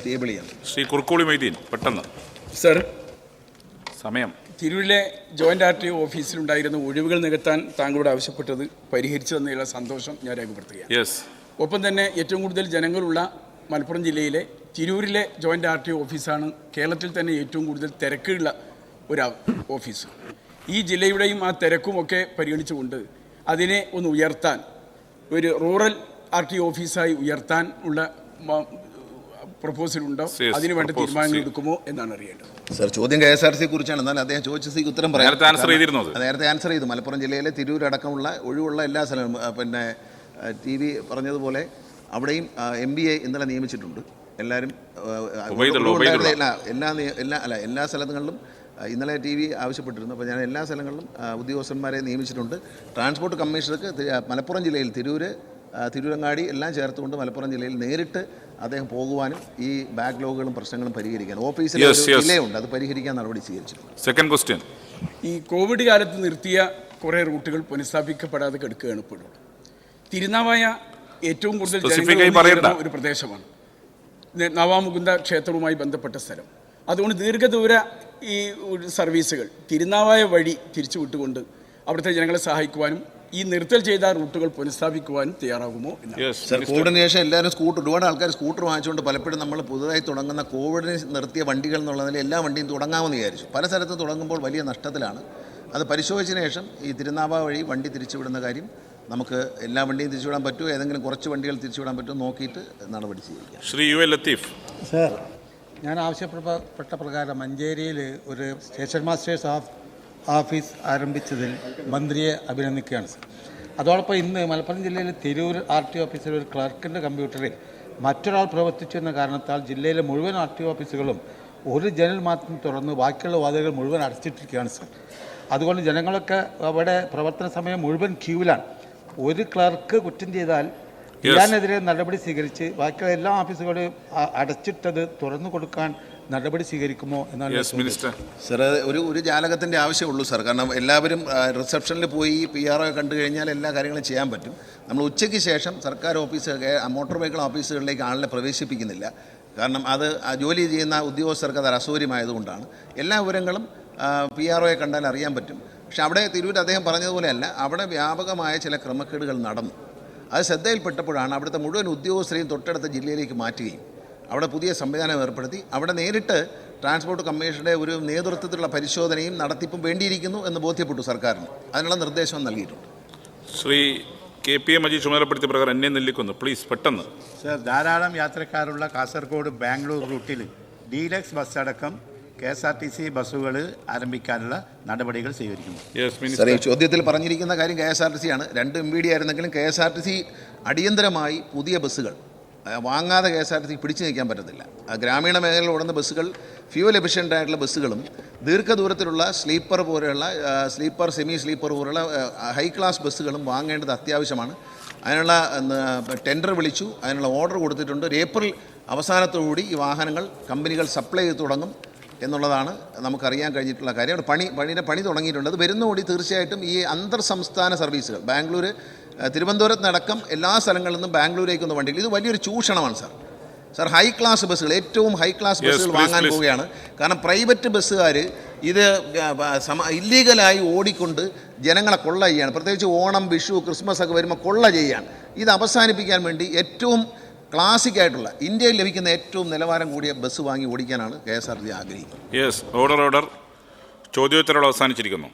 ടേബിൾ ചെയ്യാം. ശ്രീ കുറുക്കോളി മൊയ്തീൻ, പെട്ടെന്ന്. സർ, സമയം. തിരൂരിലെ ജോയിന്റ് RTO ഓഫീസിലുണ്ടായിരുന്ന ഒഴിവുകൾ നികത്താൻ താങ്കളോട് ആവശ്യപ്പെട്ടത് പരിഹരിച്ചു തന്നതിലുള്ള സന്തോഷം ഞാൻ രേഖപ്പെടുത്തുകയാണ്. ഒപ്പം തന്നെ ഏറ്റവും കൂടുതൽ ജനങ്ങളുള്ള മലപ്പുറം ജില്ലയിലെ തിരൂരിലെ ജോയിന്റ് RTO ഓഫീസാണ് കേരളത്തിൽ തന്നെ ഏറ്റവും കൂടുതൽ തിരക്കുള്ള ഒരു ഓഫീസ്. ഈ ജില്ലയുടെയും ആ തിരക്കുമൊക്കെ പരിഗണിച്ചുകൊണ്ട് അതിനെ ഒന്ന് ഉയർത്താൻ, ഒരു റൂറൽ RTO ഓഫീസായി ഉയർത്താൻ ഉള്ള പ്രപ്പോസൽ ഉണ്ടോ, അതിനുവേണ്ട തീരുമാനങ്ങൾ എടുക്കുമോ എന്നാണ് അറിയേണ്ടത്. സർ, ചോദ്യം KSRC കുറിച്ചാണ്. എന്നാൽ അദ്ദേഹം ചോദിച്ച ഉത്തരം പറയാം. നേരത്തെ ആൻസർ ചെയ്തു. മലപ്പുറം ജില്ലയിലെ തിരൂരടക്കമുള്ള ഒഴിവുള്ള എല്ലാ സ്ഥലങ്ങളും, പിന്നെ TV പറഞ്ഞതുപോലെ അവിടെയും MBA ഇന്നലെ നിയമിച്ചിട്ടുണ്ട്. എല്ലാവരും എല്ലാ സ്ഥലങ്ങളിലും ഇന്നലെ TV ആവശ്യപ്പെട്ടിരുന്നു. അപ്പോൾ ഞാൻ എല്ലാ സ്ഥലങ്ങളിലും ഉദ്യോഗസ്ഥന്മാരെ നിയമിച്ചിട്ടുണ്ട്. ട്രാൻസ്പോർട്ട് കമ്മീഷണർക്ക് മലപ്പുറം ജില്ലയിൽ തിരൂരങ്ങാടി എല്ലാം ചേർത്തുകൊണ്ട് മലപ്പുറം ജില്ലയിൽ നേരിട്ട് അദ്ദേഹം പോകുവാനും ഈ ബാക്ക്ലോഗുകളും പ്രശ്നങ്ങളും പരിഹരിക്കാനും ഓഫീസിൽ ഡിലേയുണ്ട്, അത് പരിഹരിക്കാൻ നടപടി സ്വീകരിച്ചിട്ടുണ്ട്. Second question. ഈ കോവിഡ് കാലത്ത് നിർത്തിയ കുറേ റൂട്ടുകൾ പുനഃസ്ഥാപിക്കപ്പെടാതെ കിടക്കുകയാണ് ഇപ്പോഴും. തിരുനാവായ ഏറ്റവും കൂടുതൽ ജനങ്ങൾ ഒരു പ്രദേശമാണ്. നവാമുകുന്ദ ക്ഷേത്രവുമായി ബന്ധപ്പെട്ട സ്ഥലം. അതുകൊണ്ട് ദീർഘദൂര ഈ സർവീസുകൾ തിരുനാവായ വഴി തിരിച്ചു വിട്ടുകൊണ്ട് അവിടുത്തെ ജനങ്ങളെ സഹായിക്കുവാനും ഈ നിർത്തൽ ചെയ്ത റൂട്ടുകൾ പുനഃസ്ഥാപിക്കുവാനും തയ്യാറാകുമോ? സർ, കോവിഡിന് ശേഷം എല്ലാവരും ഒരുപാട് ആൾക്കാർ സ്കൂട്ടർ വാങ്ങിച്ചുകൊണ്ട് പലപ്പോഴും നമ്മൾ പുതുതായി തുടങ്ങുന്ന കോവിഡിന് നിർത്തിയ വണ്ടികൾ എന്നുള്ളതിൽ എല്ലാ വണ്ടിയും തുടങ്ങാമെന്ന് വിചാരിച്ചു. പല സ്ഥലത്തും തുടങ്ങുമ്പോൾ വലിയ നഷ്ടത്തിലാണ്. അത് പരിശോധിച്ചതിന് ശേഷം ഈ തിരുനാവായ വഴി വണ്ടി തിരിച്ചുവിടുന്ന കാര്യം നമുക്ക് എല്ലാ വണ്ടിയും തിരിച്ചുവിടാൻ പറ്റുമോ, ഏതെങ്കിലും കുറച്ച് വണ്ടികൾ തിരിച്ചുവിടാൻ പറ്റുമോ നോക്കിയിട്ട് നടപടി സ്വീകരിക്കാം. ശ്രീ UA ലത്തീഫ്. സർ, ഞാൻ ആവശ്യപ്പെട്ട പ്രകാരം മഞ്ചേരിയിൽ ഒരു സ്റ്റേഷൻ മാസ്റ്റേഴ്സ് ഓഫീസ് ആരംഭിച്ചതിൽ മന്ത്രിയെ അഭിനന്ദിക്കുകയാണ് സർ. അതോടൊപ്പം ഇന്ന് മലപ്പുറം ജില്ലയിലെ തിരൂർ RTO ഓഫീസിൽ ഒരു ക്ലർക്കിൻ്റെ കമ്പ്യൂട്ടറിൽ മറ്റൊരാൾ പ്രവർത്തിച്ചു എന്ന കാരണത്താൽ ജില്ലയിലെ മുഴുവൻ RTO ഓഫീസുകളും ഒരു ജനൽ മാത്രം തുറന്ന് ബാക്കിയുള്ള വാതിലുകൾ മുഴുവൻ അടച്ചിട്ടിരിക്കുകയാണ് സർ. അതുകൊണ്ട് ജനങ്ങളൊക്കെ അവിടെ പ്രവർത്തന സമയം മുഴുവൻ ക്യൂവിലാണ്. ഒരു ക്ലർക്ക് കുറ്റം ചെയ്താൽ ഇതിനെതിരെ നടപടി സ്വീകരിച്ച് ബാക്കിയുള്ള എല്ലാ ഓഫീസുകളും അടച്ചിട്ടത് തുറന്നു കൊടുക്കാൻ നടപടി സ്വീകരിക്കുമോ എന്നാണ് സർ. ഒരു ജാലകത്തിൻ്റെ ആവശ്യമുള്ളൂ സർ. കാരണം എല്ലാവരും റിസപ്ഷനിൽ പോയി PRO കണ്ടു കഴിഞ്ഞാൽ എല്ലാ കാര്യങ്ങളും ചെയ്യാൻ പറ്റും. നമ്മൾ ഉച്ചയ്ക്ക് ശേഷം സർക്കാർ മോട്ടോർ വെഹിക്കിൾ ഓഫീസുകളിലേക്ക് ആളിനെ പ്രവേശിപ്പിക്കുന്നില്ല. കാരണം അത് ജോലി ചെയ്യുന്ന ഉദ്യോഗസ്ഥർക്ക് അത് അസൗകര്യമായതുകൊണ്ടാണ്. എല്ലാ വിവരങ്ങളും PROയെ കണ്ടാൽ അറിയാൻ പറ്റും. പക്ഷെ അവിടെ തിരൂർ അദ്ദേഹം പറഞ്ഞതുപോലെയല്ല, അവിടെ വ്യാപകമായ ചില ക്രമക്കേടുകൾ നടന്നു. അത് ശ്രദ്ധയിൽപ്പെട്ടപ്പോഴാണ് അവിടുത്തെ മുഴുവൻ ഉദ്യോഗസ്ഥരെയും തൊട്ടടുത്ത ജില്ലയിലേക്ക് മാറ്റുകയും അവിടെ പുതിയ സംവിധാനം ഏർപ്പെടുത്തി അവിടെ നേരിട്ട് ട്രാൻസ്പോർട്ട് കമ്മീഷന്റെ ഒരു നേതൃത്വത്തിലുള്ള പരിശോധനയും നടത്തിപ്പും വേണ്ടിയിരിക്കുന്നു എന്ന് ബോധ്യപ്പെട്ടു സർക്കാരിന്. അതിനുള്ള നിർദ്ദേശം നൽകിയിട്ടുണ്ട്. ശ്രീ KPA മജീദ് ചുമതലപ്പെടുത്തിയ പ്രകാരം എന്നെ നെല്ലിക്കുന്നു. പ്ലീസ് പെട്ടെന്ന്. സർ, ധാരാളം യാത്രക്കാരുള്ള കാസർഗോഡ് ബാംഗ്ലൂർ റൂട്ടിൽ ഡീലക്സ് ബസ് അടക്കം KSRTC ബസ്സുകൾ ആരംഭിക്കാനുള്ള നടപടികൾ സ്വീകരിക്കുന്നു. സാർ, ഈ ചോദ്യത്തിൽ പറഞ്ഞിരിക്കുന്ന കാര്യം KSRTC ആണ്. 2 MBD ആയിരുന്നെങ്കിലും KSRTC അടിയന്തരമായി പുതിയ ബസ്സുകൾ വാങ്ങാതെ KSRTC പിടിച്ചു നിൽക്കാൻ പറ്റത്തില്ല. ഗ്രാമീണ മേഖലയിൽ ഓടുന്ന ബസ്സുകൾ ഫ്യൂവൽ എഫിഷ്യൻ്റ് ആയിട്ടുള്ള ബസ്സുകളും ദീർഘദൂരത്തിലുള്ള സ്ലീപ്പർ പോലെയുള്ള സെമി സ്ലീപ്പർ പോലുള്ള ഹൈ ക്ലാസ് ബസ്സുകളും വാങ്ങേണ്ടത് അത്യാവശ്യമാണ്. അതിനുള്ള ടെൻഡർ വിളിച്ചു, അതിനുള്ള ഓർഡർ കൊടുത്തിട്ടുണ്ട്. ഒരു ഏപ്രിൽ അവസാനത്തോടുകൂടി ഈ വാഹനങ്ങൾ കമ്പനികൾ സപ്ലൈ ചെയ്ത് തുടങ്ങും എന്നുള്ളതാണ് നമുക്കറിയാൻ കഴിഞ്ഞിട്ടുള്ള കാര്യം. പണി തുടങ്ങിയിട്ടുണ്ട്. അത് വരുന്നതോടെ തീർച്ചയായിട്ടും ഈ അന്തർ സംസ്ഥാന സർവീസുകൾ ബാംഗ്ലൂർ, തിരുവനന്തപുരത്തിനടക്കം എല്ലാ സ്ഥലങ്ങളിൽ നിന്നും ബാംഗ്ലൂരേക്കൊന്ന് വണ്ടികൾ, ഇത് വലിയൊരു ചൂഷണമാണ് സാർ. ഹൈ ക്ലാസ് ബസ്സുകൾ, ഏറ്റവും ഹൈ ക്ലാസ് ബസ്സുകൾ വാങ്ങാൻ പോവുകയാണ്. കാരണം പ്രൈവറ്റ് ബസ്സുകാർ ഇത് ഇല്ലീഗലായി ഓടിക്കൊണ്ട് ജനങ്ങളെ കൊള്ള ചെയ്യാണ്. പ്രത്യേകിച്ച് ഓണം, വിഷു, ക്രിസ്മസ് ഒക്കെ വരുമ്പോൾ കൊള്ള ചെയ്യാണ്. ഇത് അവസാനിപ്പിക്കാൻ വേണ്ടി ഏറ്റവും ക്ലാസിക് ആയിട്ടുള്ള ഇന്ത്യയിൽ ലഭിക്കുന്ന ഏറ്റവും നിലവാരം കൂടിയ ബസ് വാങ്ങി ഓടിക്കാനാണ് KSRTC ആഗ്രഹിക്കുന്നത്. ഓർഡർ ചോദ്യോത്തരങ്ങൾ അവസാനിച്ചിരിക്കുന്നു.